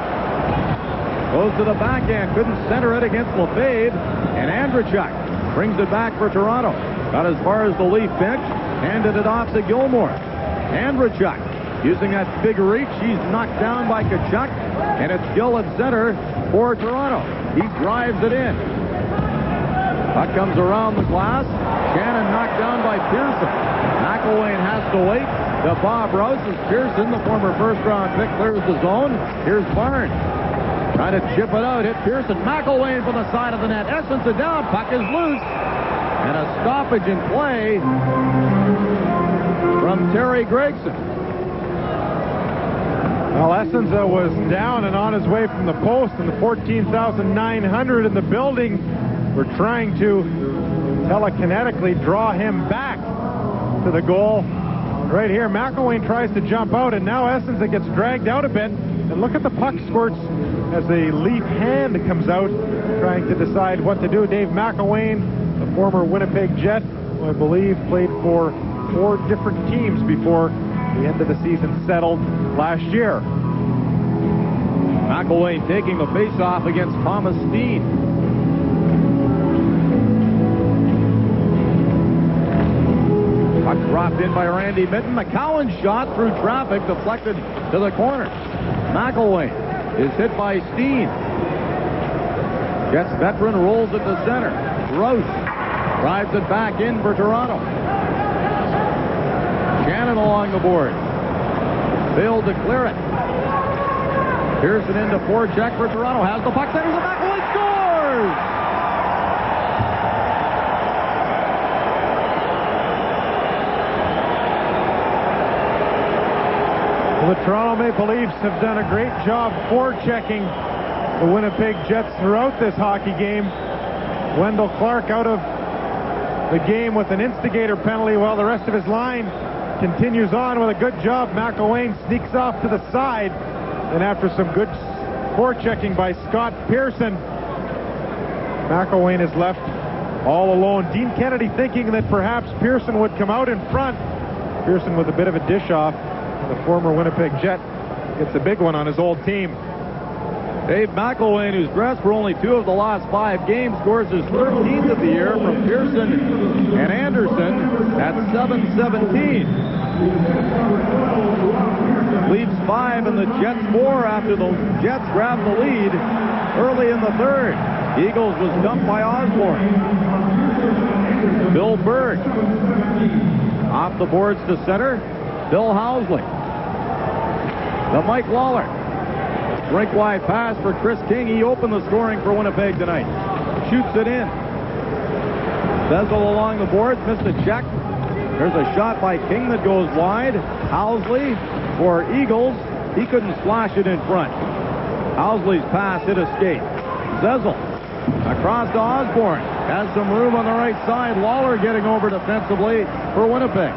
Goes to the backhand. Couldn't center it against Lefebvre. And Andrechuk brings it back for Toronto. Got as far as the Leaf bench. Handed it off to Gilmore. Andrechuk using that big reach. He's knocked down by Tkachuk. And it's Gill at center for Toronto. He drives it in. Puck comes around the glass. Shannon knocked down by Pearson. McElwain has to wait. To Bob Rouse as Pearson, the former first-round pick, clears the zone. Here's Barnes. Trying to chip it out. Hit Pearson. McElwain from the side of the net. Essence it down. Puck is loose. And a stoppage in play from Terry Gregson. Well, Essenza was down and on his way from the post, and the 14,900 in the building were trying to telekinetically draw him back to the goal. Right here, McElwain tries to jump out, and now Essenza gets dragged out a bit. And look at the puck squirts as the Leaf hand comes out, trying to decide what to do. Dave McElwain, the former Winnipeg Jet, who I believe played for 4 different teams before the end of the season settled last year. McElwain taking the face-off against Thomas Steen. Puck dropped in by Randy Mitten. McCowan's shot through traffic, deflected to the corner. McElwain is hit by Steen. Jets veteran rolls it to center. Rouse drives it back in for Toronto. Shannon along the board. Failed to clear it. Pearson into forecheck for Toronto. Has the puck. Centers it back. McElwain scores! Well, the Toronto Maple Leafs have done a great job forechecking the Winnipeg Jets throughout this hockey game. Wendell Clark out of the game with an instigator penalty while the rest of his line continues on with a good job. McElwain sneaks off to the side, and after some good forechecking by Scott Pearson, McElwain is left all alone. Dean Kennedy thinking that perhaps Pearson would come out in front. Pearson with a bit of a dish off. The former Winnipeg Jet gets a big one on his old team. Dave McElwain, who's dressed for only 2 of the last 5 games, scores his 13th of the year from Pearson and Anderson at 7-17. Leafs 5 and the Jets 4 after the Jets grabbed the lead early in the third. Eagles was dumped by Osborne. Bill Berg off the boards to center. Bill Housley. The Mike Lawler. Rink-wide pass for Chris King. He opened the scoring for Winnipeg tonight. Shoots it in. Sezel along the boards, missed a check. There's a shot by King that goes wide. Housley for Eagles. He couldn't slash it in front. Housley's pass hit a skate. Sezel across to Osborne. Has some room on the right side. Lawler getting over defensively for Winnipeg.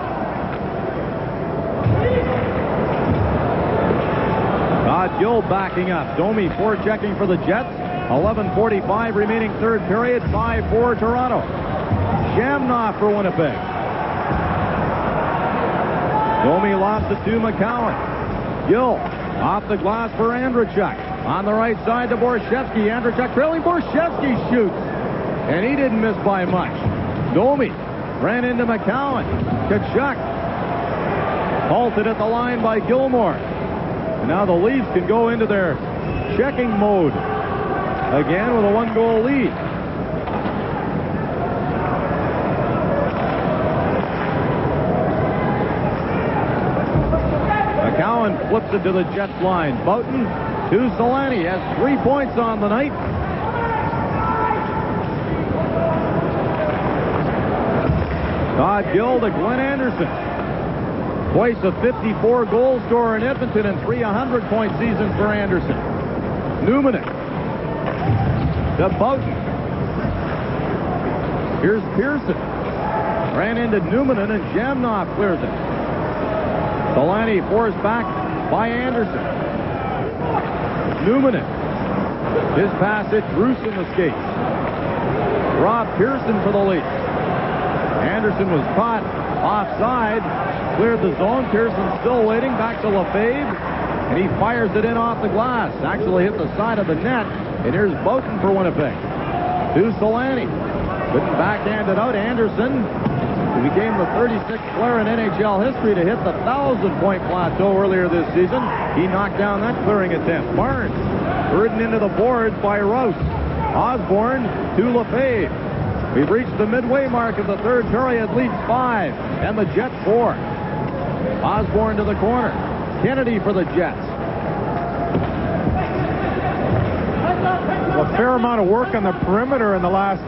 Gill backing up. Domi forechecking for the Jets. 11:45 remaining third period. 5-4 Toronto. Jamnoff for Winnipeg. Domi lost it to McCowan. Gill off the glass for Andrechuk. On the right side to Borshevsky. Andrechuk trailing. Borshevsky shoots. And he didn't miss by much. Domi ran into McCowan. Tkachuk halted at the line by Gilmore. Now the Leafs can go into their checking mode again with a 1-goal lead. McCowan flips it to the Jets line. Boughton to Selanne. Has 3 points on the night. Todd Gill to Glenn Anderson. Twice a 54-goal scorer in Edmonton and 3 100-point seasons for Anderson. Newman to Boughton. Here's Pearson. Ran into Newman and Jamnoff clears it. Selanne forced back by Anderson. Newman. His pass hit Bruce in the skates. Rob Pearson for the Leafs. Anderson was caught offside. Cleared the zone. Pearson still waiting. Back to Lefebvre. And he fires it in off the glass. Actually hit the side of the net. And here's Boughton for Winnipeg. To Selanne. Couldn't backhand it out. Anderson, who became the 36th player in NHL history to hit the 1,000-point plateau earlier this season. He knocked down that clearing attempt. Barnes ridden into the boards by Rouse. Osborne to Lefebvre. We've reached the midway mark of the third period. Leafs 5 and the Jets 4. Osborne to the corner. Kennedy for the Jets. A fair amount of work on the perimeter in the last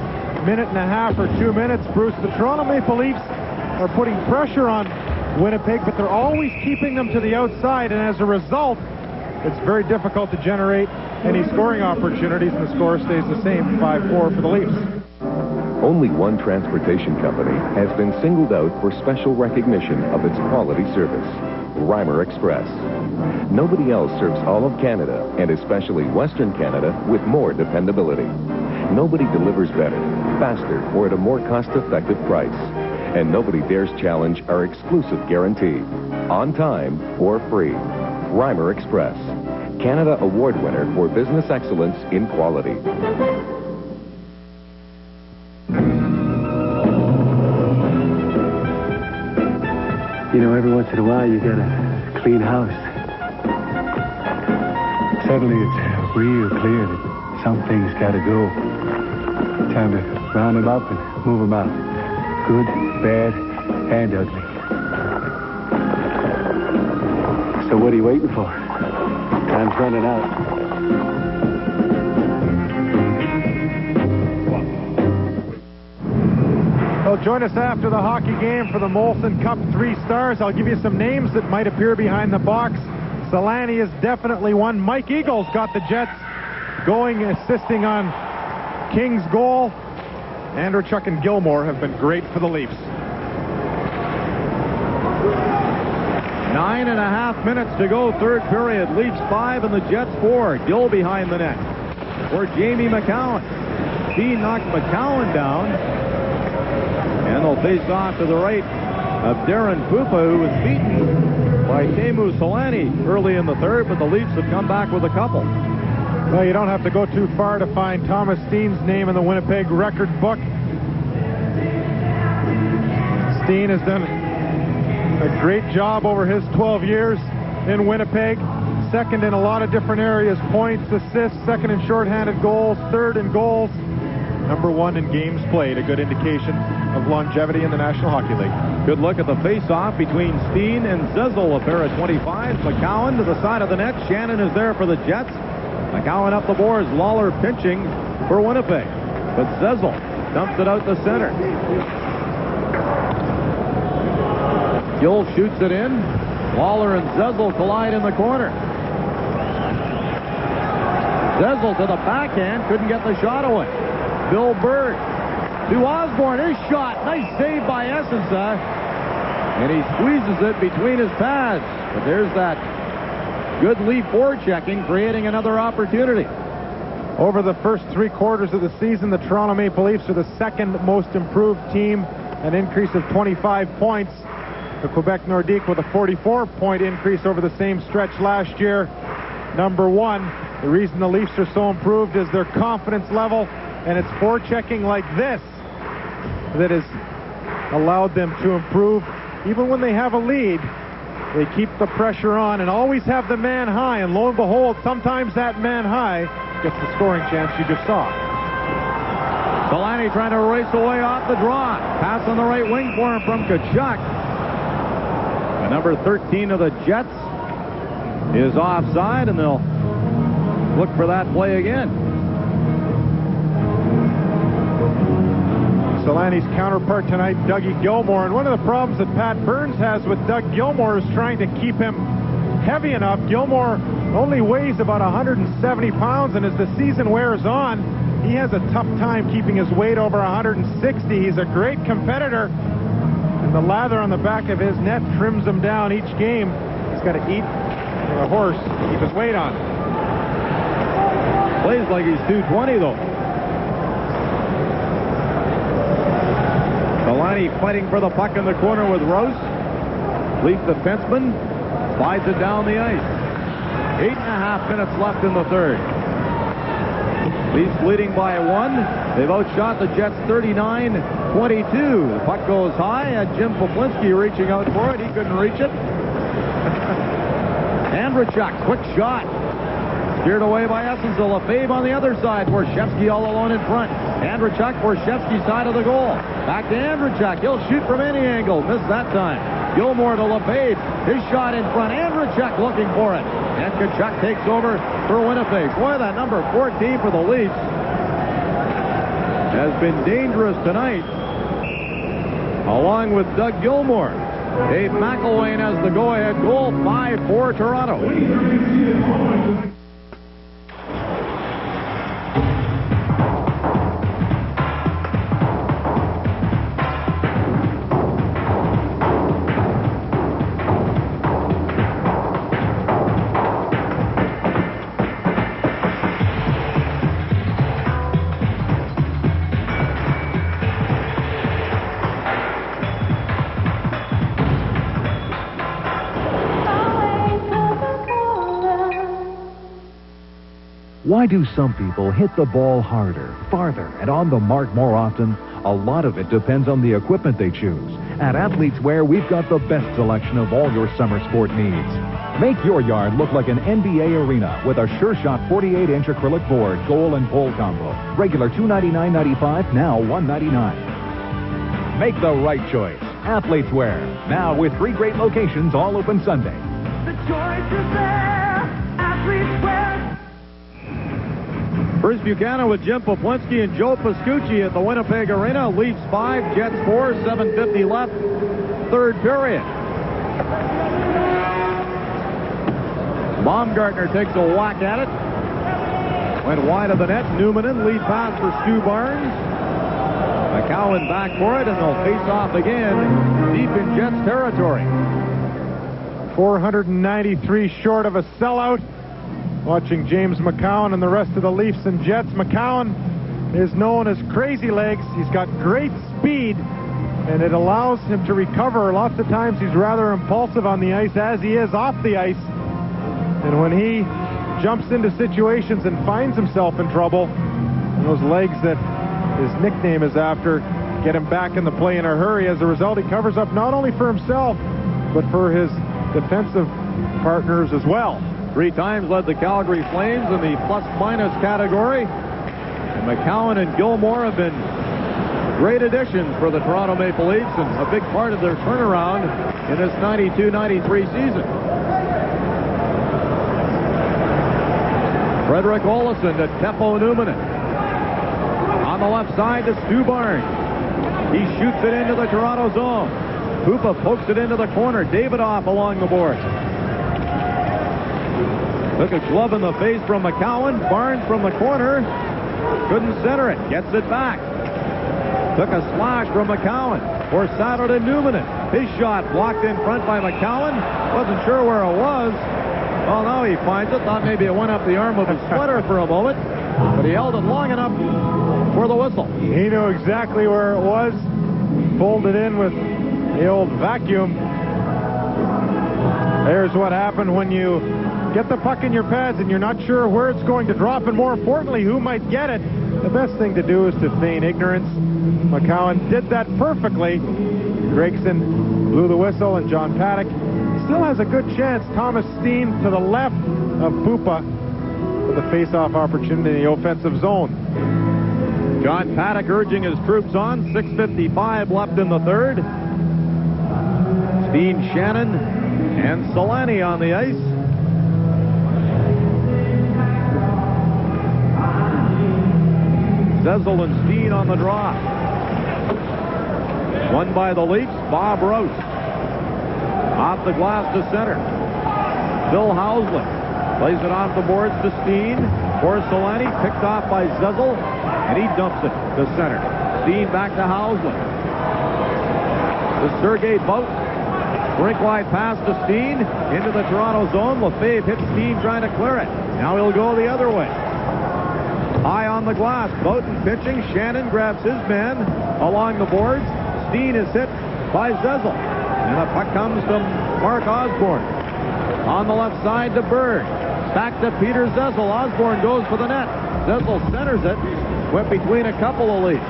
minute and a half or 2 minutes, Bruce. The Toronto Maple Leafs are putting pressure on Winnipeg, but they're always keeping them to the outside, and as a result, it's very difficult to generate any scoring opportunities, and the score stays the same, 5-4 for the Leafs. Only one transportation company has been singled out for special recognition of its quality service, Reimer Express. Nobody else serves all of Canada, and especially Western Canada, with more dependability. Nobody delivers better, faster, or at a more cost-effective price. And nobody dares challenge our exclusive guarantee. On time or free. Reimer Express. Canada Award winner for business excellence in quality. You know, every once in a while you get a clean house. Suddenly it's real clear that some things gotta go. Time to round them up and move them out. Good, bad, and ugly. So what are you waiting for? Time's running out. Well, join us after the hockey game for the Molson Cup 3 Stars. I'll give you some names that might appear behind the box. Selanne is definitely one. Mike Eagles got the Jets going, assisting on King's goal. Andrechuk and Gilmore have been great for the Leafs. 9.5 minutes to go, third period. Leafs 5 and the Jets 4. Gill behind the net for Jamie McCowan. He knocked McCowan down. And they'll face off to the right of Darren Pupa, who was beaten by Teemu Selanne early in the third, but the Leafs have come back with a couple. Well, you don't have to go too far to find Thomas Steen's name in the Winnipeg record book. Steen has done a great job over his 12 years in Winnipeg. Second in a lot of different areas, points, assists, second in shorthanded goals, third in goals, number one in games played, a good indication of longevity in the National Hockey League. Good look at the face-off between Steen and Zezel, a pair of 25s. McCowan to the side of the net. Shannon is there for the Jets. McCowan up the boards. Lawler pinching for Winnipeg. But Zezel dumps it out the center. Gill shoots it in. Lawler and Zezel collide in the corner. Zezel to the backhand. Couldn't get the shot away. Bill Bird to Osborne. His shot. Nice save by Essensa. And he squeezes it between his pads. But there's that good lead forechecking, creating another opportunity. Over the first 3 quarters of the season, the Toronto Maple Leafs are the second most improved team, an increase of 25 points. The Quebec Nordique with a 44-point increase over the same stretch last year. Number one, the reason the Leafs are so improved is their confidence level, and it's forechecking like this that has allowed them to improve. Even when they have a lead, they keep the pressure on and always have the man high, and lo and behold, sometimes that man high gets the scoring chance you just saw. Selanne trying to race away off the draw. Pass on the right wing for him from Tkachuk. The number 13 of the Jets is offside, and they'll look for that play again. Selanne's counterpart tonight, Dougie Gilmour. And one of the problems that Pat Burns has with Doug Gilmour is trying to keep him heavy enough. Gilmour only weighs about 170 pounds, and as the season wears on, he has a tough time keeping his weight over 160. He's a great competitor, and the lather on the back of his net trims him down each game. He's got to eat like a horse to keep his weight on. Plays like he's 220, though. Selanne fighting for the puck in the corner with Rouse. Leaf defenseman slides it down the ice. 8.5 minutes left in the third. Leafs leading by 1. They've outshot the Jets 39-22. The puck goes high. Jim Poplinski reaching out for it. He couldn't reach it. Andrechuk, quick shot. Steered away by Essensa. Lefebvre on the other side. Borshevsky all alone in front. Andrechuk, Borshevsky side of the goal. Back to Andrechuk. He'll shoot from any angle. Missed that time. Gilmour to Lefebvre. His shot in front. Andrechuk looking for it. And Tkachuk takes over for Winnipeg. Boy, that number 14 for the Leafs has been dangerous tonight, along with Doug Gilmour. Dave McElwain has the go-ahead goal. 5-4 Toronto. Why do some people hit the ball harder, farther, and on the mark more often? A lot of it depends on the equipment they choose. At Athletes Wear, we've got the best selection of all your summer sport needs. Make your yard look like an NBA arena with a Sure Shot 48-inch acrylic board, goal and pole combo. Regular $299.95, now $199. Make the right choice. Athletes Wear, now with 3 great locations, all open Sunday. The choice is there. Athletes Wear. Bruce Buchanan with Jim Poplinski and Joe Pascucci at the Winnipeg Arena. Leafs 5, Jets 4, 7:50 left, third period. Baumgartner takes a whack at it. Went wide of the net. Newmanen lead pass for Stu Barnes. McCowan back for it, and they'll face off again deep in Jets territory. 493 short of a sellout. Watching James McCowan and the rest of the Leafs and Jets. McCowan is known as Crazy Legs. He's got great speed, and it allows him to recover. Lots of times he's rather impulsive on the ice, as he is off the ice. And when he jumps into situations and finds himself in trouble. And those legs that his nickname is after get him back in the play in a hurry. As a result, he covers up not only for himself, but for his defensive partners as well. 3 times led the Calgary Flames in the plus-minus category. And McCowan and Gilmore have been great additions for the Toronto Maple Leafs and a big part of their turnaround in this 92-93 season. Frederick Olofsson to Teppo Numminen. On the left side to Stu Barnes. He shoots it into the Toronto zone. Hoopa pokes it into the corner. Davidoff along the boards. Took a glove in the face from McCowan. Barnes from the corner. Couldn't center it. Gets it back. Took a slash from McCowan. Forsato to Numminen. His shot blocked in front by McCowan. Wasn't sure where it was. Well, now he finds it. Thought maybe it went up the arm of his sweater for a moment. But he held it long enough for the whistle. He knew exactly where it was. Pulled it in with the old vacuum. There's what happened when you get the puck in your pads and you're not sure where it's going to drop, and more importantly, who might get it. The best thing to do is to feign ignorance. McCowan did that perfectly. Gregson blew the whistle, and John Paddock still has a good chance. Thomas Steen to the left of Pupa for the face-off opportunity in the offensive zone. John Paddock urging his troops on. 6:55 left in the third. Steen, Shannon, and Selanne on the ice. Zezel and Steen on the draw. Won by the Leafs. Bob Rouse. Off the glass to center. Bill Housley plays it off the boards to Steen. For Selanne, picked off by Zezel, and he dumps it to center. Steen back to Housley. To Sergei Bout. Brink line pass to Steen. Into the Toronto zone. Lefebvre hits Steen trying to clear it. Now he'll go the other way. High on the glass. Boughton pitching. Shannon grabs his man along the boards. Steen is hit by Zezel. And the puck comes to Mark Osborne. On the left side to Berg. Back to Peter Zezel. Osborne goes for the net. Zezel centers it. Went between a couple of Leafs.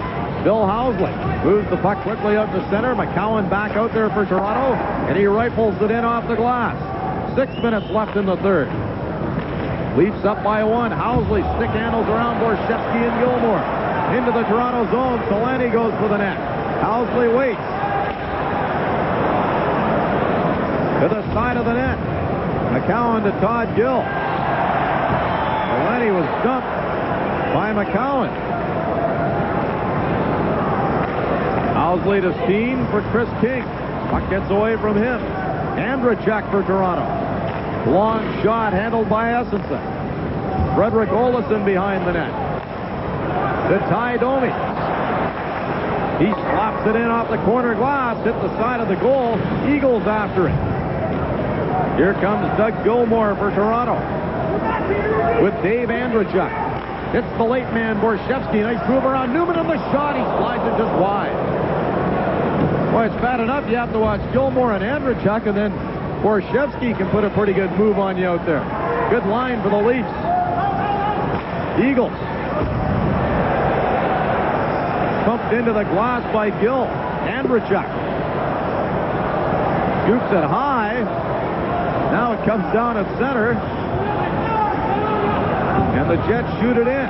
Bill Housley moves the puck quickly out to center. McCowan back out there for Toronto. And he rifles it in off the glass. 6 minutes left in the third. Leafs up by 1. Housley stick handles around Borshevsky and Gilmore. Into the Toronto zone. Selanne goes for the net. Housley waits. To the side of the net. McCowan to Todd Gill. Selanne was dumped by McCowan. Housley to Steen for Chris King. Puck gets away from him. Andrechuk for Toronto. Long shot handled by Essenson. Frederick Olofsson behind the net. To Ty Domi. He slaps it in off the corner glass. Hit the side of the goal. Eagles after it. Here comes Doug Gilmore for Toronto. With Dave Andrechuk. Hits the late man Borshevsky. Nice move around Newman on the shot. He slides it just wide. Boy, it's bad enough you have to watch Gilmore and Andrechuk, and then Borshevsky can put a pretty good move on you out there. Good line for the Leafs. Eagles. Pumped into the glass by Gill. Andrechuk. Scoops it high. Now it comes down at center. And the Jets shoot it in.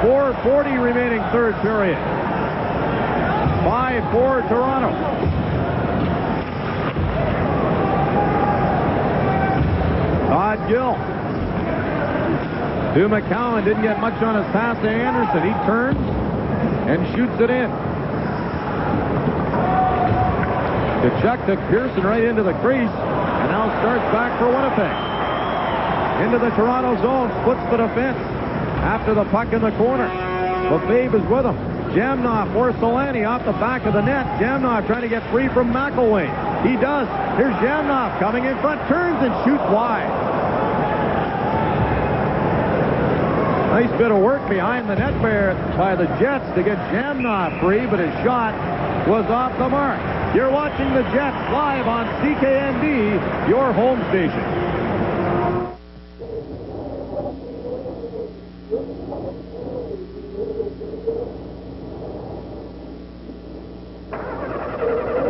4:40 remaining third period. 5-4 Toronto. Todd Gill. To McCowan. Didn't get much on his pass to Anderson. He turns and shoots it in. Tkachuk took Pearson right into the crease and now starts back for Winnipeg. Into the Toronto zone. Splits the defense after the puck in the corner. Lefebvre is with him. Jamnoff for Selanne off the back of the net. Jamnoff trying to get free from McElwain. He does. Here's Jamnoff coming in front. Turns and shoots wide. Nice bit of work behind the net by the Jets to get Jamnoff free, but his shot was off the mark. You're watching the Jets live on CKND, your home station.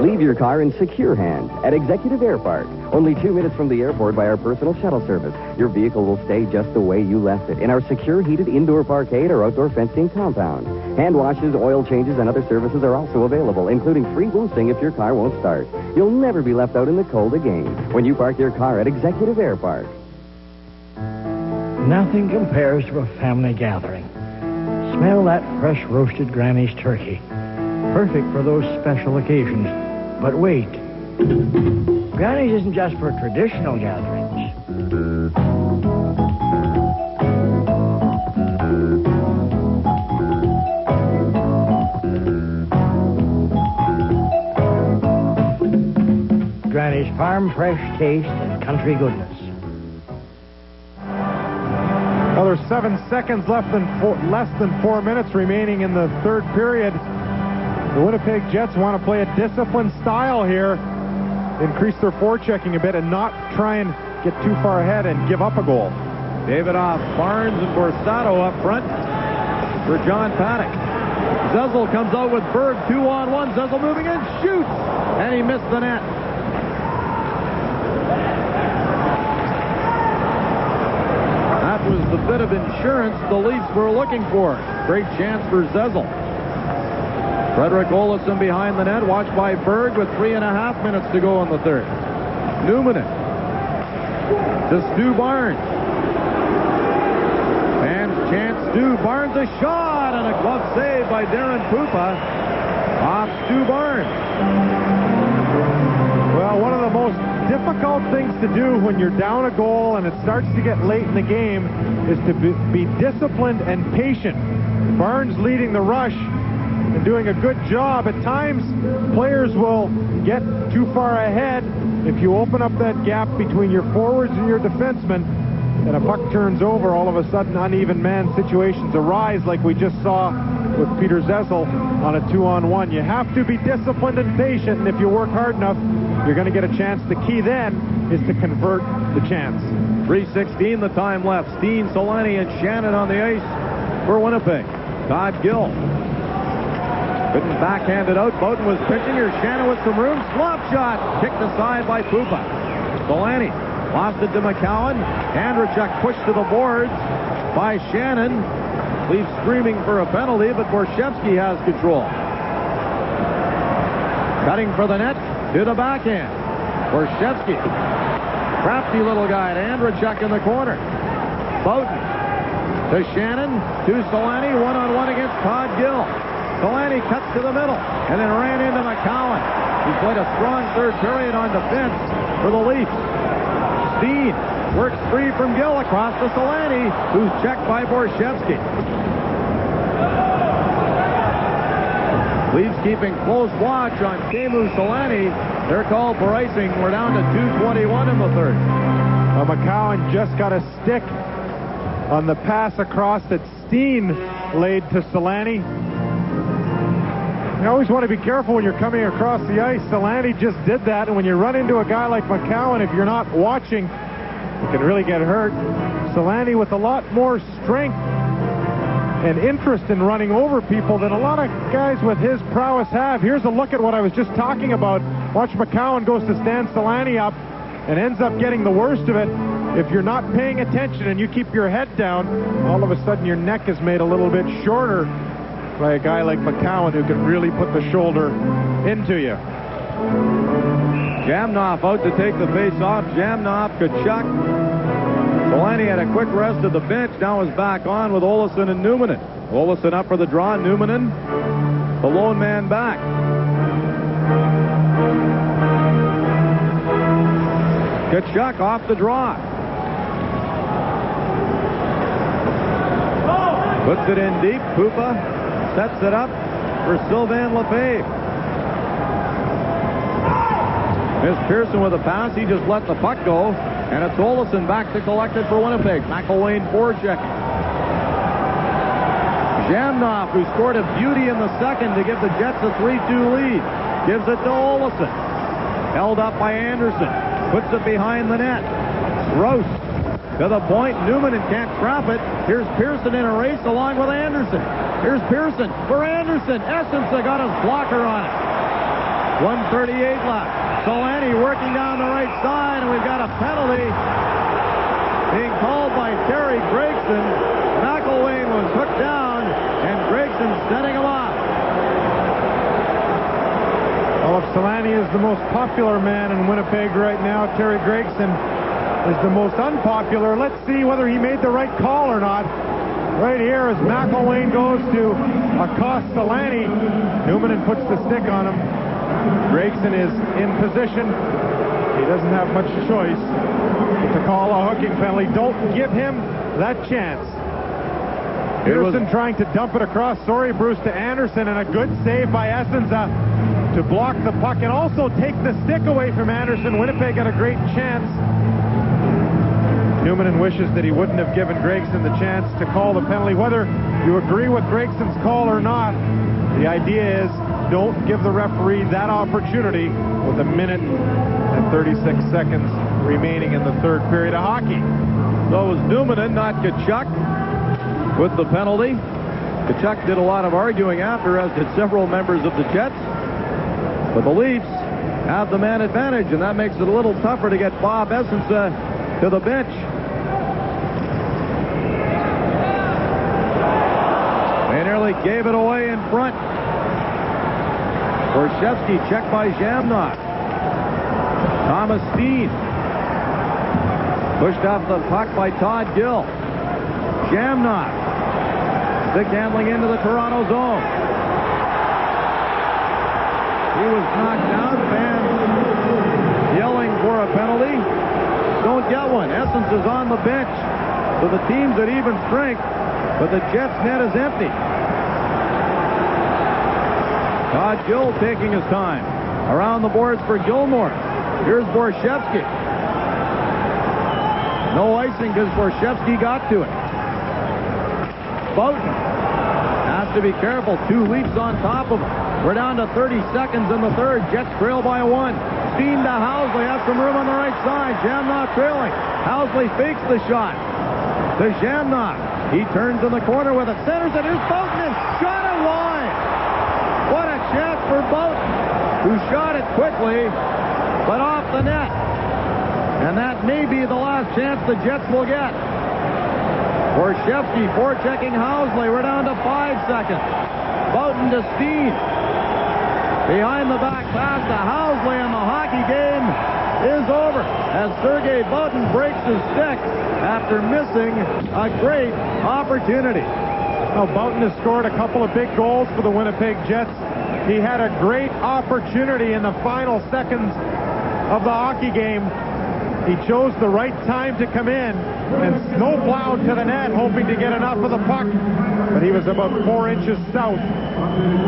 Leave your car in secure hands at Executive Air Park. Only 2 minutes from the airport by our personal shuttle service. Your vehicle will stay just the way you left it in our secure heated indoor parkade or outdoor fenced-in compound. Hand washes, oil changes, and other services are also available, including free boosting if your car won't start. You'll never be left out in the cold again when you park your car at Executive Air Park. Nothing compares to a family gathering. Smell that fresh roasted Granny's turkey. Perfect for those special occasions. But wait. Granny's isn't just for traditional gatherings. Granny's farm fresh taste and country goodness. Well, there's 7 seconds less than 4 minutes remaining in the third period. The Winnipeg Jets want to play a disciplined style here, increase their forechecking a bit, and not try and get too far ahead and give up a goal. Davidoff, Barnes, and Borsato up front for John Paddock. Zezel comes out with Berg, 2-on-1. Zezel moving in, shoots, and he missed the net. That was the bit of insurance the Leafs were looking for. Great chance for Zezel. Frederick Olofsson behind the net, watched by Berg with 3.5 minutes to go in the third. Newman to Stu Barnes. Fans chant Stu. Barnes a shot and a glove save by Darren Pupa off Stu Barnes. Well, one of the most difficult things to do when you're down a goal and it starts to get late in the game is to be disciplined and patient. Barnes leading the rush and doing a good job. At times, players will get too far ahead. If you open up that gap between your forwards and your defensemen, and a puck turns over, all of a sudden uneven man situations arise like we just saw with Peter Zezel on a 2-on-1. You have to be disciplined and patient, and if you work hard enough, you're going to get a chance. The key then is to convert the chance. 3:16 the time left. Steen, Selanne, and Shannon on the ice for Winnipeg. Todd Gill couldn't backhand it out. Bowden was pitching. Here's Shannon with some room. Slop shot. Kicked aside by Pupa. Selanne lost it to McCowan. Andrechuk pushed to the boards by Shannon. Leafs screaming for a penalty, but Borshevsky has control. Cutting for the net to the backhand. Borshevsky. Crafty little guy to Andrechuk in the corner. Bowden to Shannon, to Selanne, one-on-one against Todd Gill. Selanne cuts to the middle and then ran into McCowan. He played a strong third period on defense for the Leafs. Steen works free from Gill across to Selanne, who's checked by Borshevsky. Leafs keeping close watch on Teemu Selanne. They're called for icing. We're down to 2:21 in the third. McCowan just got a stick on the pass across that Steen laid to Selanne. You always want to be careful when you're coming across the ice. Selanne just did that, and when you run into a guy like McCowan, if you're not watching, you can really get hurt. Selanne with a lot more strength and interest in running over people than a lot of guys with his prowess have. Here's a look at what I was just talking about. Watch McCowan goes to stand Selanne up and ends up getting the worst of it. If you're not paying attention and you keep your head down, all of a sudden your neck is made a little bit shorter by a guy like McCowan who can really put the shoulder into you. Jamnoff out to take the face off. Jamnoff, Kachuk. Selanne had a quick rest at the bench. Now is back on with Olofsson and Newmanen. Olofsson up for the draw. Newmanen, the lone man back. Kachuk off the draw. Puts it in deep. Pupa sets it up for Sylvain Lefebvre. Miss Pearson with a pass. He just let the puck go. And it's Olofsson back to collect it for Winnipeg. McElwain forechecking. Jamnoff, who scored a beauty in the second to give the Jets a 3-2 lead, gives it to Olofsson. Held up by Anderson. Puts it behind the net. Roast to the point. Newman can't trap it. Here's Pearson in a race along with Anderson. Here's Pearson for Anderson. Essence got his blocker on it. 1:38 left. Selanne working down the right side, and we've got a penalty being called by Terry Gregson. McElwain was hooked down, and Gregson setting him off. Well, if Selanne is the most popular man in Winnipeg right now, Terry Gregson is the most unpopular. Let's see whether he made the right call or not. Right here as McElwain goes to accost Selanne. Newman puts the stick on him. Gregson is in position. He doesn't have much choice but to call a hooking penalty. Don't give him that chance. Pearson trying to dump it across. Sorry, Bruce, to Anderson, and a good save by Essenza to block the puck and also take the stick away from Anderson. Winnipeg got a great chance. Newman wishes that he wouldn't have given Gregson the chance to call the penalty. Whether you agree with Gregson's call or not, the idea is don't give the referee that opportunity with 1 minute and 36 seconds remaining in the third period of hockey. So it was Newman and not Tkachuk with the penalty. Tkachuk did a lot of arguing after, as did several members of the Jets. But the Leafs have the man advantage, and that makes it a little tougher to get Bob Essenza to the bench. They nearly gave it away in front. Borshevsky checked by Jamnok. Thomas Steen pushed off the puck by Todd Gill. Jamnok stick handling into the Toronto zone. He was knocked out. Fans yelling for a penalty. Don't get one. Essence is on the bench. So the team's at even strength, but the Jets' net is empty. Todd Gill taking his time. Around the boards for Gilmore. Here's Borshevsky. No icing because Borshevsky got to it. Boughton has to be careful. 2 Leafs on top of him. We're down to 30 seconds in the third. Jets trail by 1. Steen to Housley. Has some room on the right side. Jamnok trailing. Housley fakes the shot. To Jamnok. He turns in the corner with it. Centers it. Here's Boughton. Shot it wide. What a chance for Boughton, who shot it quickly, but off the net. And that may be the last chance the Jets will get. Borshevsky forechecking Housley. We're down to 5 seconds. Boughton to Steen. Behind the back pass to Housley, and the hockey game is over as Sergei Boughton breaks his stick after missing a great opportunity. Now, Boughton has scored a couple of big goals for the Winnipeg Jets. He had a great opportunity in the final seconds of the hockey game. He chose the right time to come in and snowplowed to the net, hoping to get enough of the puck. But he was about 4 inches south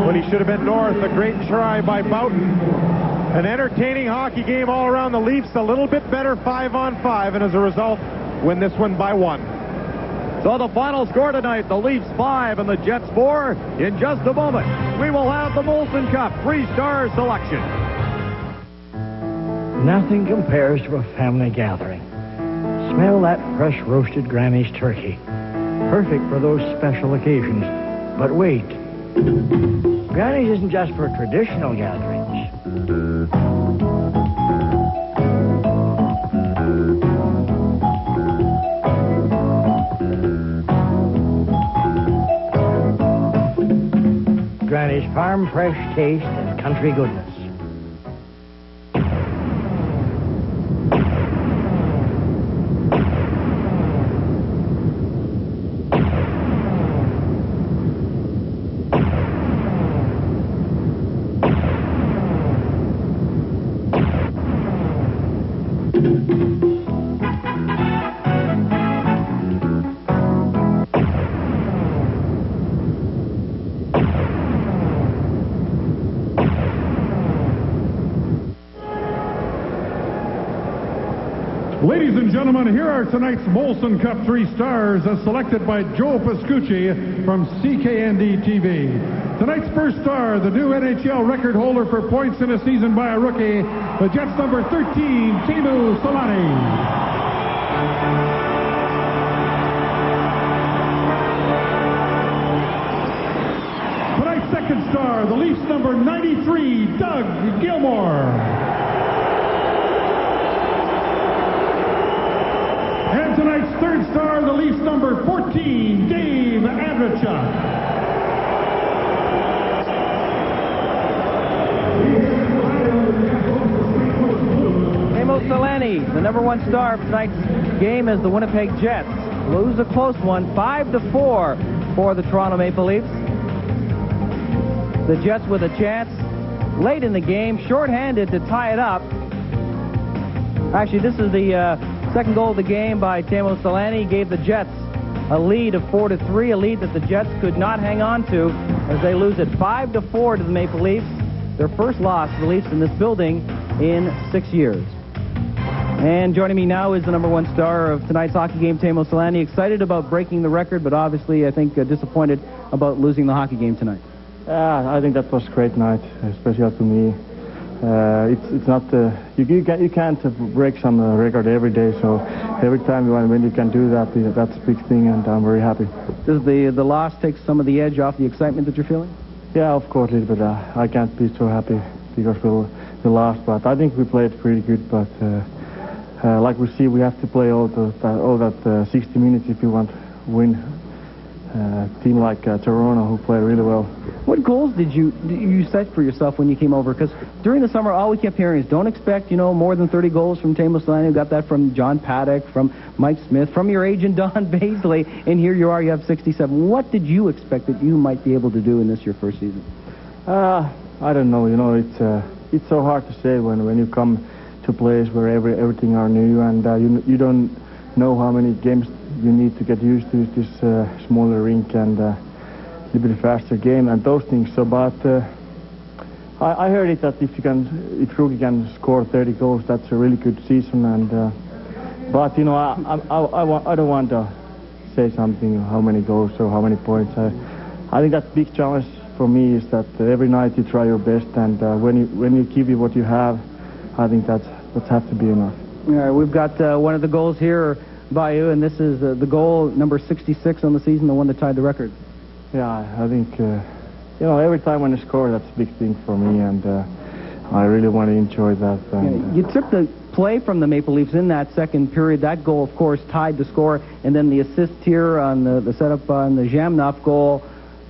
when he should have been north. A great try by Boughton. An entertaining hockey game all around. The Leafs a little bit better 5-on-5, and as a result, win this one by 1. So the final score tonight, the Leafs 5 and the Jets 4. In just a moment, we will have the Molson Cup 3-star selection. Nothing compares to a family gathering. Smell that fresh roasted Granny's turkey. Perfect for those special occasions. But wait. Granny's isn't just for traditional gatherings. Granny's farm fresh taste and country goodness. Ladies and gentlemen, here are tonight's Molson Cup 3 stars as selected by Joe Pascucci from CKND TV. Tonight's first star, the new NHL record holder for points in a season by a rookie, the Jets number 13, Teemu Selanne. Second star, the Leafs number 93, Doug Gilmour. And tonight's third star, the Leafs number 14, Dave Andrechuk. Selanne, the number one star of tonight's game, is the Winnipeg Jets. Lose a close one, 5-4 for the Toronto Maple Leafs. The Jets with a chance late in the game, shorthanded to tie it up. Actually, this is the second goal of the game by Teemu Selanne. He gave the Jets a lead of 4-3, a lead that the Jets could not hang on to as they lose it 5-4 to the Maple Leafs. Their first loss to the Leafs in this building in 6 years. And joining me now is the number one star of tonight's hockey game, Teemu Selanne. Excited about breaking the record, but obviously, I think, disappointed about losing the hockey game tonight. I think that was a great night, especially to me. It's not you can't break some record every day. So every time when you can do that, that's a big thing, and I'm very happy. Does the loss take some of the edge off the excitement that you're feeling? Yeah, of course, a little bit. I can't be so happy because we lost, but I think we played pretty good. But like we see, we have to play all that 60 minutes if you want to win. Team like Toronto, who played really well. What goals did you set for yourself when you came over? Because during the summer, all we kept hearing is don't expect, more than 30 goals from Teemu Selanne. You got that from John Paddock, from Mike Smith, from your agent Don Baisley, and here you are, you have 67. What did you expect that you might be able to do in this your first season? I don't know. It's so hard to say when you come to place where everything are new, and you don't know how many games you need to get used to this smaller rink and a little bit faster game and those things. So, but I heard it that if rookie can score 30 goals, that's a really good season. And but I don't want to say something how many goals or how many points. I think that big challenge for me is that every night you try your best, and when you give you what you have, I think that's have to be enough. All right, we've got one of the goals here by you, and this is the goal number 66 on the season, the one that tied the record. Yeah, I think every time when I score, that's a big thing for me, and I really want to enjoy that. And, you took the play from the Maple Leafs in that second period. That goal, of course, tied the score, and then the assist here on the setup on the Jamnov goal,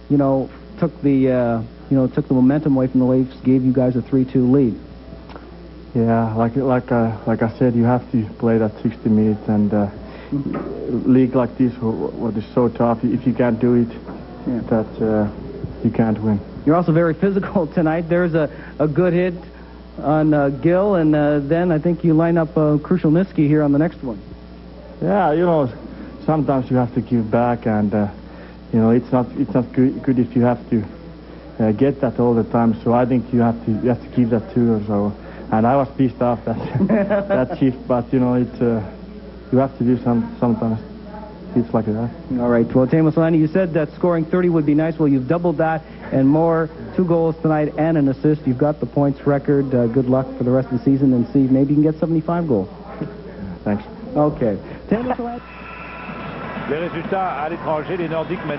took the momentum away from the Leafs, gave you guys a 3-2 lead. Yeah, like I said, you have to play that 60 minutes, and league like this, what is so tough, if you can't do it, that you can't win. You're also very physical tonight. There's a good hit on Gill, and then I think you line up Krushelnyski here on the next one. Yeah, sometimes you have to give back, and it's not good if you have to get that all the time. So I think you have to keep that too, or so. And I was pissed off that shift, but you have to do sometimes. It's like that. All right. Well, Teemu Selanne, you said that scoring 30 would be nice. Well, you've doubled that and more. 2 goals tonight and an assist. You've got the points record. Good luck for the rest of the season, and see maybe you can get 75 goals. Thanks. Okay. Teemu Selanne. Les résultats à l'étranger, les Nordiques mènent